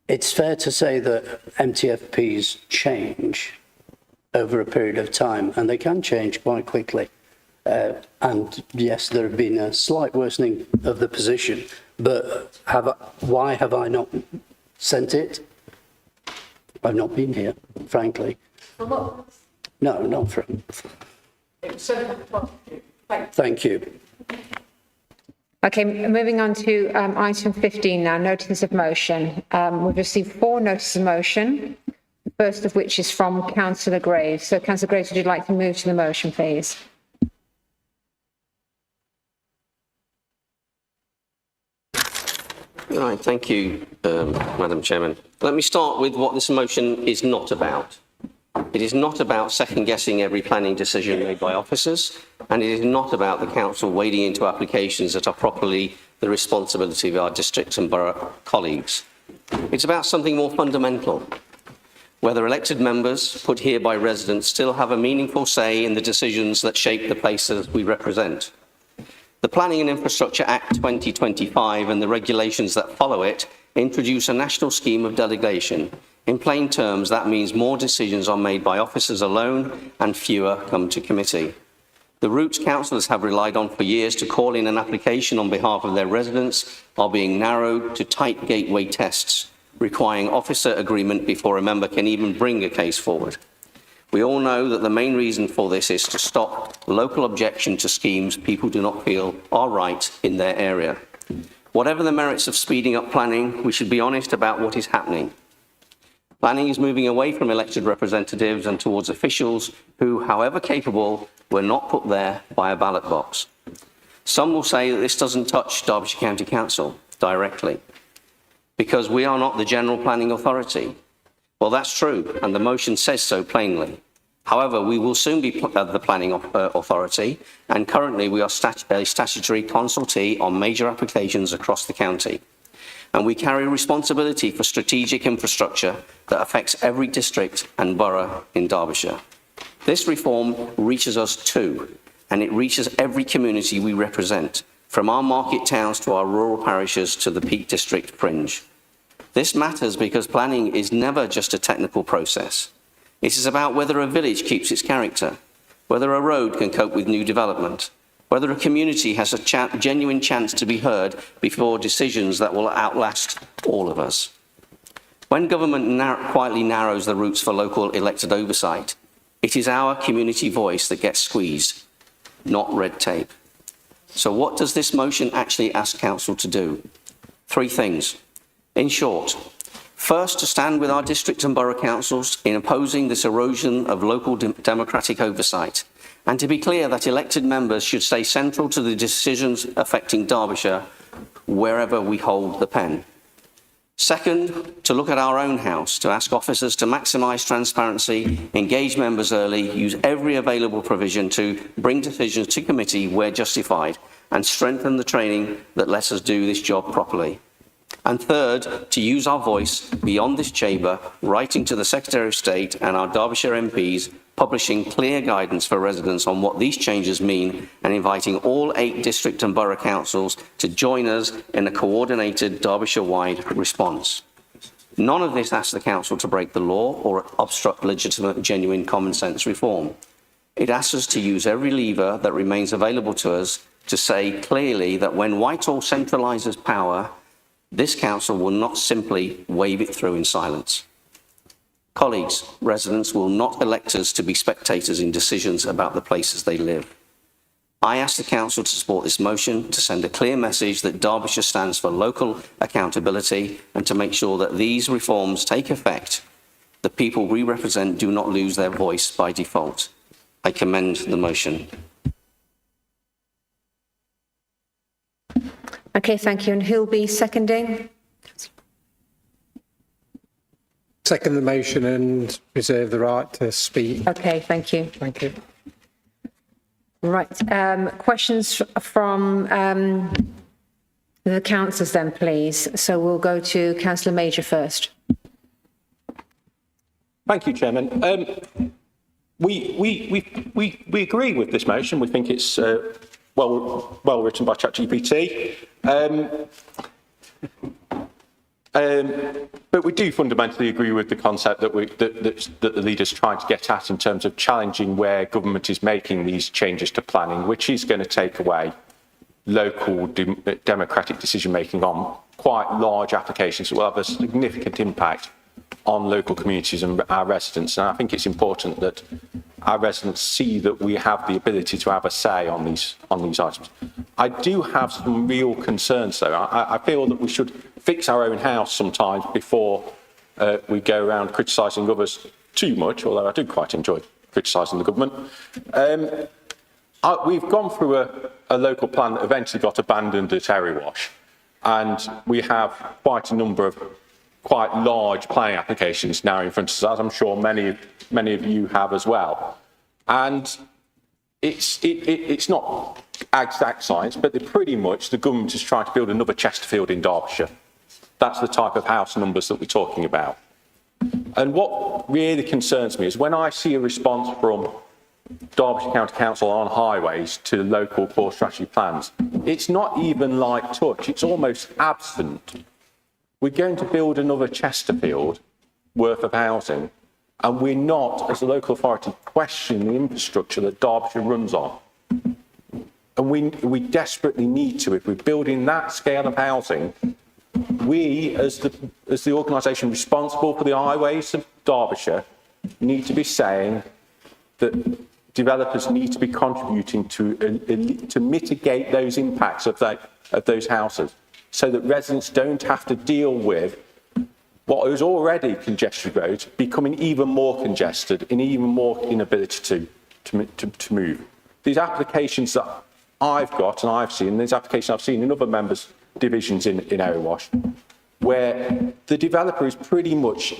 it's fair to say that MTFPs change over a period of time, and they can change quite quickly. And yes, there have been a slight worsening of the position, but why have I not sent it? I've not been here, frankly. No, not from. Thank you. Okay, moving on to item 15 now, notices of motion. We've received 4 notices of motion, the first of which is from Councillor Graves. So, Councillor Graves, would you like to move to the motion, please? Right, thank you, Madam Chairman. Let me start with what this motion is not about. It is not about second-guessing every planning decision made by officers, and it is not about the council wading into applications that are properly the responsibility of our district and borough colleagues. It's about something more fundamental, whether elected members put here by residents still have a meaningful say in the decisions that shape the places we represent. The Planning and Infrastructure Act 2025 and the regulations that follow it introduce a national scheme of delegation. In plain terms, that means more decisions are made by officers alone and fewer come to committee. The routes councillors have relied on for years to call in an application on behalf of their residents are being narrowed to tight gateway tests, requiring officer agreement before a member can even bring a case forward. We all know that the main reason for this is to stop local objection to schemes people do not feel are right in their area. Whatever the merits of speeding up planning, we should be honest about what is happening. Planning is moving away from elected representatives and towards officials who, however capable, were not put there by a ballot box. Some will say that this doesn't touch Derbyshire County Council directly, because we are not the general planning authority. Well, that's true, and the motion says so plainly. However, we will soon be the planning authority, and currently we are a statutory consultee on major applications across the county. And we carry responsibility for strategic infrastructure that affects every district and borough in Derbyshire. This reform reaches us too, and it reaches every community we represent, from our market towns to our rural parishes to the Peak District fringe. This matters because planning is never just a technical process. It is about whether a village keeps its character, whether a road can cope with new development, whether a community has a genuine chance to be heard before decisions that will outlast all of us. When government quietly narrows the routes for local elected oversight, it is our community voice that gets squeezed, not red tape. So what does this motion actually ask council to do? 3 things. In short, first, to stand with our district and borough councils in opposing this erosion of local democratic oversight, and to be clear that elected members should stay central to the decisions affecting Derbyshire wherever we hold the pen. Second, to look at our own house, to ask officers to maximise transparency, engage members early, use every available provision to bring decisions to committee where justified, and strengthen the training that lets us do this job properly. And third, to use our voice beyond this chamber, writing to the Secretary of State and our Derbyshire MPs, publishing clear guidance for residents on what these changes mean, and inviting all 8 district and borough councils to join us in a coordinated Derbyshire-wide response. None of this asks the council to break the law or obstruct legitimate, genuine common sense reform. It asks us to use every lever that remains available to us to say clearly that when Whitehall centralises power, this council will not simply wave it through in silence. Colleagues, residents will not elect us to be spectators in decisions about the places they live. I ask the council to support this motion to send a clear message that Derbyshire stands for local accountability and to make sure that these reforms take effect. The people we represent do not lose their voice by default. I commend the motion. Okay, thank you. And who'll be seconding? Second the motion and reserve the right to speak. Okay, thank you. Thank you. Right, questions from the councillors then, please. So we'll go to Councillor Major first. Thank you, Chairman. We agree with this motion. We think it's well written by ChatGPT. But we do fundamentally agree with the concept that the leaders trying to get at in terms of challenging where government is making these changes to planning, which is going to take away local democratic decision making on quite large applications that will have a significant impact on local communities and our residents. And I think it's important that our residents see that we have the ability to have a say on these items. I do have some real concerns, though. I feel that we should fix our own house sometimes before we go around criticising others too much, although I do quite enjoy criticising the government. We've gone through a local plan that eventually got abandoned at Erewash, and we have quite a number of quite large planning applications now in front of us, as I'm sure many of you have as well. And it's not exact science, but pretty much the government is trying to build another Chesterfield in Derbyshire. That's the type of house numbers that we're talking about. And what really concerns me is when I see a response from Derbyshire County Council on highways to local core strategy plans, it's not even light touch, it's almost absent. We're going to build another Chesterfield worth of housing, and we're not, as a local authority, questioning the infrastructure that Derbyshire runs on. And we desperately need to, if we're building that scale of housing, we, as the organisation responsible for the highways of Derbyshire, need to be saying that developers need to be contributing to mitigate those impacts of those houses, so that residents don't have to deal with what is already congested roads becoming even more congested and even more inability to move. These applications that I've got and I've seen, these applications I've seen in other members' divisions in Erewash, where the developer is pretty much,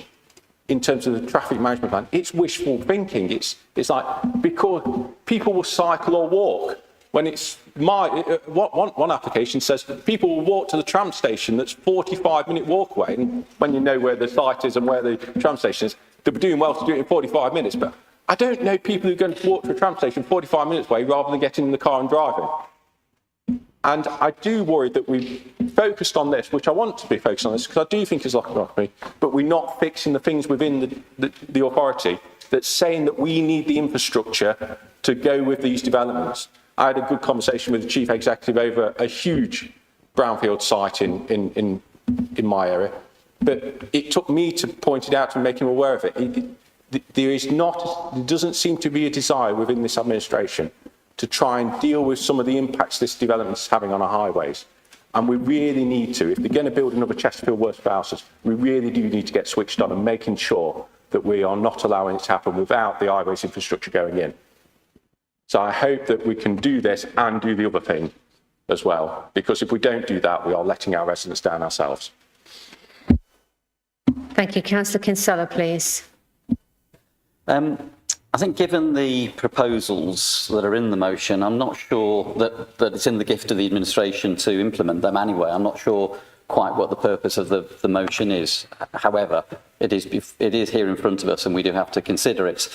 in terms of the traffic management plan, it's wishful thinking. It's like, because people will cycle or walk. When it's one application says people will walk to the tram station that's 45-minute walk away, and when you know where the site is and where the tram station is, they'll be doing well to do it in 45 minutes. But I don't know people who are going to walk to a tram station 45 minutes away rather than getting in the car and driving. And I do worry that we focused on this, which I want to be focused on this, because I do think it's like, but we're not fixing the things within the authority that's saying that we need the infrastructure to go with these developments. I had a good conversation with the chief executive over a huge brownfield site in my area, but it took me to point it out and make him aware of it. There doesn't seem to be a desire within this administration to try and deal with some of the impacts this development is having on our highways. And we really need to, if they're going to build another Chesterfield worth of houses, we really do need to get switched on and making sure that we are not allowing it to happen without the highways infrastructure going in. So I hope that we can do this and do the other thing as well, because if we don't do that, we are letting our residents down ourselves. Thank you. Councillor Kinsella, please. I think given the proposals that are in the motion, I'm not sure that it's in the gift of the administration to implement them anyway. I'm not sure quite what the purpose of the motion is. However, it is here in front of us and we do have to consider it.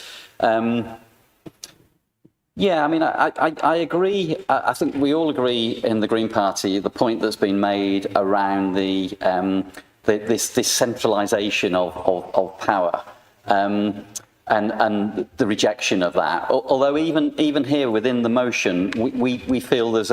Yeah, I mean, I agree. I think we all agree in the Green Party the point that's been made around this centralisation of power and the rejection of that. Although even here within the motion, we feel there's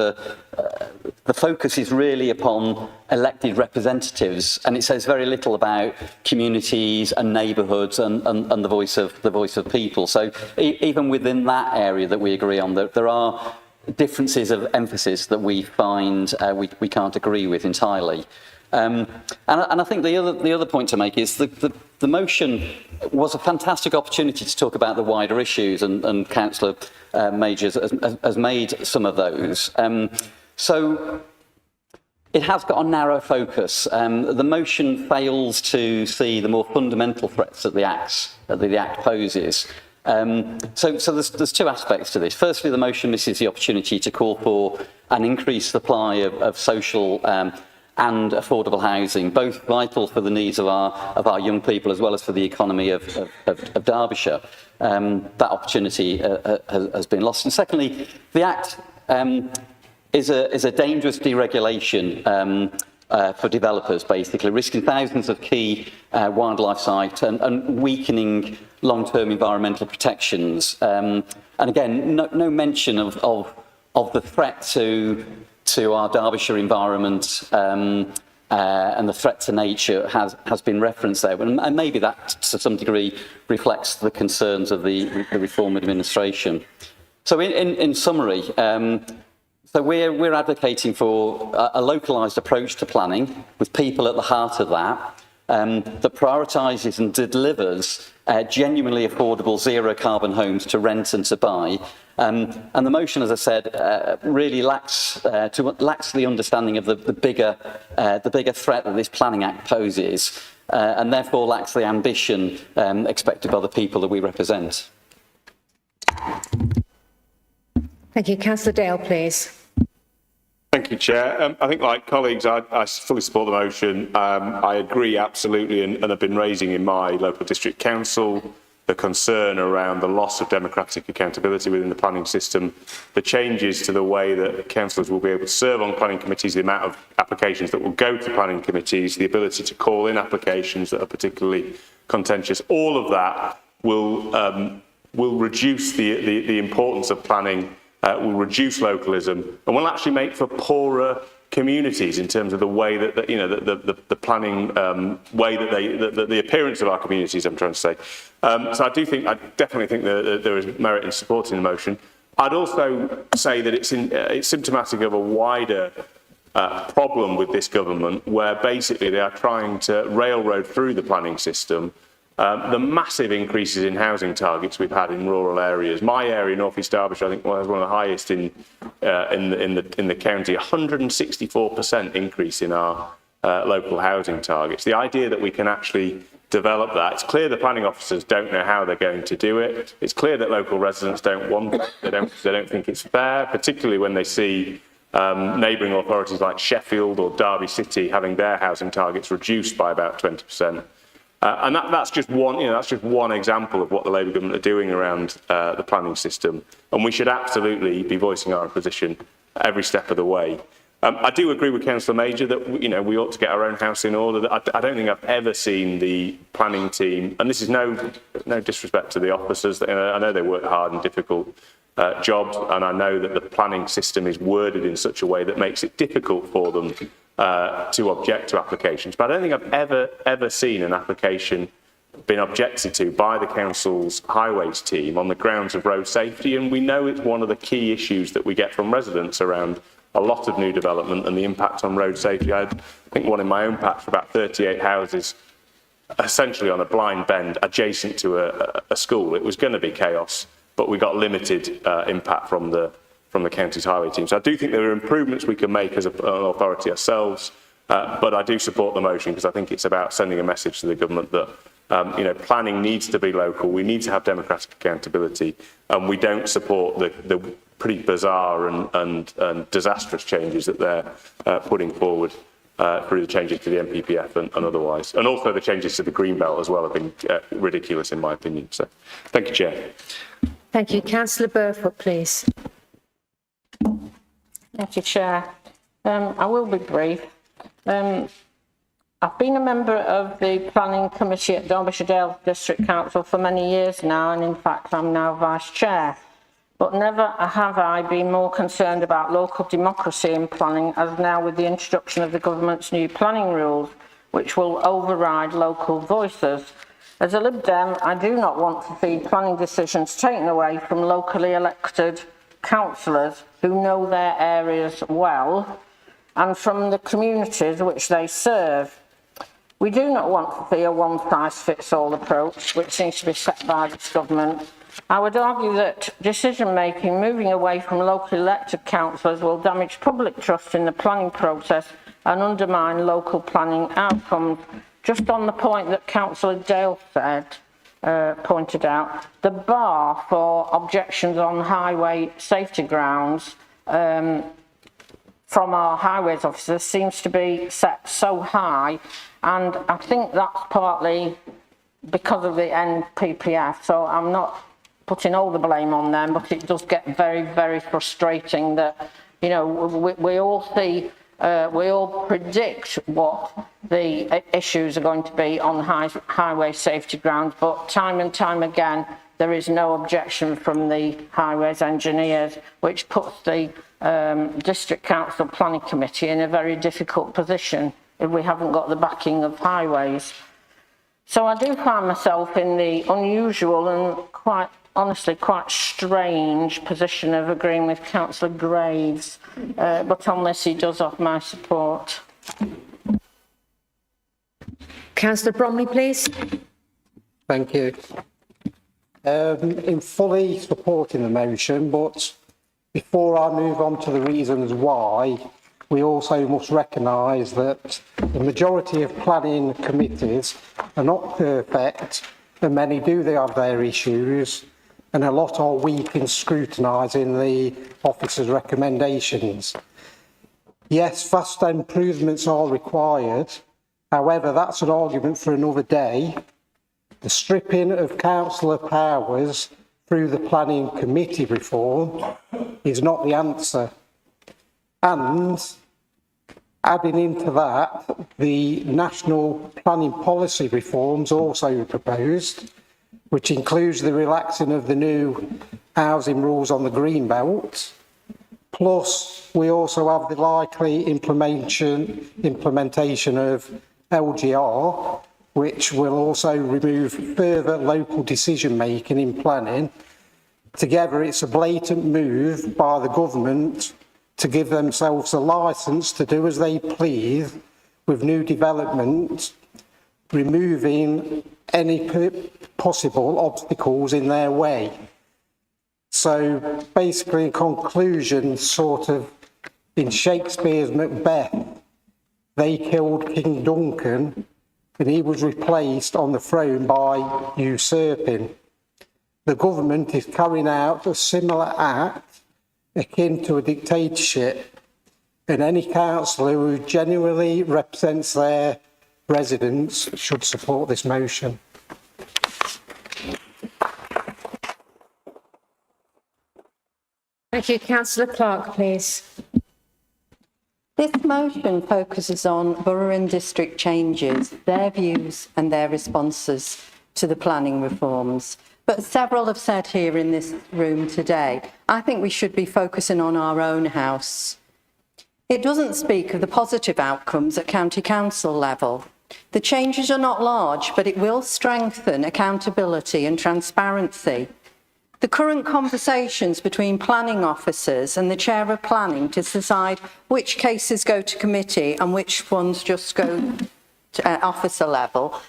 the focus is really upon elected representatives, and it says very little about communities and neighbourhoods and the voice of people. So even within that area that we agree on, there are differences of emphasis that we find we can't agree with entirely. And I think the other point to make is the motion was a fantastic opportunity to talk about the wider issues, and Councillor Major has made some of those. So it has got a narrow focus. The motion fails to see the more fundamental threats that the Act poses. So there's two aspects to this. Firstly, the motion misses the opportunity to call for an increased supply of social and affordable housing, both vital for the needs of our young people as well as for the economy of Derbyshire. That opportunity has been lost. And secondly, the Act is a dangerous deregulation for developers, basically, risking thousands of key wildlife sites and weakening long-term environmental protections. And again, no mention of the threat to our Derbyshire environment and the threat to nature has been referenced there. And maybe that, to some degree, reflects the concerns of the Reform administration. So in summary, so we're advocating for a localised approach to planning with people at the heart of that, that prioritises and delivers genuinely affordable zero-carbon homes to rent and to buy. And the motion, as I said, really lacks the understanding of the bigger threat that this Planning Act poses, and therefore lacks the ambition expected by the people that we represent. Thank you. Councillor Dale, please. Thank you, Chair. I think, like colleagues, I fully support the motion. I agree absolutely, and have been raising in my local district council the concern around the loss of democratic accountability within the planning system, the changes to the way that councillors will be able to serve on planning committees, the amount of applications that will go to planning committees, the ability to call in applications that are particularly contentious. All of that will reduce the importance of planning, will reduce localism, and will actually make for poorer communities in terms of the way that the planning way that the appearance of our communities, I'm trying to say. So I definitely think that there is merit in supporting the motion. I'd also say that it's symptomatic of a wider problem with this government, where basically they are trying to railroad through the planning system the massive increases in housing targets we've had in rural areas. My area, North East Derbyshire, I think was one of the highest in the county. 164% increase in our local housing targets. The idea that we can actually develop that, it's clear the planning officers don't know how they're going to do it. It's clear that local residents don't want it. They don't think it's fair, particularly when they see neighbouring authorities like Sheffield or Derby City having their housing targets reduced by about 20%. And that's just one, that's just one example of what the Labour government are doing around the planning system. And we should absolutely be voicing our position every step of the way. I do agree with Councillor Major that we ought to get our own house in order. I don't think I've ever seen the planning team, and this is no disrespect to the officers. I know they work hard and difficult jobs, and I know that the planning system is worded in such a way that makes it difficult for them to object to applications. But I don't think I've ever seen an application been objected to by the council's highways team on the grounds of road safety, and we know it's one of the key issues that we get from residents around a lot of new development and the impact on road safety. I think one in my own patch for about 38 houses, essentially on a blind bend adjacent to a school. It was going to be chaos, but we got limited impact from the county's highway team. So I do think there are improvements we can make as an authority ourselves, but I do support the motion because I think it's about sending a message to the government that planning needs to be local. We need to have democratic accountability, and we don't support the pretty bizarre and disastrous changes that they're putting forward through the changes to the MPPF and otherwise. And also the changes to the Greenbelt as well have been ridiculous in my opinion. So thank you, Chair. Thank you. Councillor Burfoot, please. Thank you, Chair. I will be brief. I've been a member of the Planning Committee at Derbyshire Dale District Council for many years now, and in fact I'm now Vice Chair. But never have I been more concerned about local democracy in planning as now with the introduction of the government's new planning rules, which will override local voices. As a Lib Dem, I do not want to see planning decisions taken away from locally elected councillors who know their areas well and from the communities which they serve. We do not want to see a one-size-fits-all approach, which seems to be set by this government, I would argue that decision-making moving away from locally elected councillors will damage public trust in the planning process and undermine local planning outcomes. Just on the point that Councillor Dale pointed out, the bar for objections on highway safety grounds from our highways officers seems to be set so high, and I think that's partly because of the NPPF, so I'm not putting all the blame on them, but it does get very, very frustrating that, you know, we all see, we all predict what the issues are going to be on highway safety grounds, but time and time again, there is no objection from the highways engineers, which puts the District Council Planning Committee in a very difficult position if we haven't got the backing of highways. So I do find myself in the unusual and quite honestly quite strange position of agreeing with Councillor Graves, but on this he does have my support. Councillor Bromley, please. Thank you. In fully supporting the motion, but before I move on to the reasons why, we also must recognise that the majority of planning committees are not perfect, and many do have their issues, and a lot are weak in scrutinising the officer's recommendations. Yes, vast improvements are required. However, that's an argument for another day. The stripping of councillor powers through the planning committee reform is not the answer. And adding into that, the national planning policy reforms also proposed, which includes the relaxing of the new housing rules on the green belt. Plus, we also have the likely implementation of LGR, which will also remove further local decision making in planning. Together, it's a blatant move by the government to give themselves a licence to do as they please with new development, removing any possible obstacles in their way. So basically, in conclusion, sort of in Shakespeare's Macbeth, they killed King Duncan and he was replaced on the throne by usurping. The government is carrying out a similar act akin to a dictatorship, and any councillor who genuinely represents their residents should support this motion. Thank you. Councillor Clark, please. This motion focuses on borough and district changes, their views and their responses to the planning reforms. But several have said here in this room today, I think we should be focusing on our own house. It doesn't speak of the positive outcomes at county council level. The changes are not large, but it will strengthen accountability and transparency. The current conversations between planning officers and the chair of planning to decide which cases go to committee and which ones just go to officer level,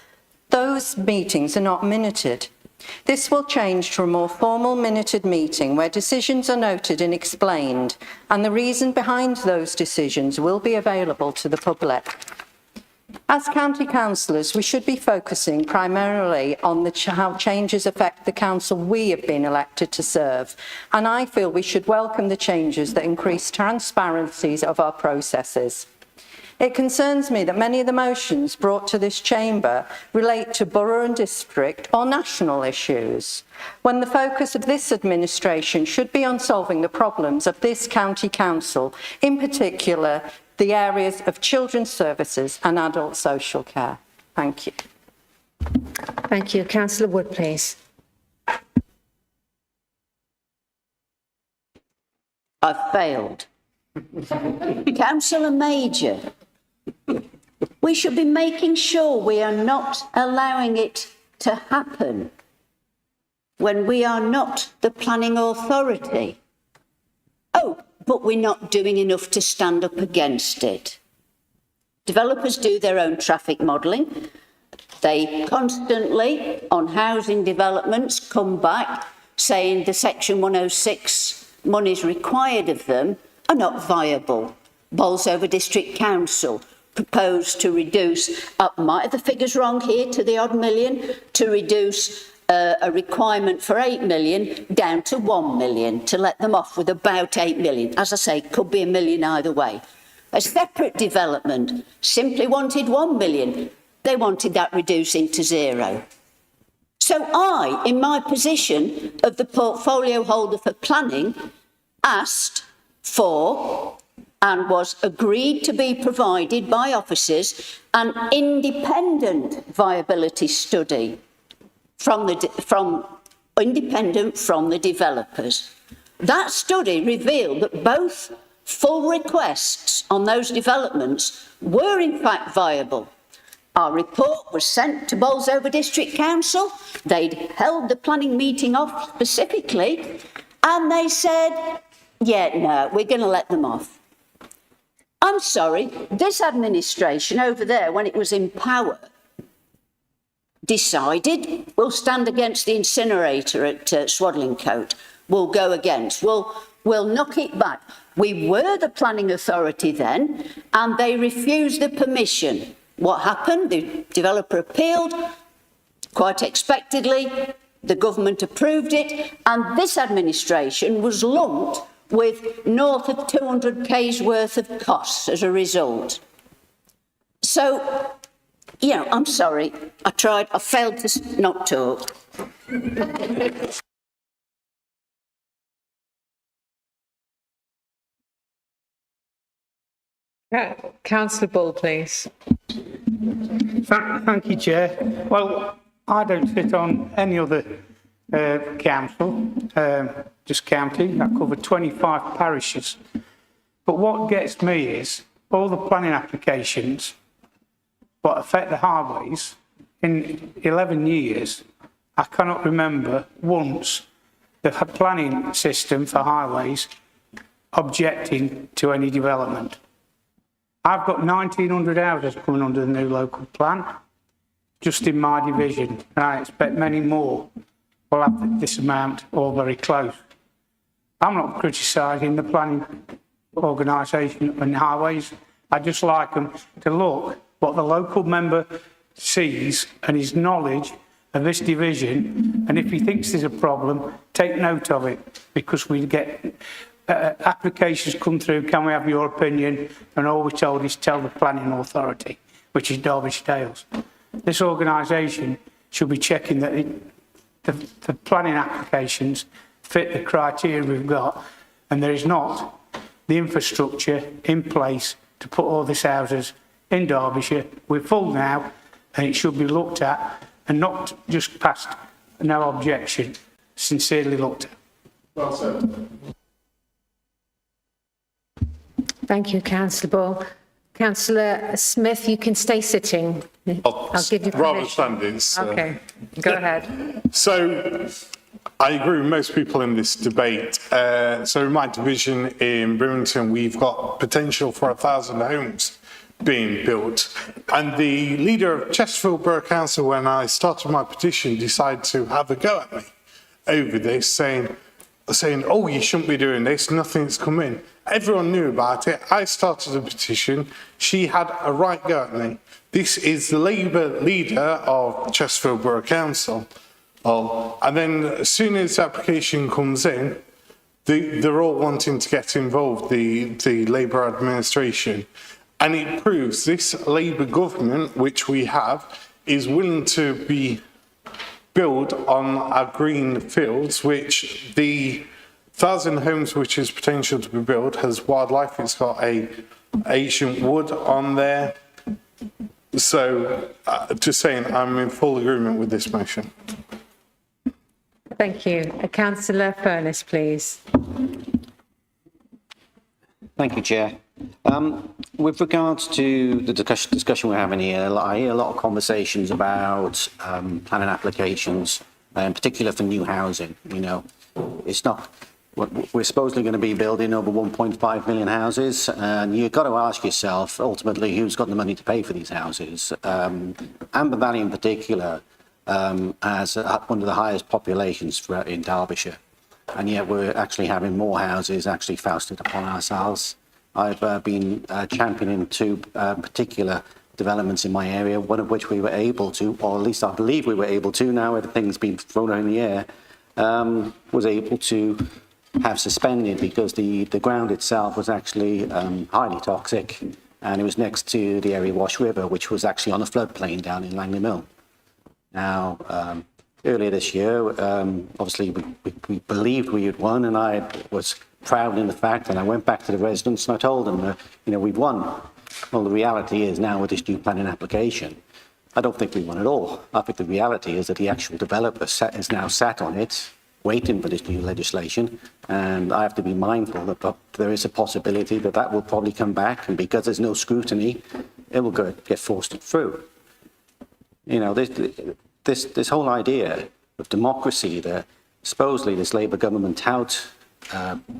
those meetings are not minuted. This will change to a more formal minuted meeting where decisions are noted and explained, and the reason behind those decisions will be available to the public. As county councillors, we should be focusing primarily on how changes affect the council we have been elected to serve, and I feel we should welcome the changes that increase transparency of our processes. It concerns me that many of the motions brought to this chamber relate to borough and district or national issues, when the focus of this administration should be on solving the problems of this county council, in particular the areas of children's services and adult social care. Thank you. Thank you. Councillor Wood, please. I've failed. Councillor Major, we should be making sure we are not allowing it to happen when we are not the planning authority. Oh, but we're not doing enough to stand up against it. Developers do their own traffic modelling. They constantly, on housing developments, come back saying the Section 106 monies required of them are not viable. Bolsover District Council proposed to reduce, might have the figures wrong here, to the odd million, to reduce a requirement for 8 million down to 1 million, to let them off with about 8 million. As I say, could be a million either way. A separate development simply wanted 1 million. They wanted that reducing to 0. So I, in my position of the portfolio holder for planning, asked for and was agreed to be provided by officers an independent viability study independent from the developers. That study revealed that both full requests on those developments were in fact viable. Our report was sent to Bolsover District Council. They'd held the planning meeting off specifically, and they said, yeah, no, we're going to let them off. I'm sorry, this administration over there, when it was in power, decided we'll stand against the incinerator at Swadlincote. We'll go against. We'll knock it back. We were the planning authority then, and they refused the permission. What happened? The developer appealed. Quite expectedly, the government approved it, and this administration was lumped with north of 200k's worth of costs as a result. So, you know, I'm sorry, I failed to not talk. Councillor Bull, please. Thank you, Chair. Well, I don't sit on any other council, just county. I cover 25 parishes. But what gets me is all the planning applications what affect the highways. In 11 years, I cannot remember once the planning system for highways objecting to any development. I've got 1,900 houses coming under the new local plan, just in my division, and I expect many more will have this amount or very close. I'm not criticising the planning organisation and highways. I just like them to look what the local member sees and his knowledge of this division, and if he thinks there's a problem, take note of it, because we get applications come through, can we have your opinion? And all we're told is tell the planning authority, which is Derbyshire Dales. This organisation should be checking that the planning applications fit the criteria we've got, and there is not the infrastructure in place to put all these houses in Derbyshire. We're full now, and it should be looked at and not just passed no objection, sincerely looked at. Well said. Thank you, Councillor Bull. Councillor Smith, you can stay sitting. I'll give you permission. Rather standing. Okay, go ahead. So, I agree with most people in this debate. So in my division in Brimington, we've got potential for 1,000 homes being built. And the leader of Chesterfield Borough Council, when I started my petition, decided to have a go at me over this, saying, oh, you shouldn't be doing this, nothing's come in. Everyone knew about it. I started a petition. She had a right go at me. This is the Labour leader of Chesterfield Borough Council. And then as soon as the application comes in, they're all wanting to get involved, the Labour administration. And it proves this Labour government, which we have, is willing to be built on our green fields, which the 1,000 homes which is potential to be built has wildlife. It's got ancient wood on there. So just saying, I'm in full agreement with this motion. Thank you. Councillor Furness, please. Thank you, Chair. With regards to the discussion we're having here, I hear a lot of conversations about planning applications, in particular for new housing. You know, it's not. We're supposedly going to be building over 1.5 million houses, and you've got to ask yourself, ultimately, who's got the money to pay for these houses? Amber Valley in particular has one of the highest populations in Derbyshire, and yet we're actually having more houses actually foisted upon ourselves. I've been championing two particular developments in my area, one of which we were able to, or at least I believe we were able to, now everything's been thrown in the air, was able to have suspended because the ground itself was actually highly toxic, and it was next to the Erie Wash River, which was actually on a floodplain down in Langley Mill. Now, earlier this year, obviously we believed we had won, and I was proud in the fact, and I went back to the residents and I told them, we've won. Well, the reality is now with this new planning application, I don't think we won at all. I think the reality is that the actual developer is now sat on it, waiting for this new legislation, and I have to be mindful that there is a possibility that that will probably come back, and because there's no scrutiny, it will get forced through. This whole idea of democracy that supposedly this Labour government tout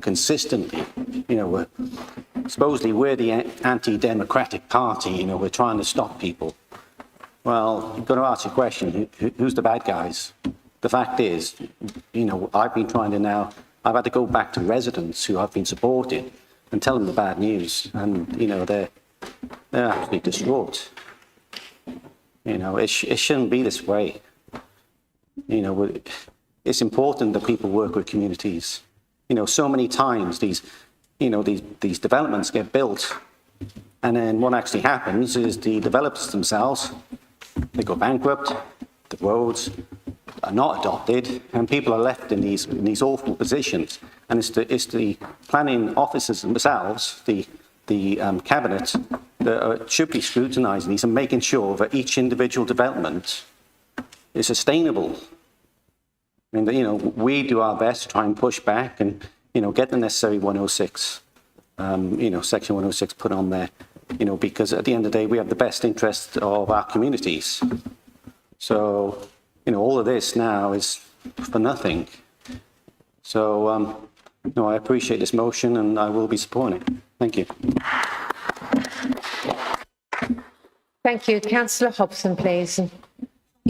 consistently, supposedly we're the anti-democratic party, we're trying to stop people. Well, you've got to ask your question, who's the bad guys? The fact is, I've been trying to now, I've had to go back to residents who I've been supporting and tell them the bad news, and, they're absolutely distraught. It shouldn't be this way. It's important that people work with communities. So many times these developments get built, and then what actually happens is the developers themselves, they go bankrupt, the roads are not adopted, and people are left in these awful positions. And it's the planning officers themselves, the cabinet, that should be scrutinising these and making sure that each individual development is sustainable. I mean, we do our best to try and push back and, get the necessary 106, section 106 put on there, because at the end of the day, we have the best interest of our communities. So, all of this now is for nothing. So, I appreciate this motion and I will be supporting it. Thank you. Thank you. Councillor Hobson, please.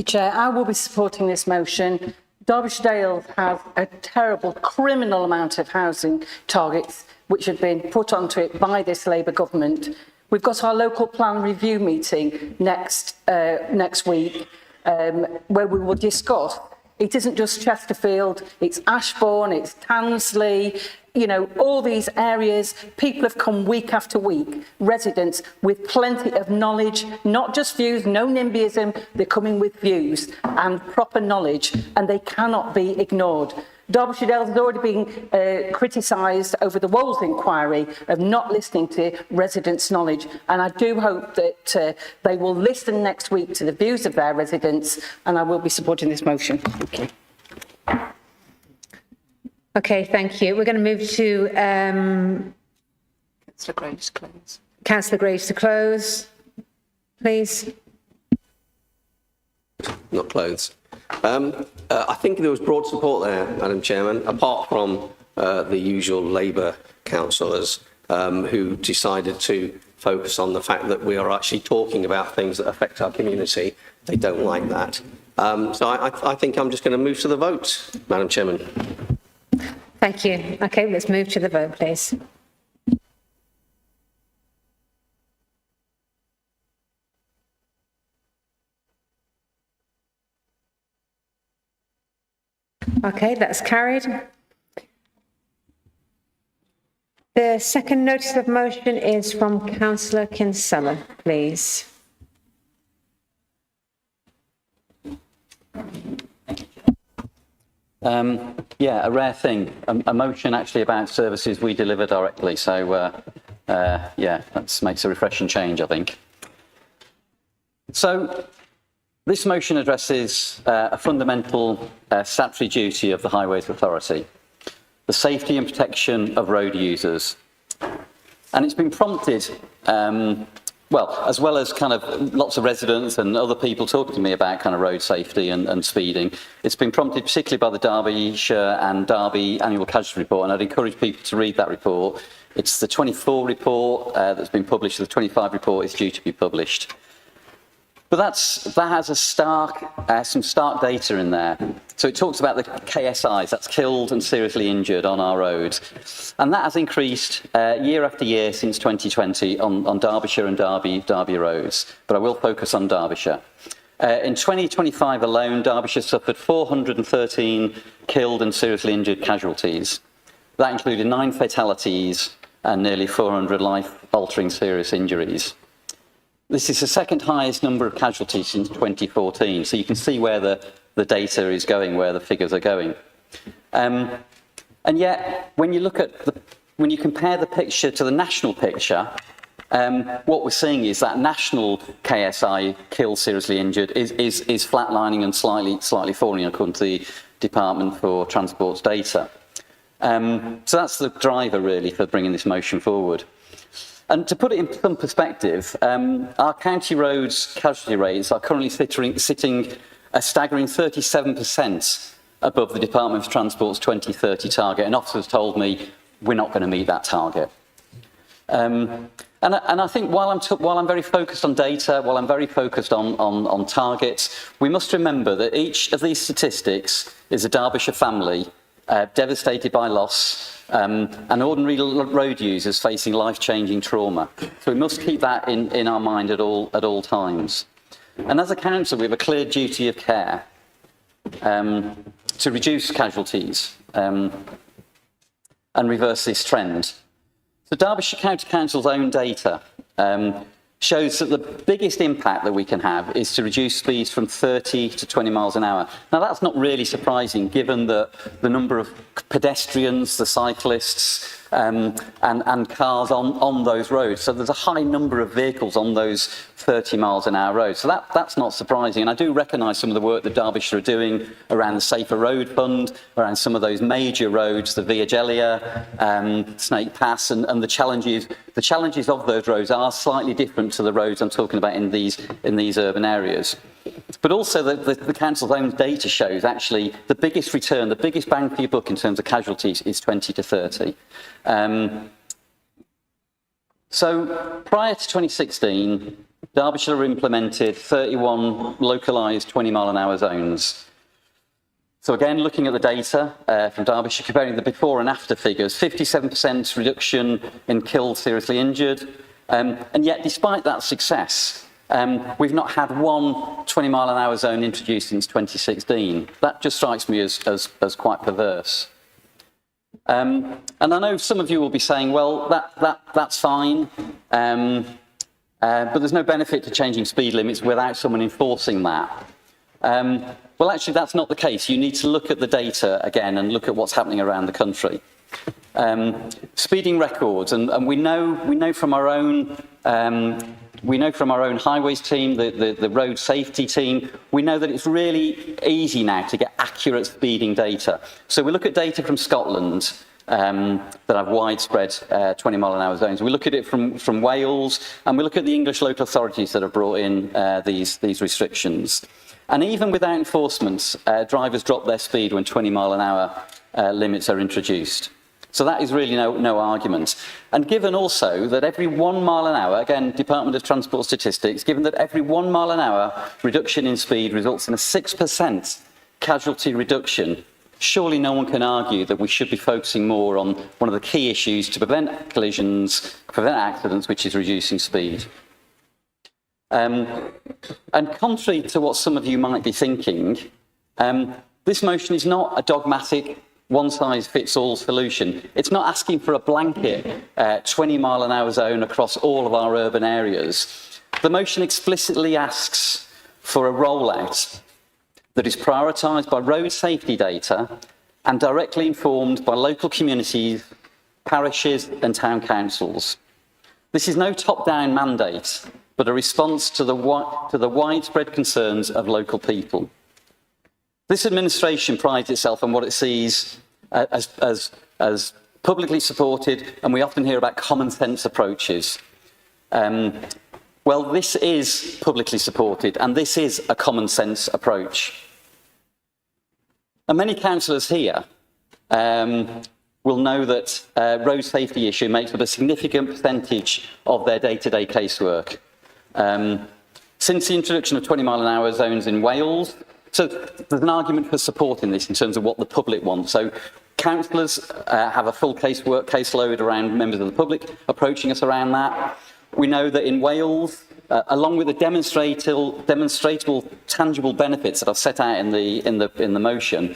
Chair, I will be supporting this motion. Derbyshire Dale have a terrible criminal amount of housing targets which have been put onto it by this Labour government. We've got our local plan review meeting next week where we will discuss. It isn't just Chesterfield, it's Ashbourne, it's Tansley, all these areas. People have come week after week, residents with plenty of knowledge, not just views, no NIMBYism, they're coming with views and proper knowledge, and they cannot be ignored. Derbyshire Dale has already been criticised over the Wolves inquiry of not listening to residents' knowledge, and I do hope that they will listen next week to the views of their residents, and I will be supporting this motion. Thank you. Okay, thank you. We're going to move to Councillor Graves to close. Councillor Graves to close, please. Not clothes. I think there was broad support there, Madam Chairman, apart from the usual Labour councillors who decided to focus on the fact that we are actually talking about things that affect our community. They don't like that. So I think I'm just going to move to the vote, Madam Chairman. Thank you. Okay, let's move to the vote, please. Okay, that's carried. The second notice of motion is from Councillor Kinsella, please. Yeah, a rare thing. A motion actually about services we deliver directly. So, yeah, that makes a refreshing change, I think. So, this motion addresses a fundamental statutory duty of the Highways Authority, the safety and protection of road users. And it's been prompted, well, as well as kind of lots of residents and other people talking to me about kind of road safety and speeding, it's been prompted particularly by the Derbyshire and Derby Annual Casualty Report, and I'd encourage people to read that report. It's the 24 report that's been published, the 25 report is due to be published. But that has some stark data in there. So it talks about the KSIs, that's killed and seriously injured on our roads. And that has increased year after year since 2020 on Derbyshire and Derby roads. But I will focus on Derbyshire. In 2025 alone, Derbyshire suffered 413 killed and seriously injured casualties. That included 9 fatalities and nearly 400 life-altering serious injuries. This is the second highest number of casualties since 2014, so you can see where the data is going, where the figures are going. And yet, when you compare the picture to the national picture, what we're seeing is that national KSI, killed, seriously injured, is flatlining and slightly falling according to the Department for Transport's data. So that's the driver really for bringing this motion forward. And to put it in some perspective, our county roads casualty rates are currently sitting a staggering 37% above the Department for Transport's 2030 target, and officers told me we're not going to meet that target. And I think while I'm very focused on data, while I'm very focused on targets, we must remember that each of these statistics is a Derbyshire family devastated by loss, and ordinary road users facing life-changing trauma. So we must keep that in our mind at all times. And as a council, we have a clear duty of care to reduce casualties and reverse this trend. So Derbyshire County Council's own data shows that the biggest impact that we can have is to reduce speeds from 30 to 20 miles an hour. Now that's not really surprising given the number of pedestrians, the cyclists and cars on those roads. So there's a high number of vehicles on those 30 miles an hour roads. So that's not surprising. And I do recognise some of the work that Derbyshire are doing around the Safer Road Fund, around some of those major roads, the Via Gellia, Snake Pass, and the challenges of those roads are slightly different to the roads I'm talking about in these urban areas. But also the council's own data shows actually the biggest return, the biggest bang for your buck in terms of casualties is 20 to 30. So prior to 2016, Derbyshire implemented 31 localised 20 mile an hour zones. So again, looking at the data from Derbyshire, comparing the before and after figures, 57% reduction in killed, seriously injured. And yet, despite that success, we've not had one 20 mile an hour zone introduced since 2016. That just strikes me as quite perverse. And I know some of you will be saying, well, that's fine, but there's no benefit to changing speed limits without someone enforcing that. Well, actually, that's not the case. You need to look at the data again and look at what's happening around the country. Speeding records, and we know from our own highways team, the road safety team, we know that it's really easy now to get accurate speeding data. So we look at data from Scotland that have widespread 20 mile an hour zones. We look at it from Wales, and we look at the English local authorities that have brought in these restrictions. And even without enforcement, drivers drop their speed when 20 mile an hour limits are introduced. So that is really no argument. And given also that every 1 mile an hour, again, Department of Transport statistics, given that every 1 mile an hour reduction in speed results in a 6% casualty reduction, surely no one can argue that we should be focusing more on one of the key issues to prevent collisions, prevent accidents, which is reducing speed. And contrary to what some of you might be thinking, this motion is not a dogmatic one-size-fits-all solution. It's not asking for a blanket 20 mile an hour zone across all of our urban areas. The motion explicitly asks for a rollout that is prioritised by road safety data and directly informed by local communities, parishes and town councils. This is no top-down mandate, but a response to the widespread concerns of local people. This administration prides itself on what it sees as publicly supported, and we often hear about common sense approaches. Well, this is publicly supported, and this is a common sense approach. And many councillors here will know that road safety issue makes up a significant percentage of their day-to-day casework. since the introduction of 20-mile-an-hour zones in Wales. So there's an argument for supporting this in terms of what the public wants. So councillors have a full caseload around members of the public approaching us around that. We know that in Wales, along with the demonstrable, tangible benefits that are set out in the motion,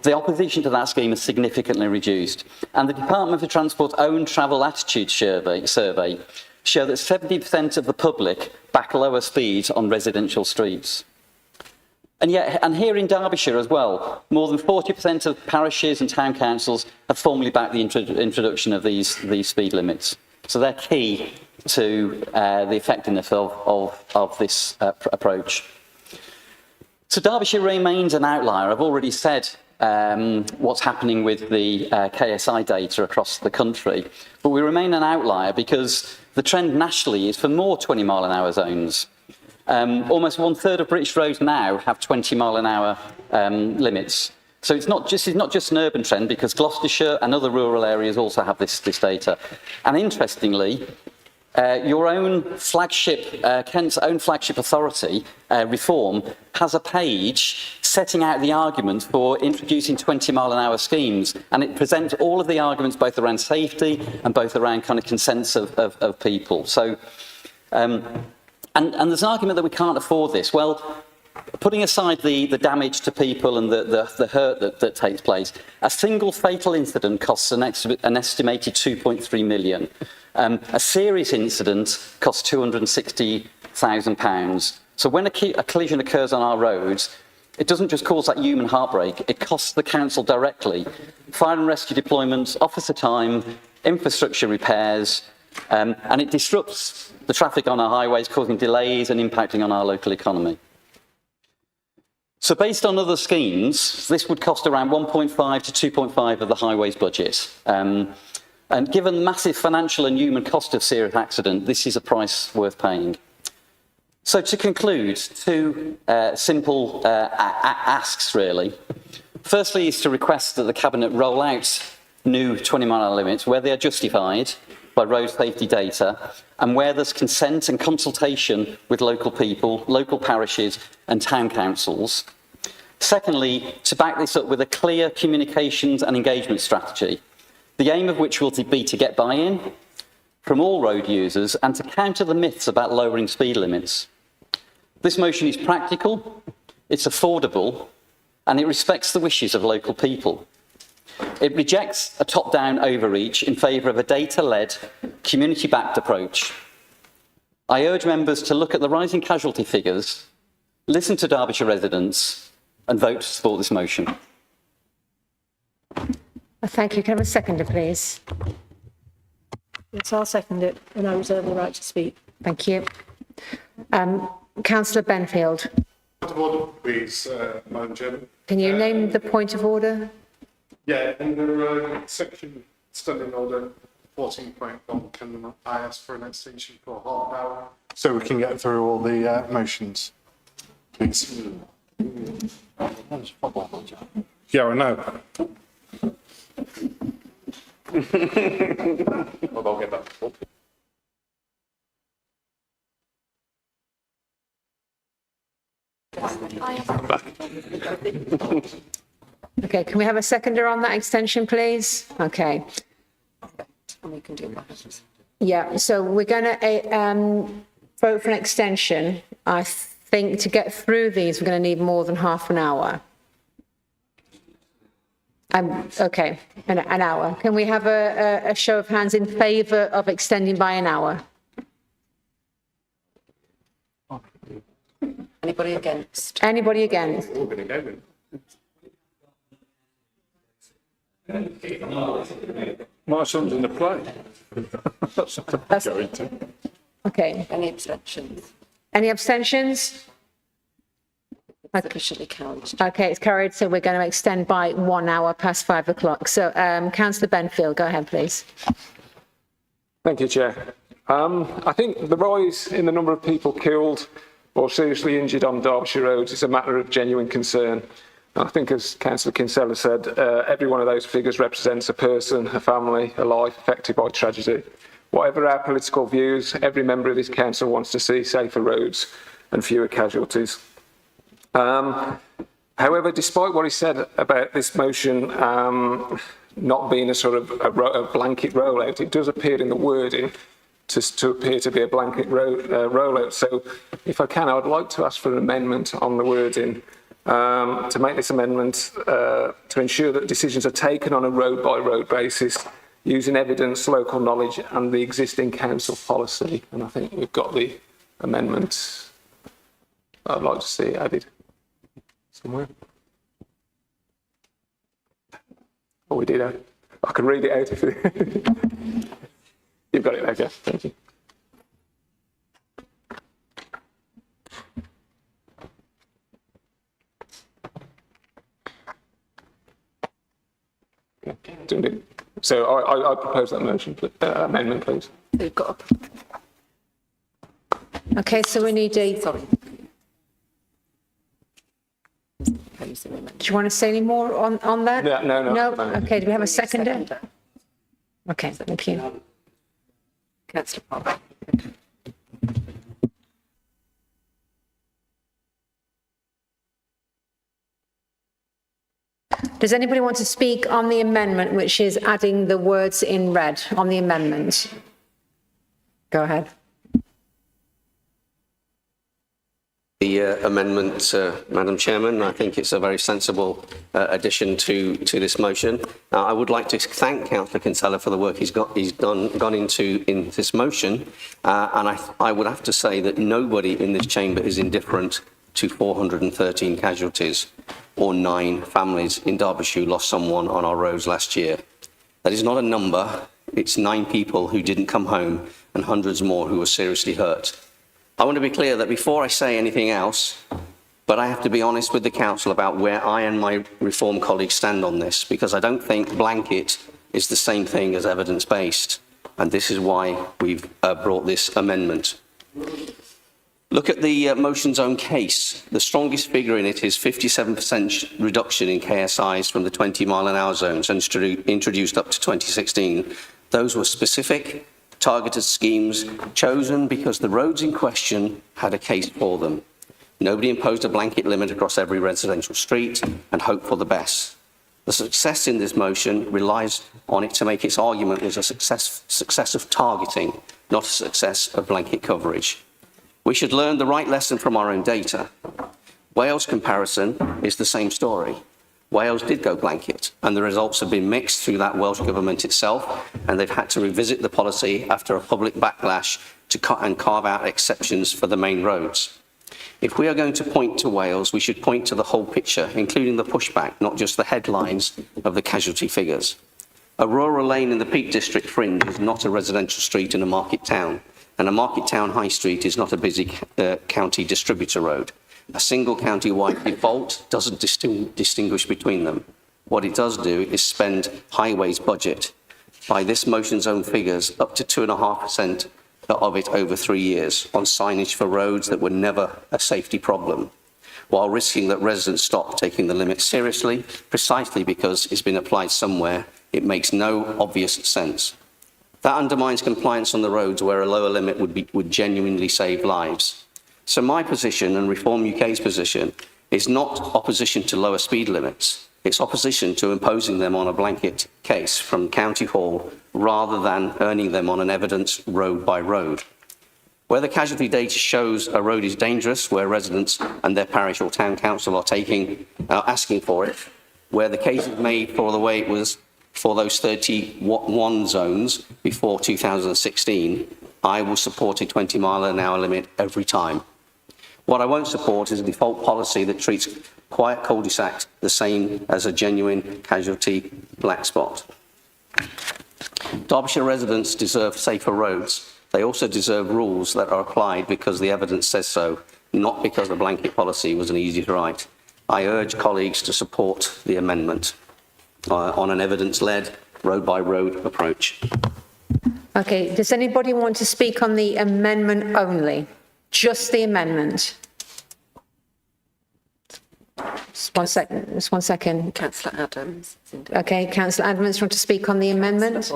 the opposition to that scheme is significantly reduced. And the Department for Transport's own travel attitude survey show that 70% of the public back lower speeds on residential streets. And yet, and here in Derbyshire as well, more than 40% of parishes and town councils have formally backed the introduction of these speed limits. So they're key to the effectiveness of this approach. So Derbyshire remains an outlier. I've already said what's happening with the KSI data across the country, but we remain an outlier because the trend nationally is for more 20-mile-an-hour zones. Almost 1/3 of British roads now have 20-mile-an-hour limits. So it's not just an urban trend, because Gloucestershire and other rural areas also have this data. And interestingly, your own flagship, Kent's own flagship authority, Reform, has a page setting out the arguments for introducing 20-mile-an-hour schemes, and it presents all of the arguments both around safety and both around kind of consents of people. So, and there's an argument that we can't afford this. Well, putting aside the damage to people and the hurt that takes place, a single fatal incident costs an estimated £2.3 million. A serious incident costs £260,000. So when a collision occurs on our roads, it doesn't just cause that human heartbreak, it costs the council directly. Fire and rescue deployments, officer time, infrastructure repairs, and it disrupts the traffic on our highways, causing delays and impacting on our local economy. So based on other schemes, this would cost around 1.5 to 2.5 of the highways budget. And given the massive financial and human cost of serious accident, this is a price worth paying. So to conclude, two simple asks really. Firstly is to request that the Cabinet roll out new 20-mile limits where they are justified by road safety data and where there's consent and consultation with local people, local parishes and town councils. Secondly, to back this up with a clear communications and engagement strategy, the aim of which will be to get buy-in from all road users and to counter the myths about lowering speed limits. This motion is practical, it's affordable, and it respects the wishes of local people. It rejects a top-down overreach in favour of a data-led, community-backed approach. I urge members to look at the rising casualty figures, listen to Derbyshire residents, and vote to support this motion. Thank you. Can I have a seconder, please? Yes, I'll second it, and I reserve the right to speak. Thank you. Councillor Benfield. Point of order, please, Madam Chairman. Can you name the point of order? Yeah, under section standing order 14.1, can I ask for an extension for half an hour so we can get through all the motions, please? Yeah, I know. Well, I'll get that. Okay, can we have a seconder on that extension, please? Okay. And we can do that. Yeah, so we're going to vote for an extension. I think to get through these, we're going to need more than half an hour. Okay, an hour. Can we have a show of hands in favour of extending by an hour? Anybody against? Anybody against? My son's in the play. That's what I'm going to. Okay. Any abstentions? Any abstentions? It's officially counted. Okay, it's carried, so we're going to extend by 1 hour past 5 o'clock. So, Councillor Benfield, go ahead, please. Thank you, Chair. I think the rise in the number of people killed or seriously injured on Derbyshire roads is a matter of genuine concern. I think, as Councillor Kinsella said, every one of those figures represents a person, a family, a life affected by tragedy. Whatever our political views, every member of this council wants to see safer roads and fewer casualties. However, despite what he said about this motion not being a sort of a blanket rollout, it does appear in the wording to appear to be a blanket rollout. So if I can, I would like to ask for an amendment on the wording to make this amendment to ensure that decisions are taken on a road-by-road basis using evidence, local knowledge and the existing council policy. And I think we've got the amendment. I'd like to see it added somewhere. Oh, we did. I can read it out if you've got it, okay. Thank you. Okay. So I propose that motion, amendment, please. You've got. Okay, so we need a. Sorry. Do you want to say any more on that? No. Okay, do we have a seconder? Okay, thank you. Councillor Parker. Does anybody want to speak on the amendment, which is adding the words in red on the amendment? Go ahead. The amendment, Madam Chairman, I think it's a very sensible addition to this motion. I would like to thank Councillor Kinsella for the work he's gone into in this motion, and I would have to say that nobody in this chamber is indifferent to 413 casualties or 9 families in Derbyshire who lost someone on our roads last year. That is not a number, it's 9 people who didn't come home and hundreds more who were seriously hurt. I want to be clear that before I say anything else, but I have to be honest with the council about where I and my Reform colleagues stand on this, because I don't think blanket is the same thing as evidence-based, and this is why we've brought this amendment. Look at the motion's own case. The strongest figure in it is 57% reduction in KSIs from the 20-mile-an-hour zones introduced up to 2016. Those were specific, targeted schemes chosen because the roads in question had a case for them. Nobody imposed a blanket limit across every residential street and hoped for the best. The success in this motion relies on it to make its argument was a success of targeting, not a success of blanket coverage. We should learn the right lesson from our own data. Wales' comparison is the same story. Wales did go blanket, and the results have been mixed through that Welsh government itself, and they've had to revisit the policy after a public backlash to carve out exceptions for the main roads. If we are going to point to Wales, we should point to the whole picture, including the pushback, not just the headlines of the casualty figures. A rural lane in the Peak District fringe is not a residential street in a market town, and a market town high street is not a busy county distributor road. A single county-wide default doesn't distinguish between them. What it does do is spend highways budget, by this motion's own figures, up to 2.5% of it over 3 years on signage for roads that were never a safety problem, while risking that residents stop taking the limit seriously, precisely because it's been applied somewhere. It makes no obvious sense. That undermines compliance on the roads where a lower limit would genuinely save lives. So my position and Reform UK's position is not opposition to lower speed limits. It's opposition to imposing them on a blanket case from County Hall rather than earning them on an evidence road by road. Where the casualty data shows a road is dangerous, where residents and their parish or town council are asking for it, where the case is made for the way it was for those 31 zones before 2016, I will support a 20-mile-an-hour limit every time. What I won't support is a default policy that treats quiet cul-de-sacs the same as a genuine casualty black spot. Derbyshire residents deserve safer roads. They also deserve rules that are applied because the evidence says so, not because the blanket policy was an easy to write. I urge colleagues to support the amendment on an evidence-led, road-by-road approach. Okay, does anybody want to speak on the amendment only? Just the amendment? Just one second. Councillor Adams. Okay, Councillor Adams, want to speak on the amendment?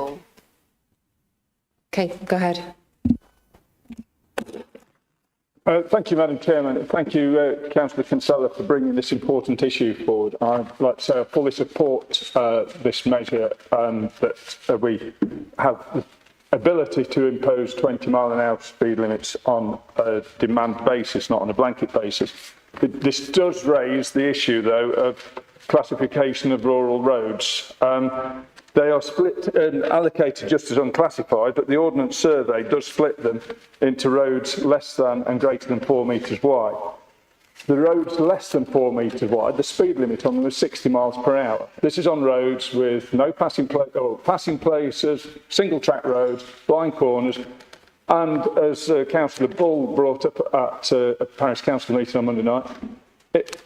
Okay, go ahead. Thank you, Madam Chairman. Thank you, Councillor Kinsella, for bringing this important issue forward. I'd like to say I fully support this measure that we have the ability to impose 20-mile-an-hour speed limits on a demand basis, not on a blanket basis. This does raise the issue, though, of classification of rural roads. They are split and allocated just as unclassified, but the Ordnance Survey does split them into roads less than and greater than 4 metres wide. The roads less than 4 metres wide, the speed limit on them is 60 miles per hour. This is on roads with no passing places, single track roads, blind corners, and as Councillor Bull brought up at a parish council meeting on Monday night,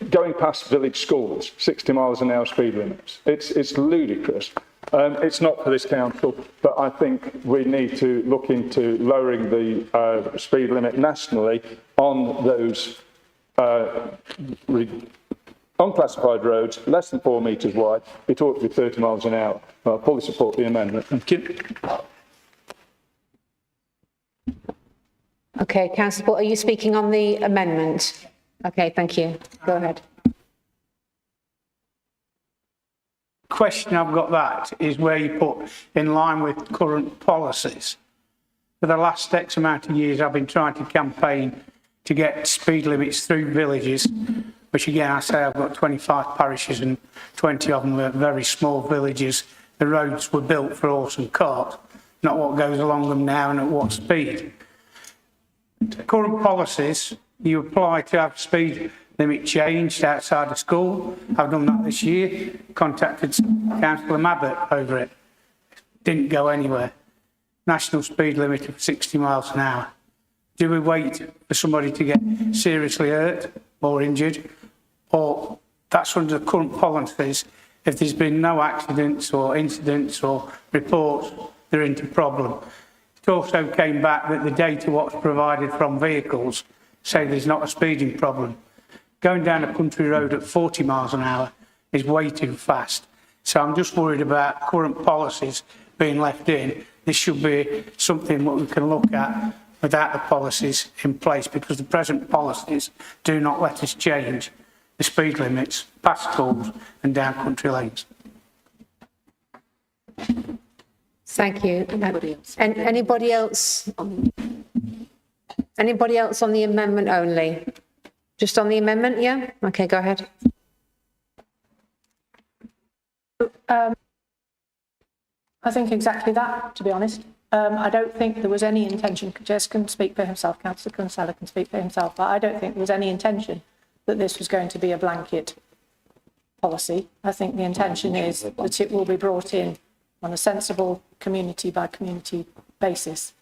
going past village schools, 60 miles an hour speed limits. It's ludicrous. It's not for this council, but I think we need to look into lowering the speed limit nationally on those unclassified roads, less than 4 metres wide. It ought to be 30 miles an hour. I fully support the amendment. Thank you. Okay, Councillor Bull, are you speaking on the amendment? Okay, thank you. Go ahead. Question I've got that is where you put in line with current policies. For the last X amount of years, I've been trying to campaign to get speed limits through villages, which again, I say I've got 25 parishes and 20 of them were very small villages. The roads were built for horse and cart, not what goes along them now and at what speed. Current policies, you apply to have speed limit changed outside of school. I've done that this year, contacted Councillor Mabbott over it. Didn't go anywhere. National speed limit of 60 miles an hour. Do we wait for somebody to get seriously hurt or injured? Or that's under the current policies. If there's been no accidents or incidents or reports, they're into problem. It also came back that the data what's provided from vehicles say there's not a speeding problem. Going down a country road at 40 miles an hour is way too fast. So I'm just worried about current policies being left in. This should be something that we can look at without the policies in place, because the present policies do not let us change the speed limits past schools and down country lanes. Thank you. And anybody else? Anybody else on the amendment only? Just on the amendment, yeah? Okay, go ahead. I think exactly that, to be honest. I don't think there was any intention, Jess can speak for himself, Councillor Kinsella can speak for himself, but I don't think there was any intention that this was going to be a blanket policy. I think the intention is that it will be brought in on a sensible community by community basis.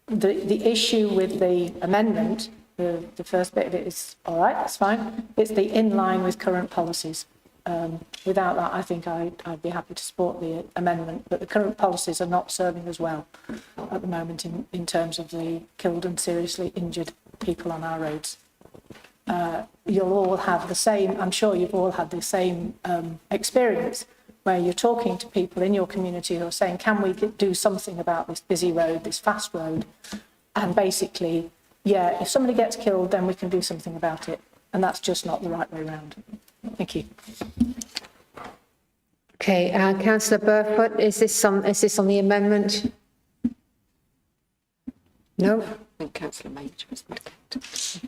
The issue with the amendment, the first bit of it is all right, that's fine. It's the in line with current policies. Without that, I think I'd be happy to support the amendment, but the current policies are not serving us well at the moment in terms of the killed and seriously injured people on our roads. You'll all have the same, I'm sure you've all had the same experience where you're talking to people in your community who are saying, can we do something about this busy road, this fast road? And basically, yeah, if somebody gets killed, then we can do something about it. And that's just not the right way around. Thank you. Okay, Councillor Burfoot, is this on the amendment? No? I think Councillor Major is next.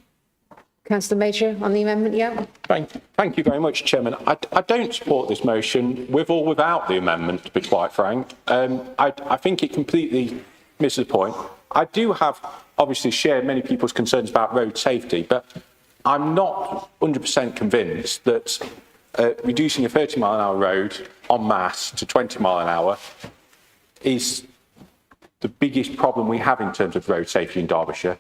Councillor Major on the amendment, yeah? Thank you very much, Chairman. I don't support this motion with or without the amendment, to be quite frank. I think it completely misses the point. I do have, obviously, share many people's concerns about road safety, but I'm not 100% convinced that reducing a 30-mile-an-hour road en masse to 20 mile an hour is the biggest problem we have in terms of road safety in Derbyshire.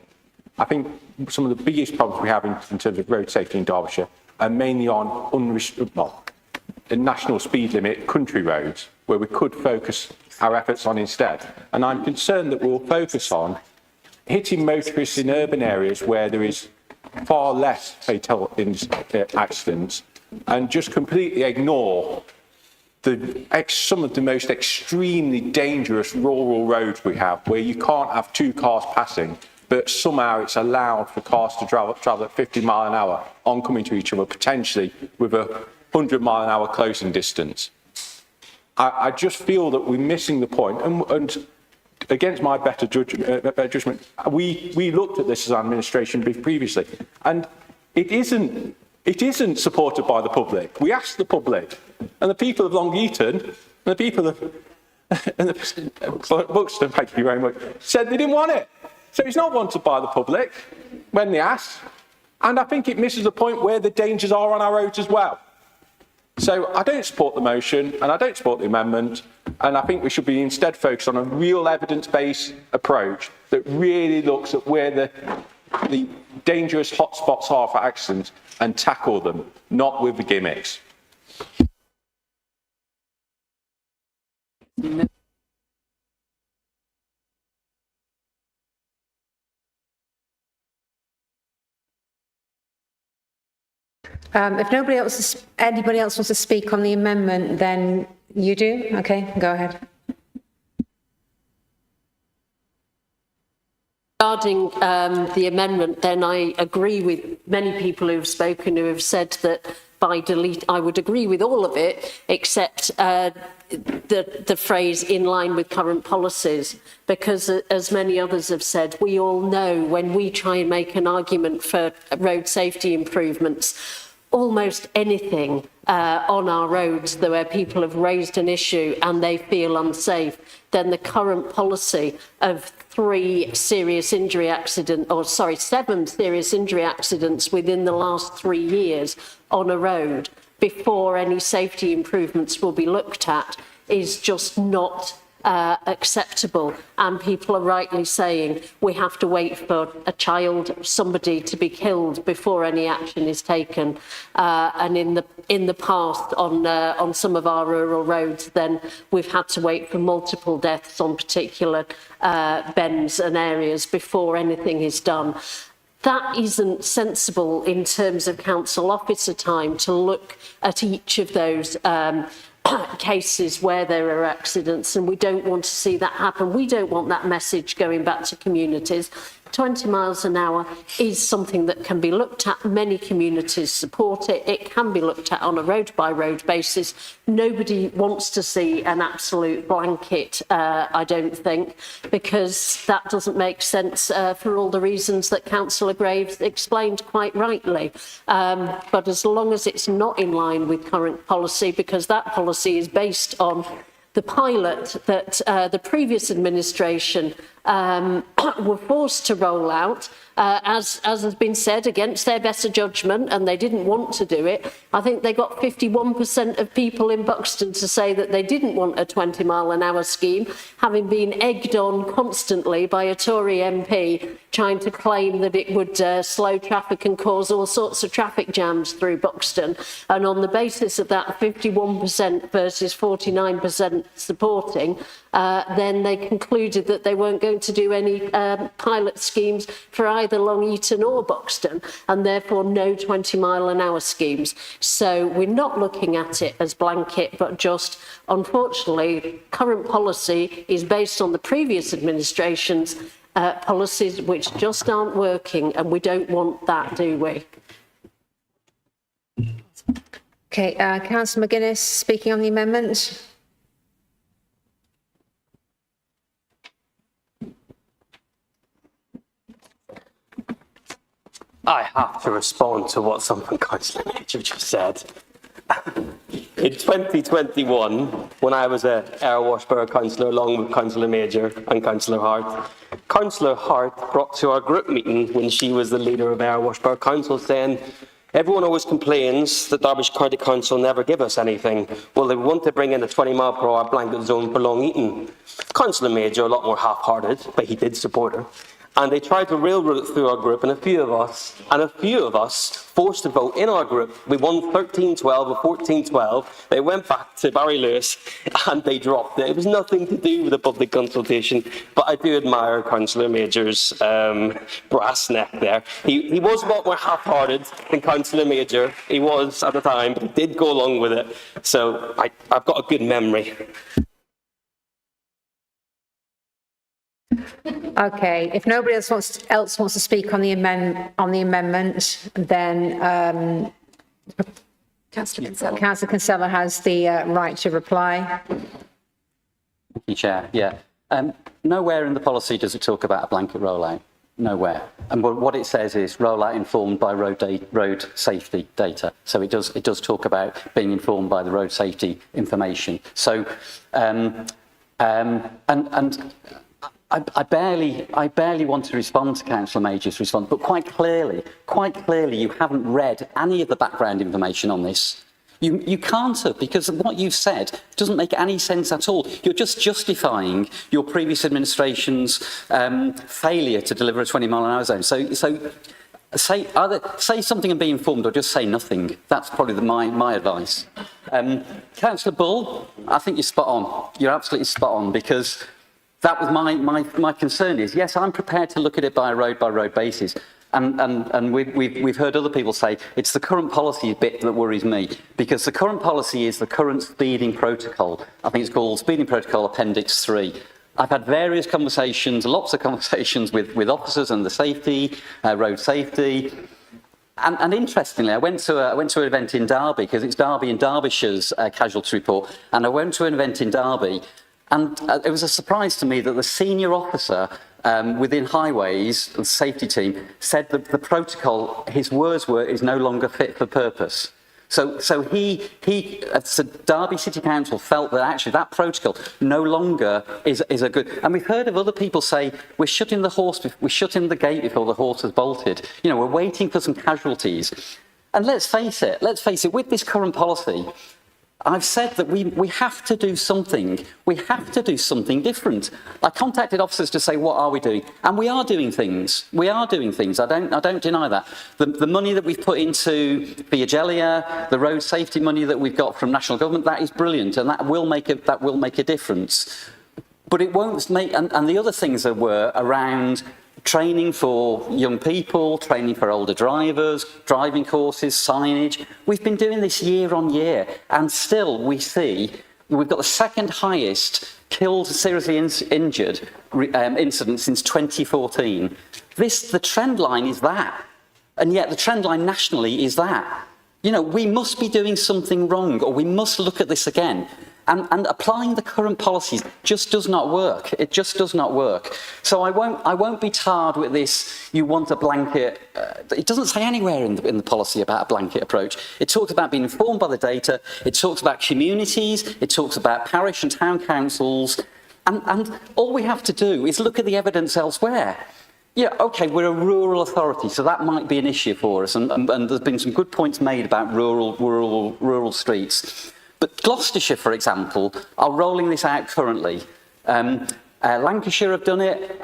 I think some of the biggest problems we have in terms of road safety in Derbyshire are mainly on the national speed limit country roads, where we could focus our efforts on instead. And I'm concerned that we'll focus on hitting motorists in urban areas where there is far less fatal accidents, and just completely ignore some of the most extremely dangerous rural roads we have, where you can't have two cars passing but somehow it's allowed for cars to travel at 50 mile an hour, oncoming to each other, potentially with a 100 mile an hour closing distance. I just feel that we're missing the point, and against my better judgment, we looked at this as administration previously, and it isn't supported by the public. We asked the public, and the people of Long Eaton, and the people of Buxton, thank you very much, said they didn't want it. So it's not wanted by the public when they asked, and I think it misses the point where the dangers are on our roads as well. So I don't support the motion and I don't support the amendment, and I think we should be instead focused on a real evidence-based approach that really looks at where the dangerous hotspots are for accidents and tackle them, not with the gimmicks. If anybody else wants to speak on the amendment, then you do. Okay, go ahead. Regarding the amendment, then I agree with many people who have spoken who have said that I would agree with all of it, except the phrase "in line with current policies," because as many others have said, we all know when we try and make an argument for road safety improvements, almost anything on our roads where people have raised an issue and they feel unsafe, then the current policy of 7 serious injury accidents within the last 3 years on a road before any safety improvements will be looked at is just not acceptable. And people are rightly saying we have to wait for a child, somebody to be killed before any action is taken. And in the past on some of our rural roads, then we've had to wait for multiple deaths on particular bends and areas before anything is done. That isn't sensible in terms of council officer time to look at each of those cases where there are accidents, and we don't want to see that happen. We don't want that message going back to communities. 20 miles an hour is something that can be looked at. Many communities support it. It can be looked at on a road-by-road basis. Nobody wants to see an absolute blanket, I don't think, because that doesn't make sense for all the reasons that Councillor Graves explained quite rightly. But as long as it's not in line with current policy, because that policy is based on the pilot that the previous administration were forced to roll out, as has been said, against their better judgment, and they didn't want to do it. I think they got 51% of people in Buxton to say that they didn't want a 20 mile an hour scheme, having been egged on constantly by a Tory MP trying to claim that it would slow traffic and cause all sorts of traffic jams through Buxton. And on the basis of that 51% versus 49% supporting, then they concluded that they weren't going to do any pilot schemes for either Long Eaton or Buxton, and therefore no 20 mile an hour schemes. So we're not looking at it as blanket, but just, unfortunately, current policy is based on the previous administration's policies, which just aren't working, and we don't want that, do we? Okay, Councillor McGuinness speaking on the amendment. I have to respond to what someone Councillor Major just said. In 2021, when I was a Airwash Borough Councillor along with Councillor Major and Councillor Hart, Councillor Hart brought to our group meeting when she was the leader of Airwash Borough Council saying, everyone always complains that Derbyshire County Council never give us anything. Well, they want to bring in a 20 mile per hour blanket zone for Long Eaton. Councillor Major, a lot more half-hearted, but he did support her. And they tried to railroad it through our group, and a few of us forced to vote in our group. We won 13-12 or 14-12. They went back to Barry Lewis and they dropped it. It was nothing to do with the public consultation, but I do admire Councillor Major's brass neck there. He was a lot more half-hearted than Councillor Major. He was at the time, but he did go along with it. So I've got a good memory. Okay, if nobody else wants to speak on the amendment, then Councillor Kinsella. Councillor Kinsella has the right to reply. Thank you, Chair. Yeah. Nowhere in the policy does it talk about a blanket rollout. Nowhere. And what it says is rollout informed by road safety data. So it does talk about being informed by the road safety information. So I barely want to respond to Councillor Major's response, but quite clearly, you haven't read any of the background information on this. You can't have, because what you've said doesn't make any sense at all. You're just justifying your previous administration's failure to deliver a 20-mile-an-hour zone. So say something and be informed, or just say nothing. That's probably my advice. Councillor Bull, I think you're spot on. You're absolutely spot on, because that was my concern is, yes, I'm prepared to look at it by road basis. And we've heard other people say it's the current policy bit that worries me, because the current policy is the current speeding protocol. I think it's called Speeding Protocol Appendix 3. I've had various conversations, lots of conversations with officers and the safety, road safety. And interestingly, I went to an event in Derby, because it's Derby and Derbyshire's casualty report, and I went to an event in Derby, and it was a surprise to me that the senior officer within Highways, the safety team, said that the protocol, his words were, is no longer fit for purpose. So Derby City Council felt that actually that protocol no longer is a good. And we've heard of other people say we're shutting the gate before the horse has bolted. You know, we're waiting for some casualties. And let's face it, with this current policy, I've said that we have to do something. We have to do something different. I contacted officers to say, what are we doing? And we are doing things. We are doing things. I don't deny that. The money that we've put into Viagelia, the road safety money that we've got from national government, that is brilliant, and that will make a difference. But it won't make. And the other things that were around training for young people, training for older drivers, driving courses, signage. We've been doing this year on year, and still we see we've got the second highest killed, seriously injured incident since 2014. The trend line is that, and yet the trend line nationally is that. You know, we must be doing something wrong, or we must look at this again. And applying the current policies just does not work. It just does not work. So I won't be tarred with this. You want a blanket. It doesn't say anywhere in the policy about a blanket approach. It talks about being informed by the data. It talks about communities. It talks about parish and town councils. And all we have to do is look at the evidence elsewhere. Yeah, okay, we're a rural authority, so that might be an issue for us. And there's been some good points made about rural streets. But Gloucestershire, for example, are rolling this out currently. Lancashire have done it,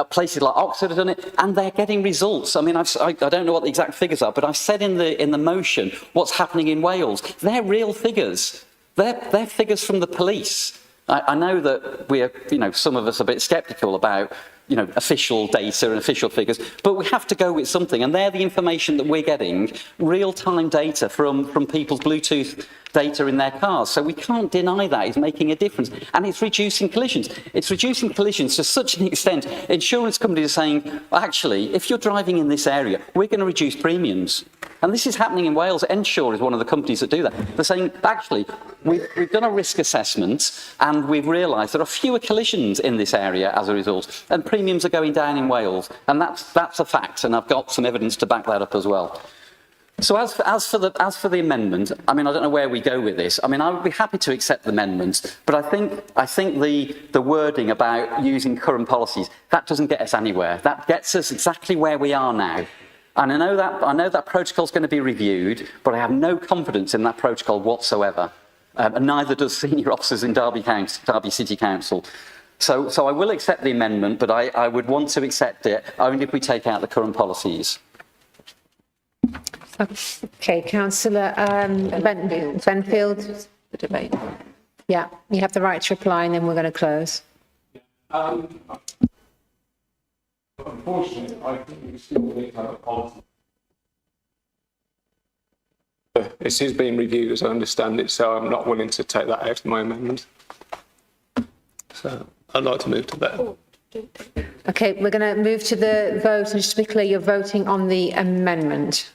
places like Oxford have done it, and they're getting results. I mean, I don't know what the exact figures are, but I've said in the motion what's happening in Wales. They're real figures. They're figures from the police. I know that some of us are a bit sceptical about official data and official figures, but we have to go with something, and they're the information that we're getting, real-time data from people's Bluetooth data in their cars. So we can't deny that it's making a difference, and it's reducing collisions. It's reducing collisions to such an extent, insurance companies are saying, well, actually, if you're driving in this area, we're going to reduce premiums. And this is happening in Wales. Ensure is one of the companies that do that. They're saying, actually, we've done a risk assessment and we've realised there are fewer collisions in this area as a result, and premiums are going down in Wales. And that's a fact, and I've got some evidence to back that up as well. So as for the amendment, I mean, I don't know where we go with this. I mean, I would be happy to accept the amendment, but I think the wording about using current policies, that doesn't get us anywhere. That gets us exactly where we are now. And I know that protocol is going to be reviewed, but I have no confidence in that protocol whatsoever. And neither does senior officers in Derby City Council. So I will accept the amendment, but I would want to accept it only if we take out the current policies. Okay, Councillor Benfield. The debate. Yeah, you have the right to reply, and then we're going to close. Unfortunately, I think we still need to have a policy. This is being reviewed, as I understand it, so I'm not willing to take that out of my amendment. So I'd like to move to that. Okay, we're going to move to the vote, and just to be clear, you're voting on the amendment.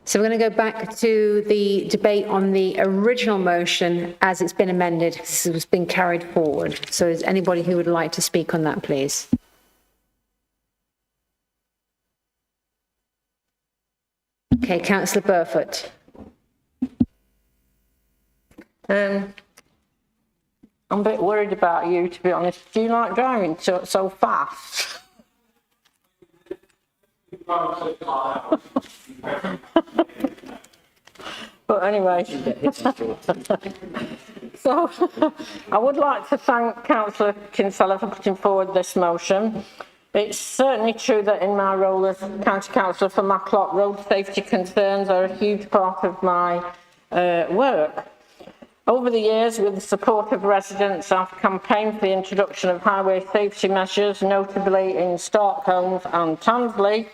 So we're going to go back to the debate on the original motion as it's been amended. This has been carried forward. So is anybody who would like to speak on that, please? Okay, Councillor Burfoot. I'm a bit worried about you, to be honest. Do you like driving so fast? But anyway, so I would like to thank Councillor Kinsella for putting forward this motion. It's certainly true that in my role as County Councillor for Matlock, road safety concerns are a huge part of my work. Over the years, with the support of residents, I've campaigned for the introduction of highway safety measures, notably in Starkholme and Tansley.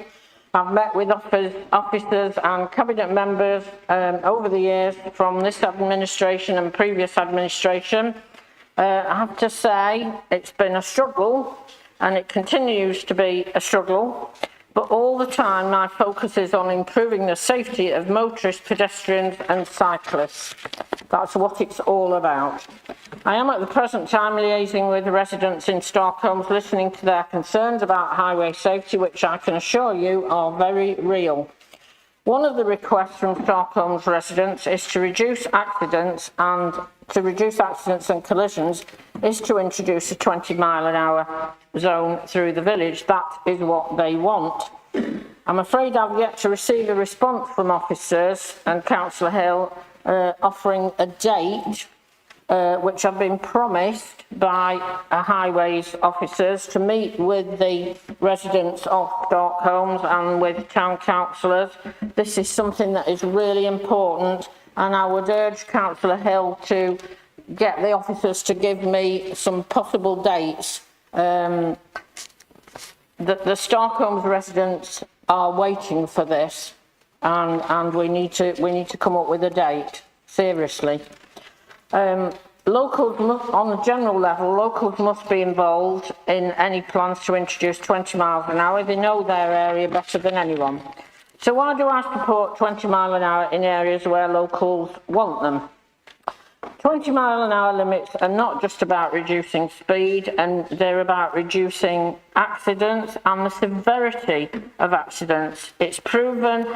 I've met with officers and cabinet members over the years from this administration and previous administration. I have to say it's been a struggle, and it continues to be a struggle, but all the time my focus is on improving the safety of motorists, pedestrians and cyclists. That's what it's all about. I am at the present time liaising with residents in Starkholme, listening to their concerns about highway safety, which I can assure you are very real. One of the requests from Starkholme's residents is to reduce accidents and collisions is to introduce a 20-mile-an-hour zone through the village. That is what they want. I'm afraid I've yet to receive a response from officers and Councillor Hill offering a date, which I've been promised by highways officers to meet with the residents of Starkholme and with town councillors. This is something that is really important, and I would urge Councillor Hill to get the officers to give me some possible dates. The Starkholme residents are waiting for this, and we need to come up with a date, seriously. Locals, on a general level, locals must be involved in any plans to introduce 20 miles an hour. They know their area better than anyone. So why do I support 20 miles an hour in areas where locals want them? 20 mile an hour limits are not just about reducing speed, and they're about reducing accidents and the severity of accidents. It's proven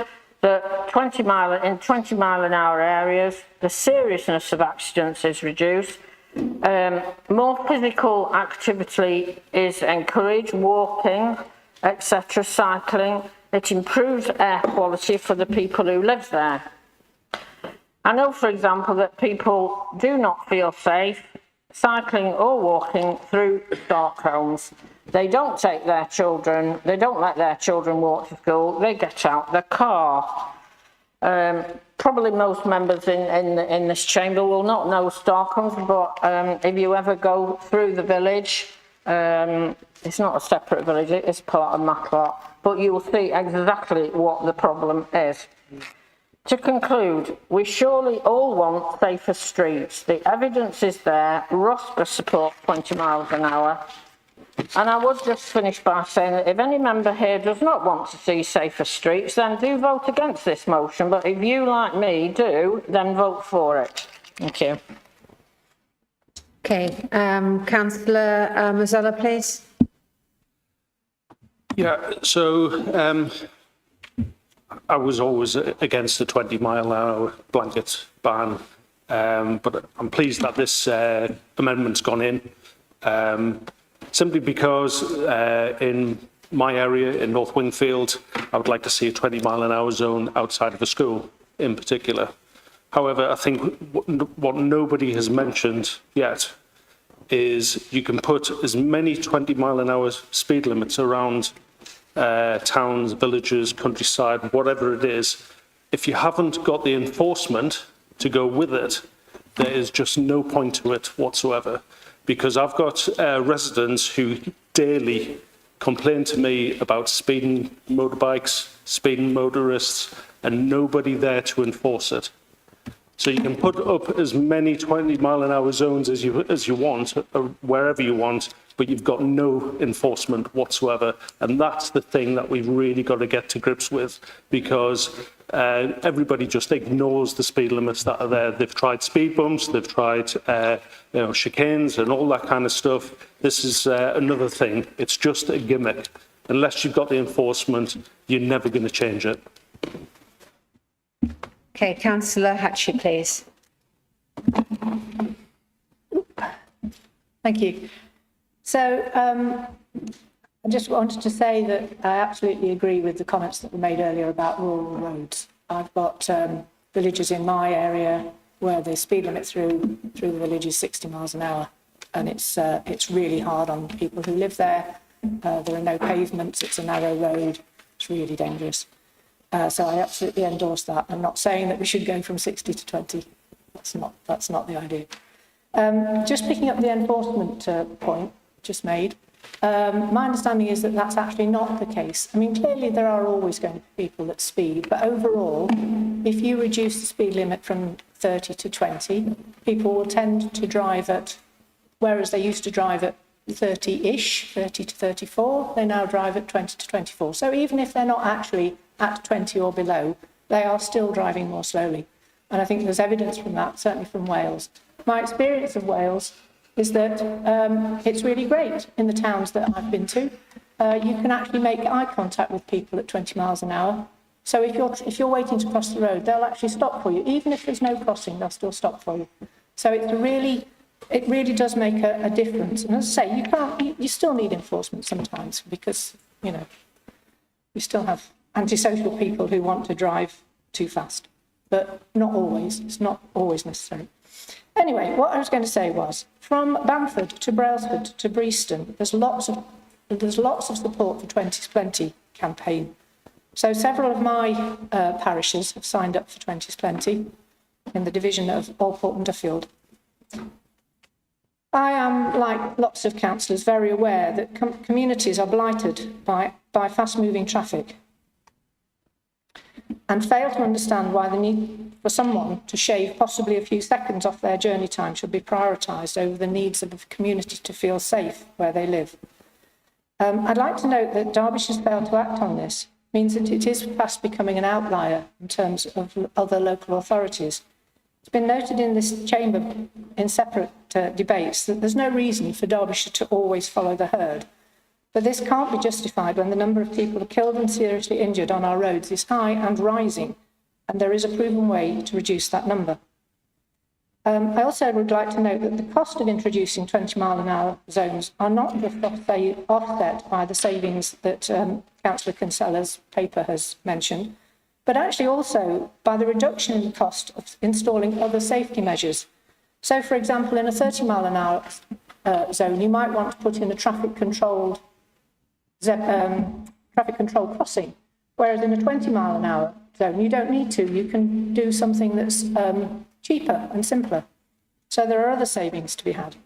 that 20 mile an hour areas, the seriousness of accidents is reduced. More physical activity is encouraged, walking, etc., cycling. It improves air quality for the people who live there. I know, for example, that people do not feel safe cycling or walking through Starkholme. They don't take their children, they don't let their children walk to school, they get out the car. Probably most members in this chamber will not know Starkholme, but if you ever go through the village, it's not a separate village, it's part of Matlock, but you will see exactly what the problem is. To conclude, we surely all want safer streets. The evidence is there. ROSPA supports 20 miles an hour. And I would just finish by saying that if any member here does not want to see safer streets, then do vote against this motion. But if you, like me, do, then vote for it. Thank you. Okay, Councillor Mazzella, please. Yeah, so I was always against the 20 mile an hour blanket ban, but I'm pleased that this amendment's gone in, simply because in my area in North Wingfield, I would like to see a 20-mile-an-hour zone outside of a school in particular. However, I think what nobody has mentioned yet is you can put as many 20-mile-an-hour speed limits around towns, villages, countryside, whatever it is. If you haven't got the enforcement to go with it, there is just no point to it whatsoever. Because I've got residents who daily complain to me about speeding motorbikes, speeding motorists, and nobody there to enforce it. So you can put up as many 20-mile-an-hour zones as you want, or wherever you want, but you've got no enforcement whatsoever. And that's the thing that we've really got to get to grips with, because everybody just ignores the speed limits that are there. They've tried speed bumps, they've tried chicanes and all that kind of stuff. This is another thing. It's just a gimmick. Unless you've got the enforcement, you're never going to change it. Okay, Councillor Hatchie, please. Thank you. So I just wanted to say that I absolutely agree with the comments that were made earlier about rural roads. I've got villages in my area where the speed limit through the village is 60 miles an hour, and it's really hard on people who live there. There are no pavements, it's a narrow road, it's really dangerous. So I absolutely endorse that. I'm not saying that we should go from 60 to 20. That's not the idea. Just picking up the enforcement point just made, my understanding is that that's actually not the case. I mean, clearly there are always going to be people that speed, but overall, if you reduce the speed limit from 30 to 20, people will tend to drive at, whereas they used to drive at 30-ish, 30 to 34, they now drive at 20 to 24. So even if they're not actually at 20 or below, they are still driving more slowly. And I think there's evidence from that, certainly from Wales. My experience of Wales is that it's really great in the towns that I've been to. You can actually make eye contact with people at 20 miles an hour. So if you're waiting to cross the road, they'll actually stop for you. Even if there's no crossing, they'll still stop for you. So it really does make a difference. And as I say, you still need enforcement sometimes, because, you know, we still have antisocial people who want to drive too fast, but not always. It's not always necessary. Anyway, what I was going to say was, from Bamford to Brailsford to Breaston, there's lots of support for 20's Plenty campaign. So several of my parishes have signed up for 20's Plenty in the division of Allport and Duffield. I am, like lots of councillors, very aware that communities are blighted by fast-moving traffic, and fail to understand why the need for someone to shave possibly a few seconds off their journey time should be prioritised over the needs of the community to feel safe where they live. I'd like to note that Derbyshire's failed to act on this means that it is fast becoming an outlier in terms of other local authorities. It's been noted in this chamber in separate debates that there's no reason for Derbyshire to always follow the herd. But this can't be justified when the number of people killed and seriously injured on our roads is high and rising, and there is a proven way to reduce that number. I also would like to note that the cost of introducing 20-mile-an-hour zones are not just offset by the savings that Councillor Kinsella's paper has mentioned, but actually also by the reduction in the cost of installing other safety measures. So, for example, in a 30-mile-an-hour zone, you might want to put in a traffic-controlled crossing, whereas in a 20-mile-an-hour zone, you don't need to. You can do something that's cheaper and simpler. So there are other savings to be had.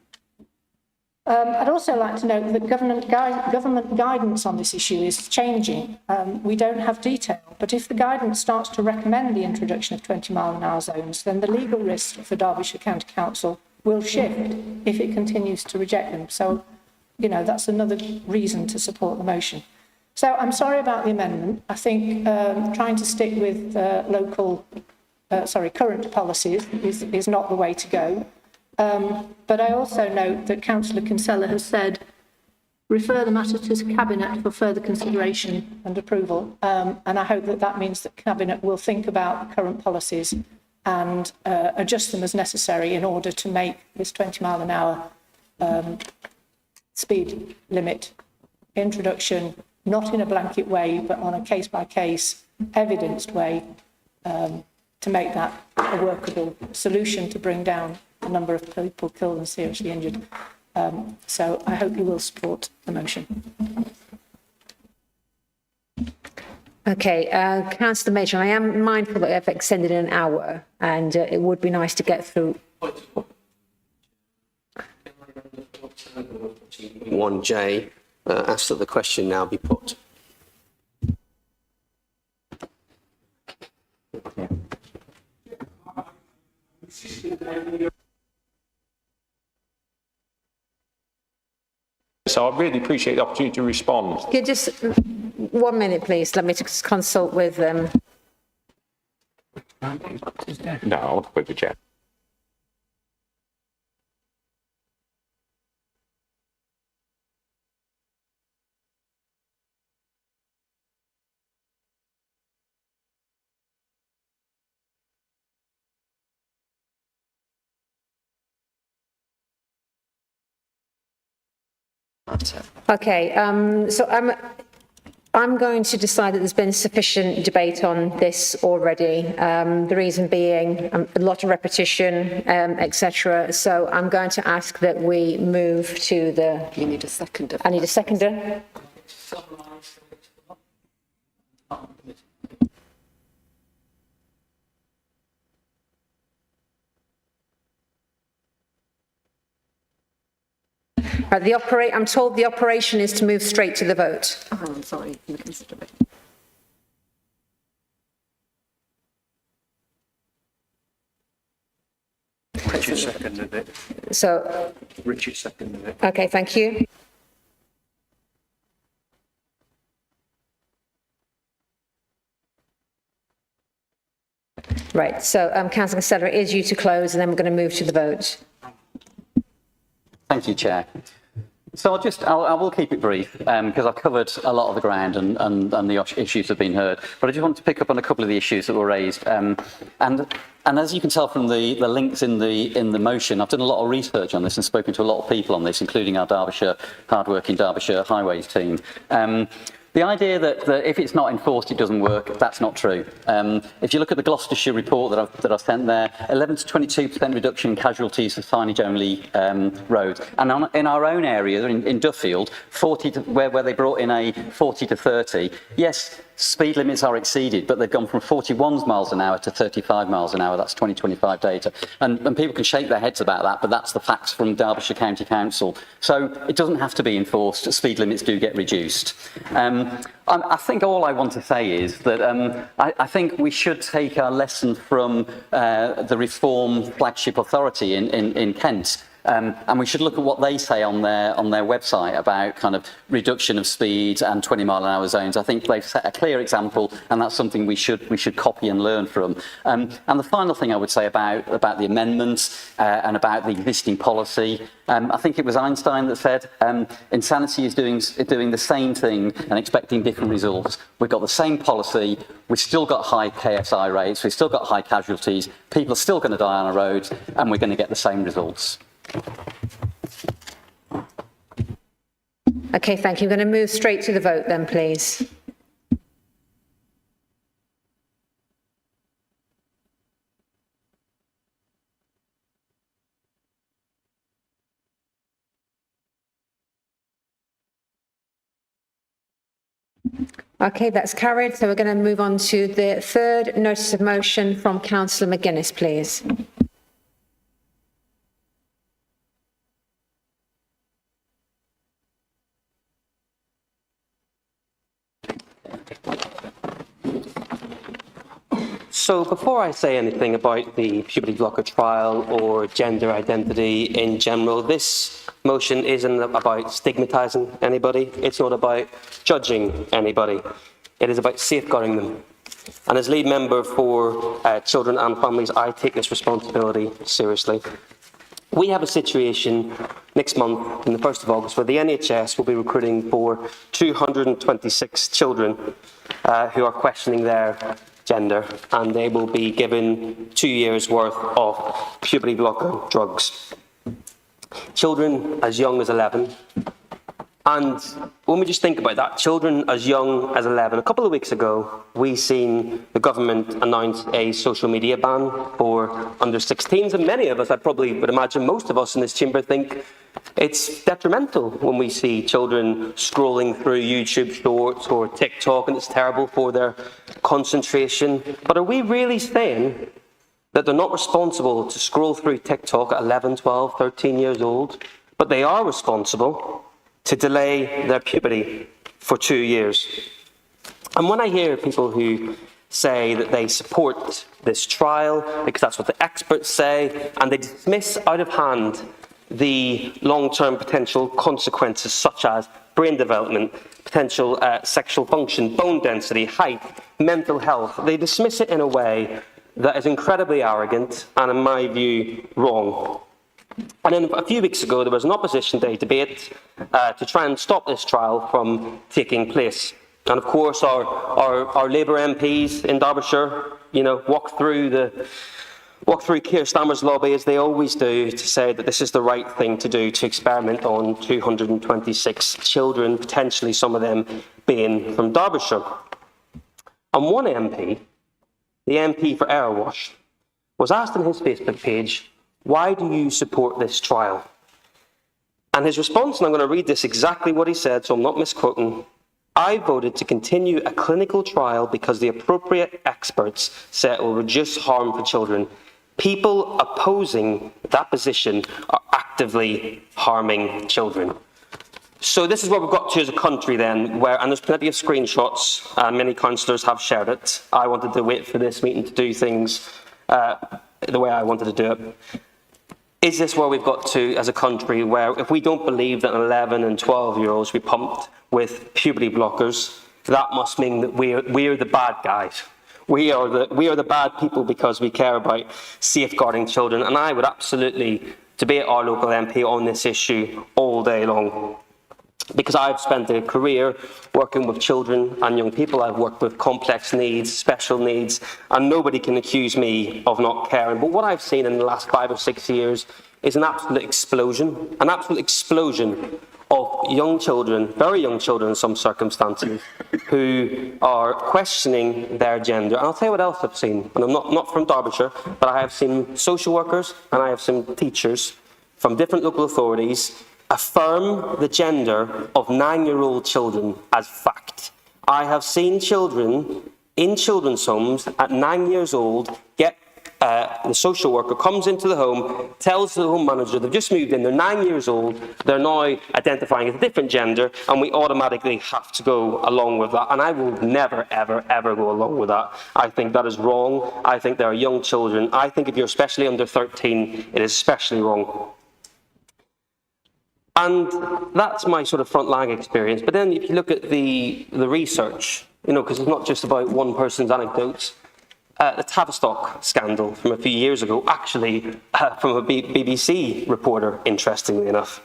I'd also like to note that government guidance on this issue is changing. We don't have detail, but if the guidance starts to recommend the introduction of 20-mile-an-hour zones, then the legal risk for Derbyshire County Council will shift if it continues to reject them. So, you know, that's another reason to support the motion. So I'm sorry about the amendment. I think trying to stick with current policies is not the way to go. But I also note that Councillor Kinsella has said, refer the matter to Cabinet for further consideration and approval. And I hope that that means that Cabinet will think about the current policies and adjust them as necessary in order to make this 20-mile-an-hour speed limit introduction not in a blanket way, but on a case-by-case, evidenced way, to make that a workable solution to bring down the number of people killed and seriously injured. So I hope you will support the motion. Okay, Councillor Major, I am mindful that I've extended an hour, and it would be nice to get through. 1J, ask that the question now be put. So I really appreciate the opportunity to respond. Could you just 1 minute, please? Let me just consult with them. No, with the chair. Okay, so I'm going to decide that there's been sufficient debate on this already. The reason being a lot of repetition, etc. So I'm going to ask that we move to the. You need a seconder. I need a seconder. Right, I'm told the operation is to move straight to the vote. Oh, I'm sorry, you consider it. Richard seconded it. So. Richard seconded it. Okay, thank you. Right, so Councillor Costello, it is you to close, and then we're going to move to the vote. Thank you, Chair. So I will keep it brief because I've covered a lot of the ground and the issues have been heard. But I just want to pick up on a couple of the issues that were raised. And as you can tell from the links in the motion, I've done a lot of research on this and spoken to a lot of people on this, including our hard-working Derbyshire Highways team. The idea that if it's not enforced, it doesn't work, that's not true. If you look at the Gloucestershire report that I've sent there, 11 to 22% reduction in casualties for signage-only roads. And in our own area, in Duffield, where they brought in a 40 to 30, yes, speed limits are exceeded, but they've gone from 41 miles an hour to 35 miles an hour. That's 2025 data. And people can shake their heads about that, but that's the facts from Derbyshire County Council. So it doesn't have to be enforced. Speed limits do get reduced. I think all I want to say is that I think we should take our lesson from the Reform Flagship Authority in Kent. And we should look at what they say on their website about kind of reduction of speed and 20-mile-an-hour zones. I think they've set a clear example, and that's something we should copy and learn from. And the final thing I would say about the amendments and about the existing policy, I think it was Einstein that said insanity is doing the same thing and expecting different results. We've got the same policy, we've still got high KSI rates, we've still got high casualties, people are still going to die on our roads, and we're going to get the same results. Okay, thank you. I'm going to move straight to the vote then, please. Okay, that's carried. So we're going to move on to the third notice of motion from Councillor McGuinness, please. So before I say anything about the puberty blocker trial or gender identity in general, this motion isn't about stigmatising anybody. It's not about judging anybody. It is about safeguarding them. And as lead member for children and families, I take this responsibility seriously. We have a situation next month, on the 1st of August, where the NHS will be recruiting for 226 children who are questioning their gender, and they will be given 2 years' worth of puberty blocker drugs. Children as young as 11 And when we just think about that, children as young as 11, a couple of weeks ago, we seen the government announce a social media ban for under 16s, and many of us, I probably would imagine most of us in this chamber, think it's detrimental when we see children scrolling through YouTube Shorts or TikTok, and it's terrible for their concentration. But are we really saying that they're not responsible to scroll through TikTok at 11, 12, 13 years old, but they are responsible to delay their puberty for 2 years? And when I hear people who say that they support this trial because that's what the experts say, and they dismiss out of hand the long-term potential consequences such as brain development, potential sexual function, bone density, height, mental health, they dismiss it in a way that is incredibly arrogant and, in my view, wrong. And then a few weeks ago, there was an opposition day debate to try and stop this trial from taking place. And of course, our Labour MPs in Derbyshire, walked through Keir Starmer's lobby, as they always do, to say that this is the right thing to do, to experiment on 226 children, potentially some of them being from Derbyshire. And one MP, the MP for Erewash, was asked on his Facebook page, "Why do you support this trial?" And his response, and I'm going to read this exactly what he said, so I'm not misquoting, "I voted to continue a clinical trial because the appropriate experts say it will reduce harm for children. People opposing that position are actively harming children." So this is what we've got to as a country then, and there's plenty of screenshots, many councillors have shared it. I wanted to wait for this meeting to do things the way I wanted to do it. Is this where we've got to as a country, where if we don't believe that 11 and 12-year-olds should be pumped with puberty blockers, that must mean that we're the bad guys. We are the bad people because we care about safeguarding children. And I would absolutely debate our local MP on this issue all day long, because I've spent a career working with children and young people. I've worked with complex needs, special needs, and nobody can accuse me of not caring. But what I've seen in the last 5 or 6 years is an absolute explosion of young children, very young children in some circumstances, who are questioning their gender. And I'll tell you what else I've seen, and I'm not from Derbyshire, but I have seen social workers and I have seen teachers from different local authorities affirm the gender of 9-year-old children as fact. I have seen children in children's homes at 9 years old get the social worker comes into the home, tells the home manager they've just moved in, they're 9 years old, they're now identifying as a different gender, and we automatically have to go along with that. And I will never, ever, ever go along with that. I think that is wrong. I think there are young children. I think if you're especially under 13, it is especially wrong. And that's my sort of front-line experience. But then if you look at the research, because it's not just about one person's anecdotes, the Tavistock scandal from a few years ago, actually from a BBC reporter, interestingly enough.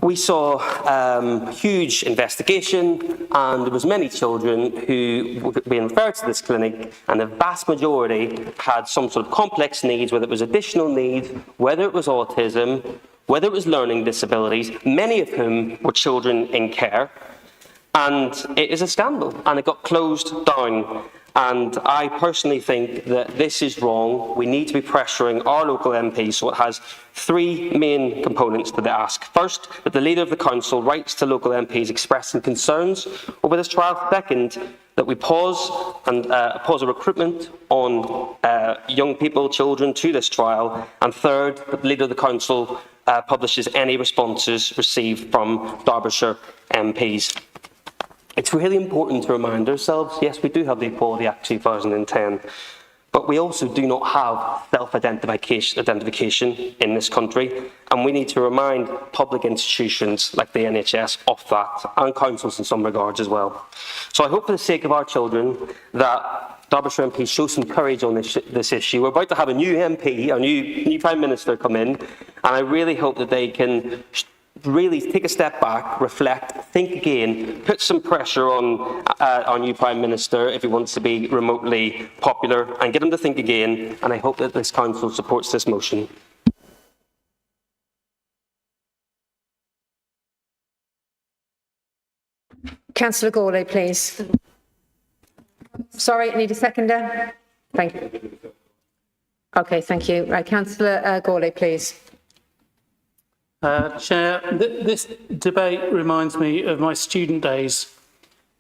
We saw a huge investigation, and there was many children who were being referred to this clinic, and the vast majority had some sort of complex needs, whether it was additional needs, whether it was autism, whether it was learning disabilities, many of whom were children in care. And it is a scandal, and it got closed down. And I personally think that this is wrong. We need to be pressuring our local MPs, so it has 3 main components to the ask. First, that the Leader of the Council writes to local MPs expressing concerns over this trial. Second, that we pause a recruitment on young people, children, to this trial. And third, that the Leader of the Council publishes any responses received from Derbyshire MPs. It's really important to remind ourselves, yes, we do have the Equality Act 2010, but we also do not have self-identification in this country, and we need to remind public institutions like the NHS of that, and councils in some regards as well. So I hope, for the sake of our children, that Derbyshire MPs show some courage on this issue. We're about to have a new MP, a new Prime Minister come in, and I really hope that they can really take a step back, reflect, think again, put some pressure on our new Prime Minister if he wants to be remotely popular, and get him to think again. And I hope that this Council supports this motion. Councillor Gourlay, please. Sorry, I need a seconder. Thank you. Okay, thank you. Right, Councillor Gourlay, please. Chair, this debate reminds me of my student days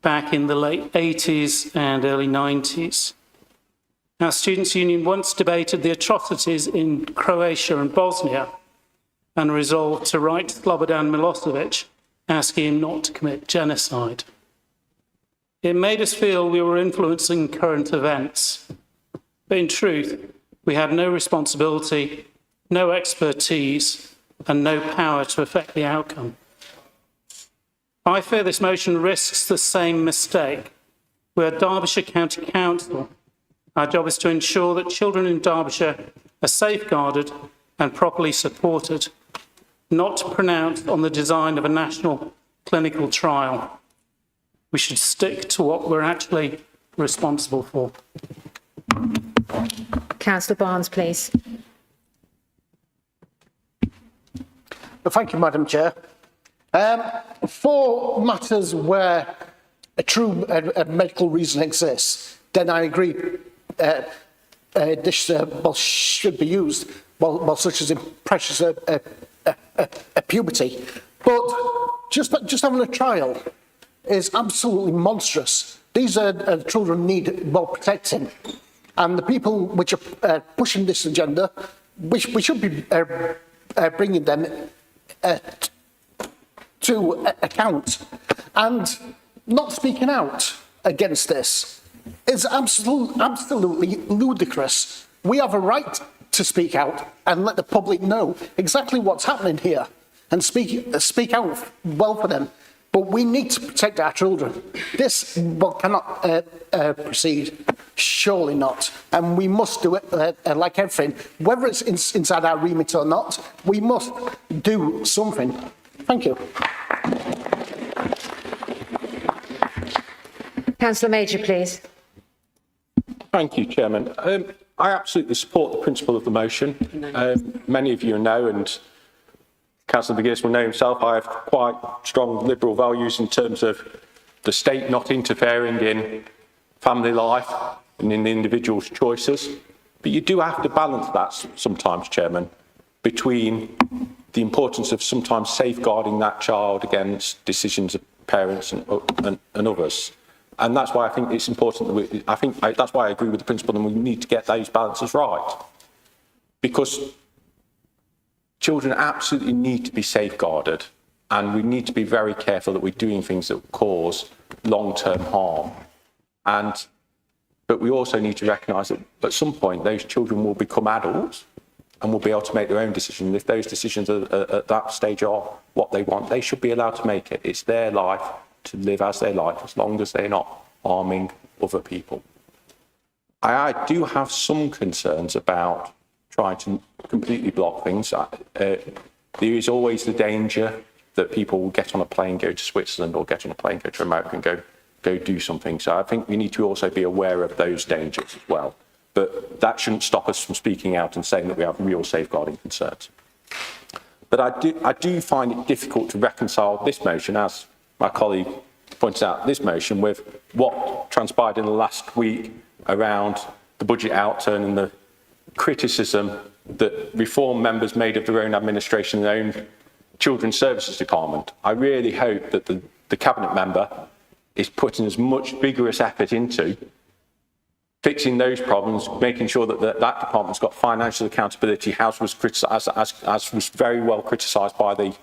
back in the late 80s and early 90s. Our Students' Union once debated the atrocities in Croatia and Bosnia and resolved to write to Slobodan Milosevic asking him not to commit genocide. It made us feel we were influencing current events, but in truth, we had no responsibility, no expertise, and no power to affect the outcome. I fear this motion risks the same mistake. We are Derbyshire County Council. Our job is to ensure that children in Derbyshire are safeguarded and properly supported, not to pronounce on the design of a national clinical trial. We should stick to what we're actually responsible for. Councillor Barnes, please. Thank you, Madam Chair. For matters where a true medical reason exists, then I agree this should be used, such as in precious puberty. But just having a trial is absolutely monstrous. These children need well protecting, and the people which are pushing this agenda, we should be bringing them to account, and not speaking out against this is absolutely ludicrous. We have a right to speak out and let the public know exactly what's happening here and speak out well for them. But we need to protect our children. This cannot proceed, surely not. And we must do it like everything. Whether it's inside our remit or not, we must do something. Thank you. Councillor Major, please. Thank you, Chairman. I absolutely support the principle of the motion. Many of you know, and Councillor McGuinness will know himself, I have quite strong liberal values in terms of the state not interfering in family life and in the individual's choices. But you do have to balance that sometimes, Chairman, between the importance of sometimes safeguarding that child against decisions of parents and others. And that's why I think it's important that that's why I agree with the principle, and we need to get those balances right. Because children absolutely need to be safeguarded, and we need to be very careful that we're doing things that cause long-term harm. But we also need to recognise that at some point those children will become adults and will be able to make their own decisions. If those decisions at that stage are what they want, they should be allowed to make it. It's their life to live as their life, as long as they're not harming other people. I do have some concerns about trying to completely block things. There is always the danger that people will get on a plane, go to Switzerland, or get on a plane, go to America and go do something. So I think we need to also be aware of those dangers as well. But that shouldn't stop us from speaking out and saying that we have real safeguarding concerns. But I do find it difficult to reconcile this motion, as my colleague points out, this motion with what transpired in the last week around the budget outturn and the criticism that Reform members made of their own administration and their own Children's Services Department. I really hope that the Cabinet member is putting as much vigorous effort into fixing those problems, making sure that that department's got financial accountability, as was very well criticised by the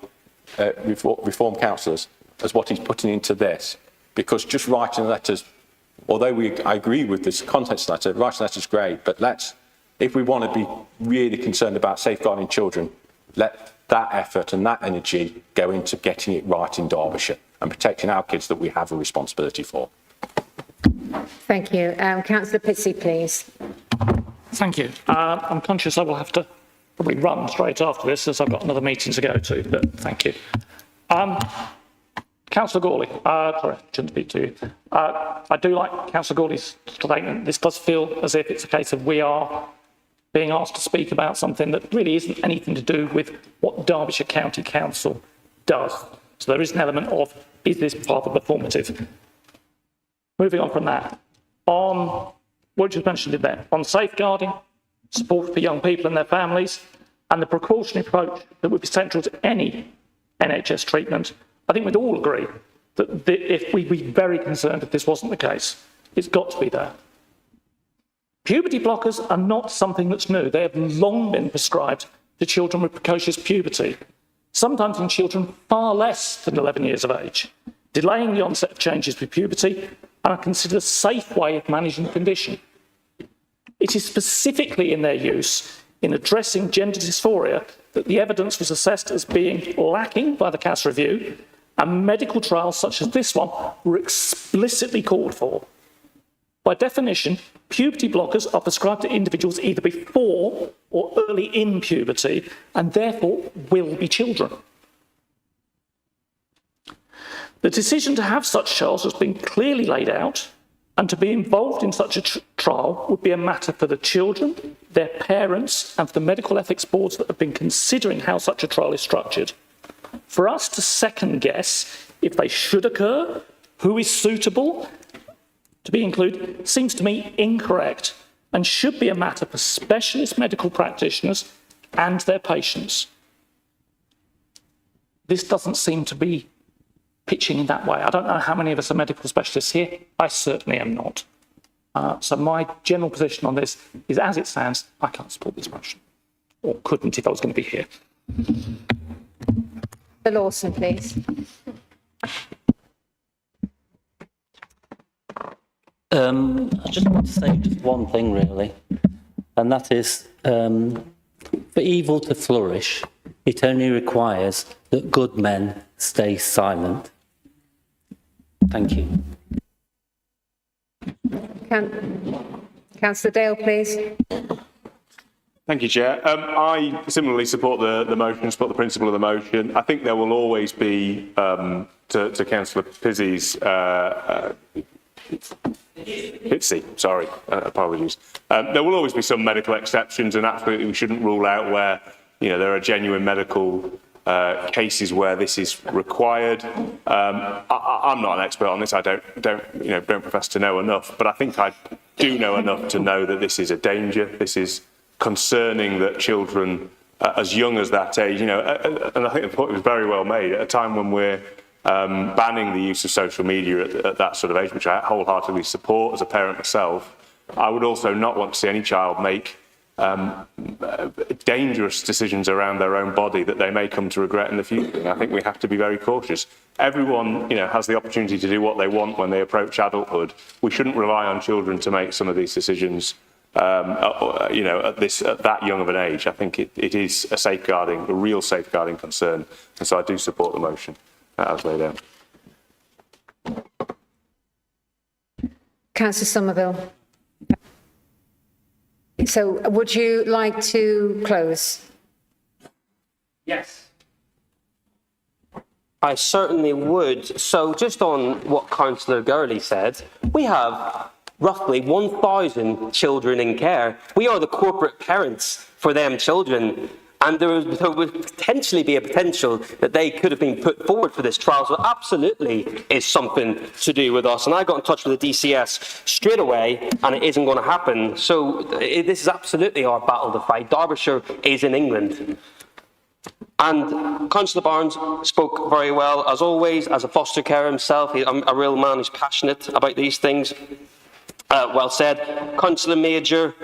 Reform councillors, as what he's putting into this. Because just writing letters, although I agree with this contents letter, writing letters is great, but if we want to be really concerned about safeguarding children, let that effort and that energy go into getting it right in Derbyshire and protecting our kids that we have a responsibility for. Thank you. Councillor Pitsey, please. Thank you. I'm conscious I will have to probably run straight after this, as I've got another meeting to go to, but thank you. Councillor Gourlay, sorry, I shouldn't speak to you. I do like Councillor Gourlay's statement. This does feel as if it's a case of we are being asked to speak about something that really isn't anything to do with what Derbyshire County Council does. So there is an element of, is this rather performative? Moving on from that, on what you mentioned in there, on safeguarding, support for young people and their families, and the precautionary approach that would be central to any NHS treatment, I think we'd all agree that if we'd be very concerned if this wasn't the case. It's got to be there. Puberty blockers are not something that's new. They have long been prescribed to children with precocious puberty, sometimes in children far less than 11 years of age, delaying the onset of changes with puberty and are considered a safe way of managing the condition. It is specifically in their use in addressing gender dysphoria that the evidence was assessed as being lacking by the CAS review, and medical trials such as this one were explicitly called for. By definition, puberty blockers are prescribed to individuals either before or early in puberty, and therefore will be children. The decision to have such trials has been clearly laid out, and to be involved in such a trial would be a matter for the children, their parents, and for the medical ethics boards that have been considering how such a trial is structured. For us to second guess if they should occur, who is suitable to be included, seems to me incorrect and should be a matter for specialist medical practitioners and their patients. This doesn't seem to be pitching in that way. I don't know how many of us are medical specialists here. I certainly am not. So my general position on this is, as it stands, I can't support this motion, or couldn't if I was going to be here. The Lawson, please. I just want to say just one thing, really, and that is, for evil to flourish, it only requires that good men stay silent. Thank you. Councillor Dale, please. Thank you, Chair. I similarly support the motion, support the principle of the motion. I think there will always be, to Councillor Pizzey's, apologies. There will always be some medical exceptions, and absolutely we shouldn't rule out where, there are genuine medical cases where this is required. I'm not an expert on this. I don't profess to know enough, but I think I do know enough to know that this is a danger. This is concerning that children as young as that age, and I think the point was very well made at a time when we're banning the use of social media at that sort of age, which I wholeheartedly support as a parent myself. I would also not want to see any child make dangerous decisions around their own body that they may come to regret in the future. And I think we have to be very cautious. Everyone, has the opportunity to do what they want when they approach adulthood. We shouldn't rely on children to make some of these decisions, at that young of an age. I think it is a real safeguarding concern. And so I do support the motion as laid out. Councillor Somerville. So would you like to close? Yes. I certainly would. So just on what Councillor Gurley said, we have roughly 1,000 children in care. We are the corporate parents for them children. And there would potentially be a potential that they could have been put forward for this trial. So absolutely is something to do with us. And I got in touch with the DCS straight away, and it isn't going to happen. So this is absolutely our battle to fight. Derbyshire is in England. And Councillor Barnes spoke very well, as always, as a foster carer himself. I'm a real man who's passionate about these things. Well said. Councillor Major,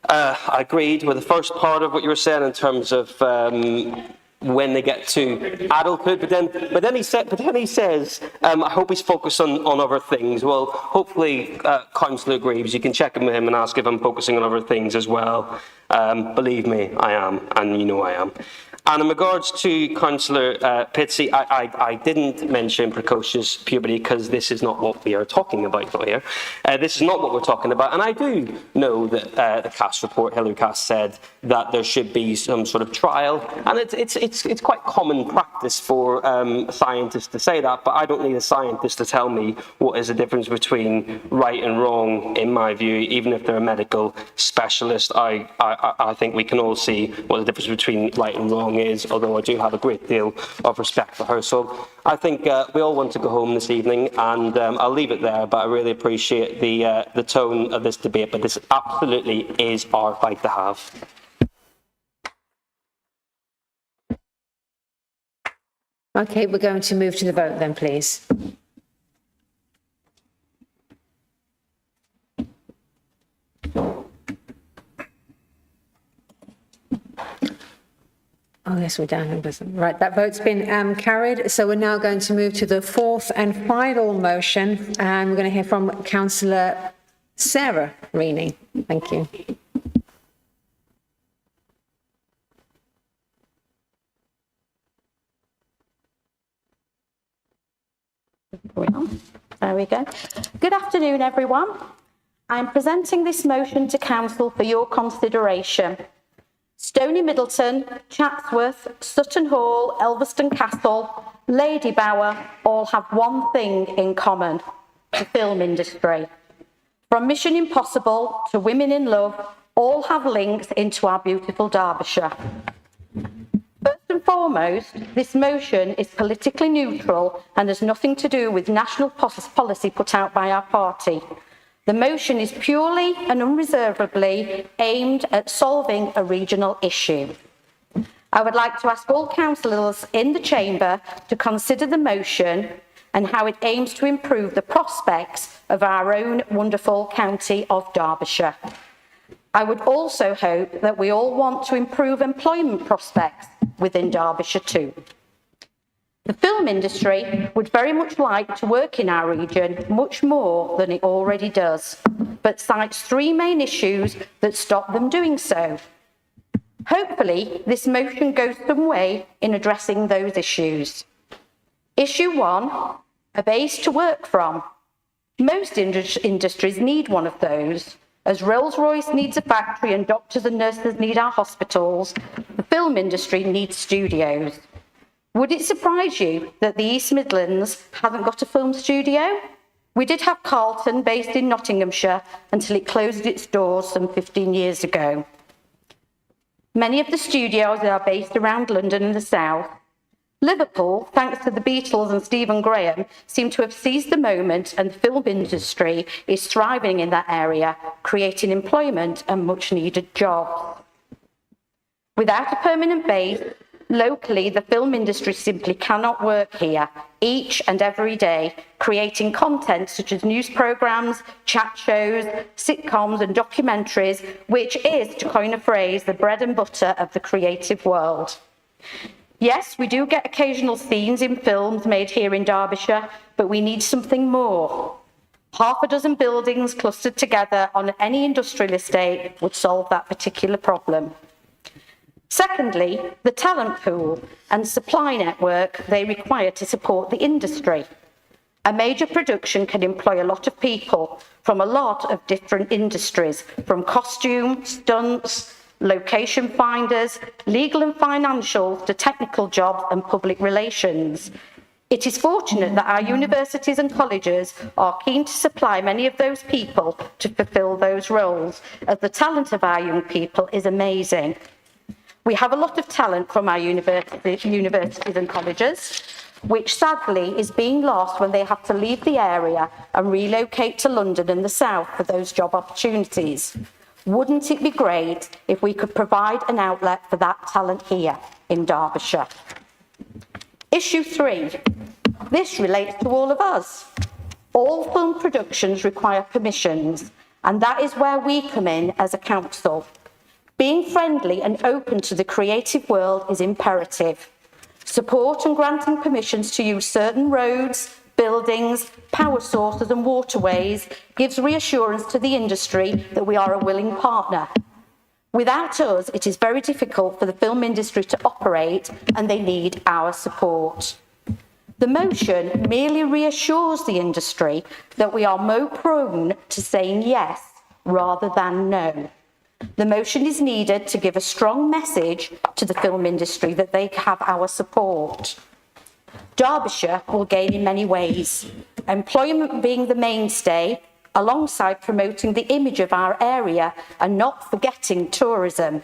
I agreed with the first part of what you were saying in terms of when they get to adulthood, but then he says, I hope he's focused on other things. Well, hopefully, Councillor Greaves, you can check in with him and ask if I'm focusing on other things as well. Believe me, I am, and you know I am. And in regards to Councillor Pitsey, I didn't mention precocious puberty because this is not what we are talking about here. This is not what we're talking about. And I do know that the CAS report, Hilary Cass, said that there should be some sort of trial. And it's quite common practice for scientists to say that, but I don't need a scientist to tell me what is the difference between right and wrong, in my view. Even if they're a medical specialist, I I think we can all see what the difference between right and wrong is, although I do have a great deal of respect for her. So I think we all want to go home this evening, and I'll leave it there, but I really appreciate the tone of this debate, but this absolutely is our fight to have. Okay, we're going to move to the vote then, please. Oh, yes, we're down. Right, that vote's been carried. So we're now going to move to the fourth and final motion, and we're going to hear from Councillor Sarah Reaney. Thank you. There we go. Good afternoon, everyone. I'm presenting this motion to Council for your consideration. Stony Middleton, Chatsworth, Sutton Hall, Elveston Castle, Lady Bower all have one thing in common: the film industry. From Mission Impossible to Women in Love, all have links into our beautiful Derbyshire. First and foremost, this motion is politically neutral and has nothing to do with national policy put out by our party. The motion is purely and unreservedly aimed at solving a regional issue. I would like to ask all councillors in the chamber to consider the motion and how it aims to improve the prospects of our own wonderful county of Derbyshire. I would also hope that we all want to improve employment prospects within Derbyshire too. The film industry would very much like to work in our region much more than it already does, but cites three main issues that stop them doing so. Hopefully, this motion goes some way in addressing those issues. Issue 1, a base to work from. Most industries need one of those. As Rolls-Royce needs a factory and doctors and nurses need our hospitals, the film industry needs studios. Would it surprise you that the East Midlands hasn't got a film studio? We did have Carlton, based in Nottinghamshire, until it closed its doors some 15 years ago. Many of the studios are based around London and the South. Liverpool, thanks to the Beatles and Stephen Graham, seem to have seized the moment, and the film industry is thriving in that area, creating employment and much needed jobs. Without a permanent base, locally, the film industry simply cannot work here each and every day, creating content such as news programmes, chat shows, sitcoms and documentaries, which is, to coin a phrase, the bread and butter of the creative world. Yes, we do get occasional scenes in films made here in Derbyshire, but we need something more. Half a dozen buildings clustered together on any industrial estate would solve that particular problem. Secondly, the talent pool and supply network they require to support the industry. A major production can employ a lot of people from a lot of different industries, from costume, stunts, location finders, legal and financial, to technical jobs and public relations. It is fortunate that our universities and colleges are keen to supply many of those people to fulfil those roles, as the talent of our young people is amazing. We have a lot of talent from our universities and colleges, which sadly is being lost when they have to leave the area and relocate to London and the South for those job opportunities. Wouldn't it be great if we could provide an outlet for that talent here in Derbyshire? Issue 3. This relates to all of us. All film productions require permissions, and that is where we come in as a council. Being friendly and open to the creative world is imperative. Support and granting permissions to use certain roads, buildings, power sources and waterways gives reassurance to the industry that we are a willing partner. Without us, it is very difficult for the film industry to operate, and they need our support. The motion merely reassures the industry that we are more prone to saying yes rather than no. The motion is needed to give a strong message to the film industry that they have our support. Derbyshire will gain in many ways. Employment being the mainstay, alongside promoting the image of our area and not forgetting tourism.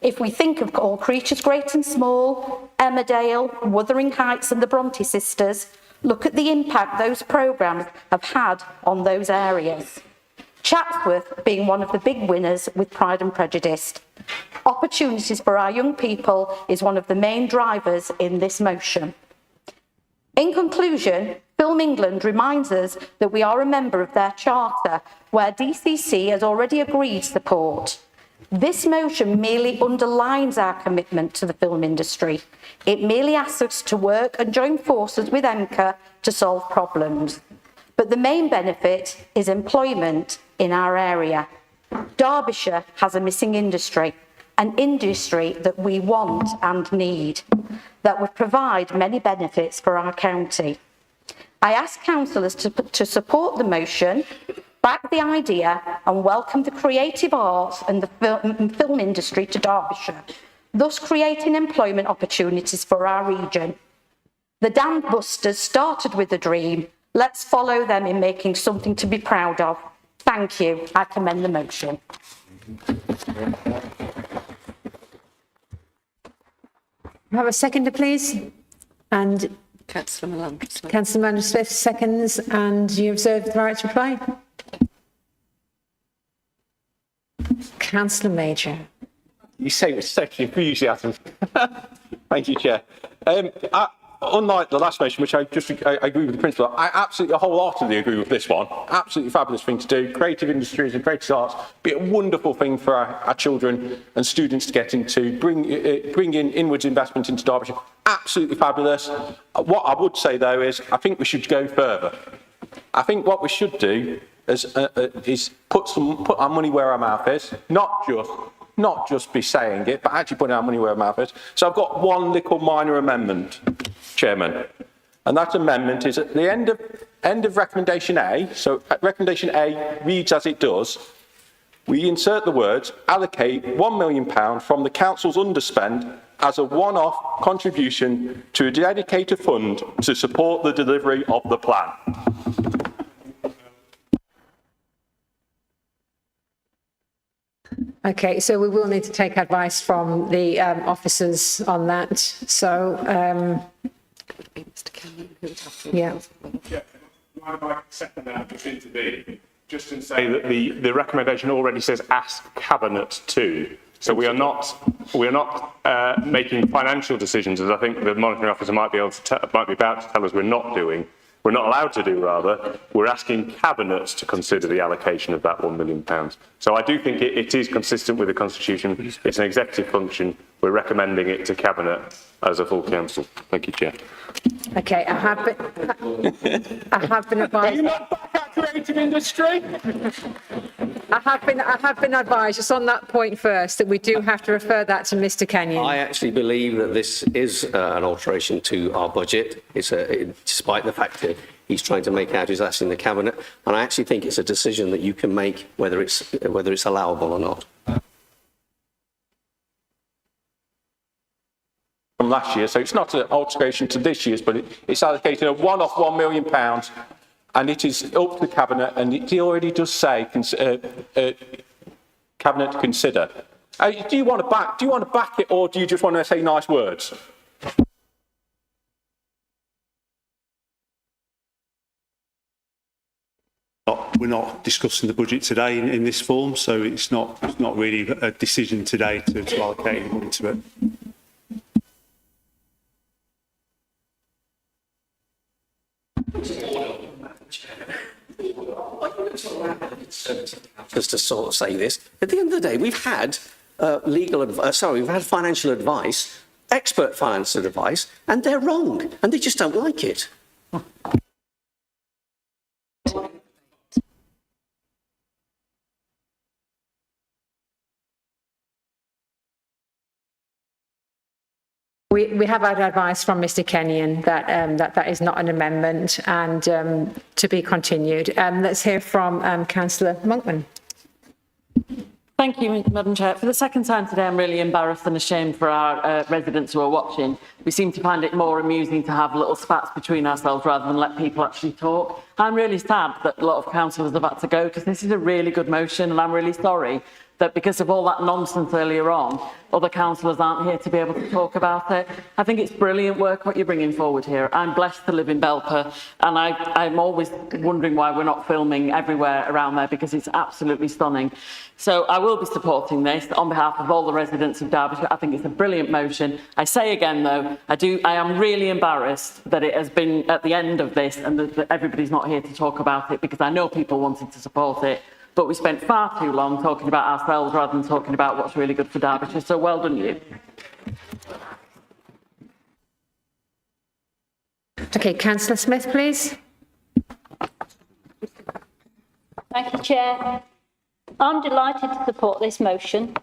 If we think of all creatures great and small, Emmerdale, Wuthering Heights and the Bronte Sisters, look at the impact those programmes have had on those areas. Chatsworth being one of the big winners with Pride and Prejudice. Opportunities for our young people is one of the main drivers in this motion. In conclusion, Film England reminds us that we are a member of their charter, where DCC has already agreed support. This motion merely underlines our commitment to the film industry. It merely asks us to work and join forces with EMCA to solve problems. But the main benefit is employment in our area. Derbyshire has a missing industry, an industry that we want and need, that would provide many benefits for our county. I ask councillors to support the motion, back the idea and welcome the creative arts and the film industry to Derbyshire, thus creating employment opportunities for our region. The Dam Busters started with a dream. Let's follow them in making something to be proud of. Thank you. I commend the motion. Have a seconder, please. And Councillor Malone. Councillor Smith seconds, and you reserve the right to reply. Councillor Major. You say with such enthusiasm. Thank you, Chair. Unlike the last motion, which I agree with the principle, I absolutely wholeheartedly agree with this one. Absolutely fabulous thing to do. Creative industries and creative arts be a wonderful thing for our children and students to get into. Bring in inwards investment into Derbyshire. Absolutely fabulous. What I would say though is, I think we should go further. I think what we should do is put our money where our mouth is, not just be saying it, but actually putting our money where our mouth is. So I've got one little minor amendment, Chairman, and that amendment is at the end of recommendation A. So recommendation A reads as it does. We insert the words, allocate £1 million from the council's underspend as a one-off contribution to a dedicated fund to support the delivery of the plan. Okay, so we will need to take advice from the officers on that. So, yeah. Second that, just to say that the recommendation already says ask Cabinet to. So we are not making financial decisions, as I think the monitoring officer might be about to tell us we're not doing. We're not allowed to do, rather. We're asking Cabinet to consider the allocation of that £1 million. So I do think it is consistent with the Constitution. It's an executive function. We're recommending it to Cabinet as a full council. Thank you, Chair. Okay, I have been advised. Are you not back at creative industry? I have been advised, just on that point first, that we do have to refer that to Mr. Kenyon. I actually believe that this is an alteration to our budget. Despite the fact that he's trying to make out he's asking the Cabinet, and I actually think it's a decision that you can make whether it's allowable or not. From last year, so it's not an alteration to this year's, but it's allocated a one-off £1 million, and it is up to the Cabinet, and it already does say Cabinet to consider. Do you want to back it, or do you just want to say nice words? We're not discussing the budget today in this form, so it's not really a decision today to allocate any money to it. Just to sort of say this, at the end of the day, we've had we've had financial advice, expert financial advice, and they're wrong, and they just don't like it. We have had advice from Mr. Kenyon that that is not an amendment and to be continued. Let's hear from Councillor Monkman. Thank you, Madam Chair. For the second time today, I'm really embarrassed and ashamed for our residents who are watching. We seem to find it more amusing to have little spats between ourselves rather than let people actually talk. I'm really sad that a lot of councillors have had to go because this is a really good motion, and I'm really sorry that because of all that nonsense earlier on, other councillors aren't here to be able to talk about it. I think it's brilliant work what you're bringing forward here. I'm blessed to live in Belper, and I'm always wondering why we're not filming everywhere around there because it's absolutely stunning. So I will be supporting this on behalf of all the residents of Derbyshire. I think it's a brilliant motion. I say again though, I am really embarrassed that it has been at the end of this and that everybody's not here to talk about it, because I know people wanted to support it. But we spent far too long talking about ourselves rather than talking about what's really good for Derbyshire. So well done you. Okay, Councillor Smith, please. Thank you, Chair. I'm delighted to support this motion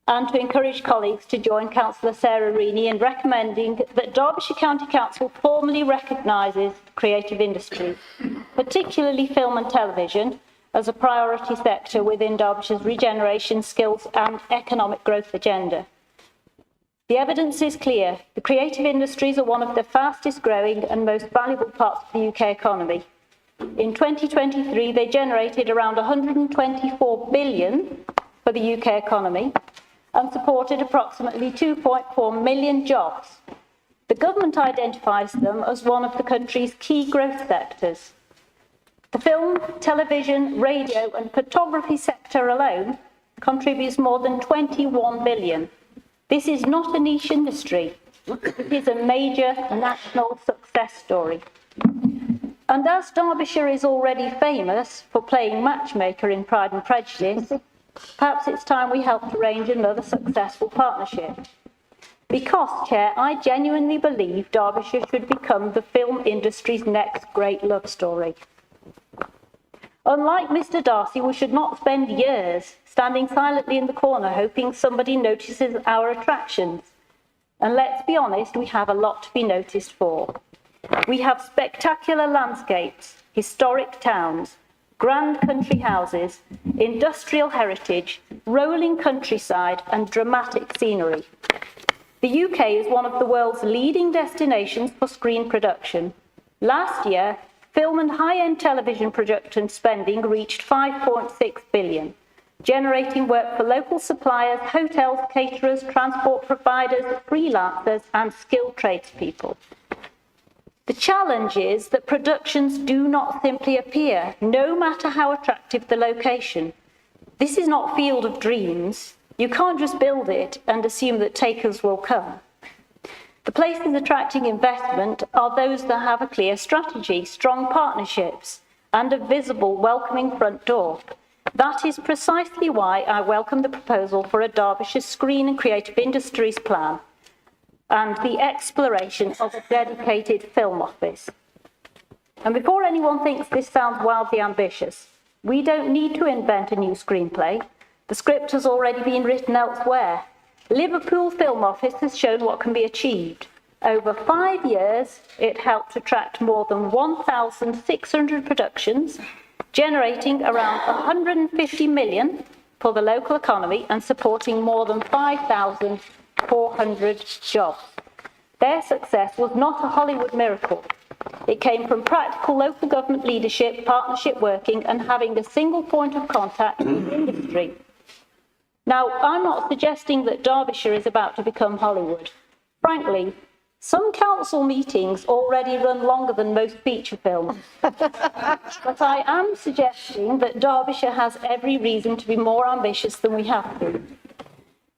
and to encourage colleagues to join Councillor Sarah Reaney in recommending that Derbyshire County Council formally recognises creative industries, particularly film and television, as a priority sector within Derbyshire's regeneration, skills and economic growth agenda. The evidence is clear. The creative industries are one of the fastest growing and most valuable parts of the UK economy. In 2023, they generated around 124 billion for the UK economy and supported approximately 2.4 million jobs. The government identifies them as one of the country's key growth sectors. The film, television, radio and photography sector alone contributes more than 21 billion. This is not a niche industry. It is a major national success story. And as Derbyshire is already famous for playing matchmaker in Pride and Prejudice, perhaps it's time we helped arrange another successful partnership. Because, Chair, I genuinely believe Derbyshire should become the film industry's next great love story. Unlike Mr. Darcy, we should not spend years standing silently in the corner hoping somebody notices our attractions. And let's be honest, we have a lot to be noticed for. We have spectacular landscapes, historic towns, grand country houses, industrial heritage, rolling countryside and dramatic scenery. The UK is one of the world's leading destinations for screen production. Last year, film and high-end television production spending reached 5.6 billion, generating work for local suppliers, hotels, caterers, transport providers, freelancers and skilled tradespeople. The challenge is that productions do not simply appear, no matter how attractive the location. This is not Field of Dreams. You can't just build it and assume that takers will come. The places attracting investment are those that have a clear strategy, strong partnerships, and a visible, welcoming front door. That is precisely why I welcome the proposal for a Derbyshire Screen and Creative Industries Plan and the exploration of a dedicated film office. And before anyone thinks this sounds wildly ambitious, we don't need to invent a new screenplay. The script has already been written elsewhere. Liverpool Film Office has shown what can be achieved. Over 5 years, it helped attract more than 1,600 productions, generating around 150 million for the local economy and supporting more than 5,400 jobs. Their success was not a Hollywood miracle. It came from practical local government leadership, partnership working, and having a single point of contact with industry. Now, I'm not suggesting that Derbyshire is about to become Hollywood. Frankly, some council meetings already run longer than most feature films. But I am suggesting that Derbyshire has every reason to be more ambitious than we have been.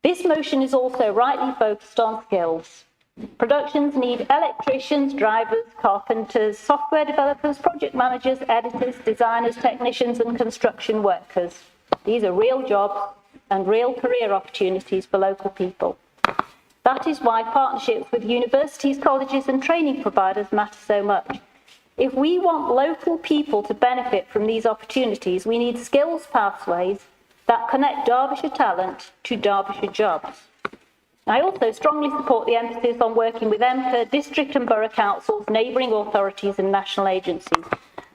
This motion is also rightly focused on skills. Productions need electricians, drivers, carpenters, software developers, project managers, editors, designers, technicians, and construction workers. These are real jobs and real career opportunities for local people. That is why partnerships with universities, colleges and training providers matter so much. If we want local people to benefit from these opportunities, we need skills pathways that connect Derbyshire talent to Derbyshire jobs. I also strongly support the emphasis on working with MPER, district and borough councils, neighbouring authorities and national agencies.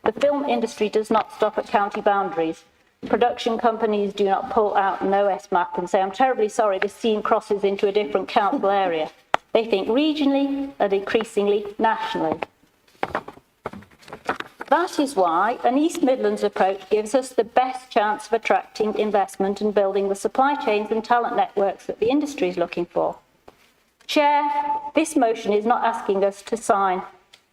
The film industry does not stop at county boundaries. production companies do not pull out an OS map and say, I'm terribly sorry, this scene crosses into a different council area. They think regionally and increasingly nationally. That is why an East Midlands approach gives us the best chance of attracting investment and building the supply chains and talent networks that the industry is looking for. Chair, this motion is not asking us to sign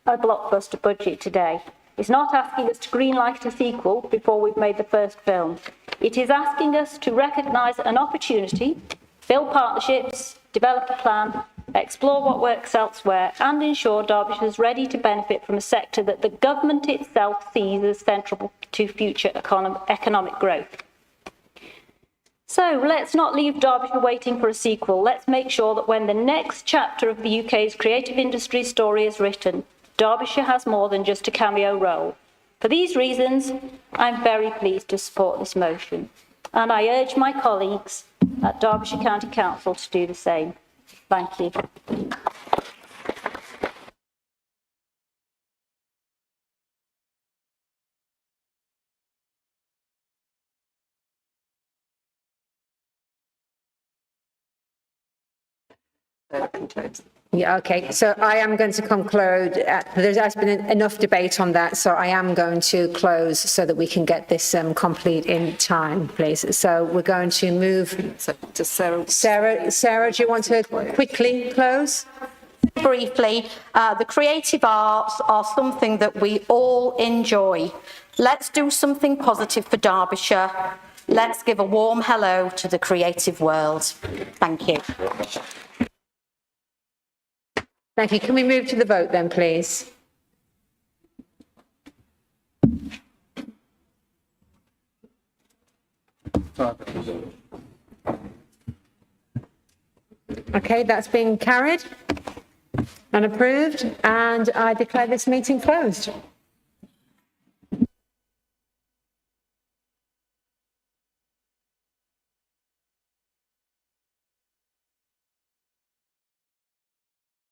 a blockbuster budget today. It's not asking us to greenlight a sequel before we've made the first film. It is asking us to recognise an opportunity, build partnerships, develop a plan, explore what works elsewhere, and ensure Derbyshire is ready to benefit from a sector that the government itself sees as central to future economic growth. So let's not leave Derbyshire waiting for a sequel. Let's make sure that when the next chapter of the UK's creative industry story is written, Derbyshire has more than just a cameo role. For these reasons, I'm very pleased to support this motion, and I urge my colleagues at Derbyshire County Council to do the same. Thank you. Yeah, okay. So I am going to conclude. There has been enough debate on that, so I am going to close so that we can get this complete in time, please. So we're going to move. So does Sarah? Sarah, do you want to quickly close? Briefly, the creative arts are something that we all enjoy. Let's do something positive for Derbyshire. Let's give a warm hello to the creative world. Thank you. Thank you. Can we move to the vote then, please? Okay, that's been carried and approved, and I declare this meeting closed.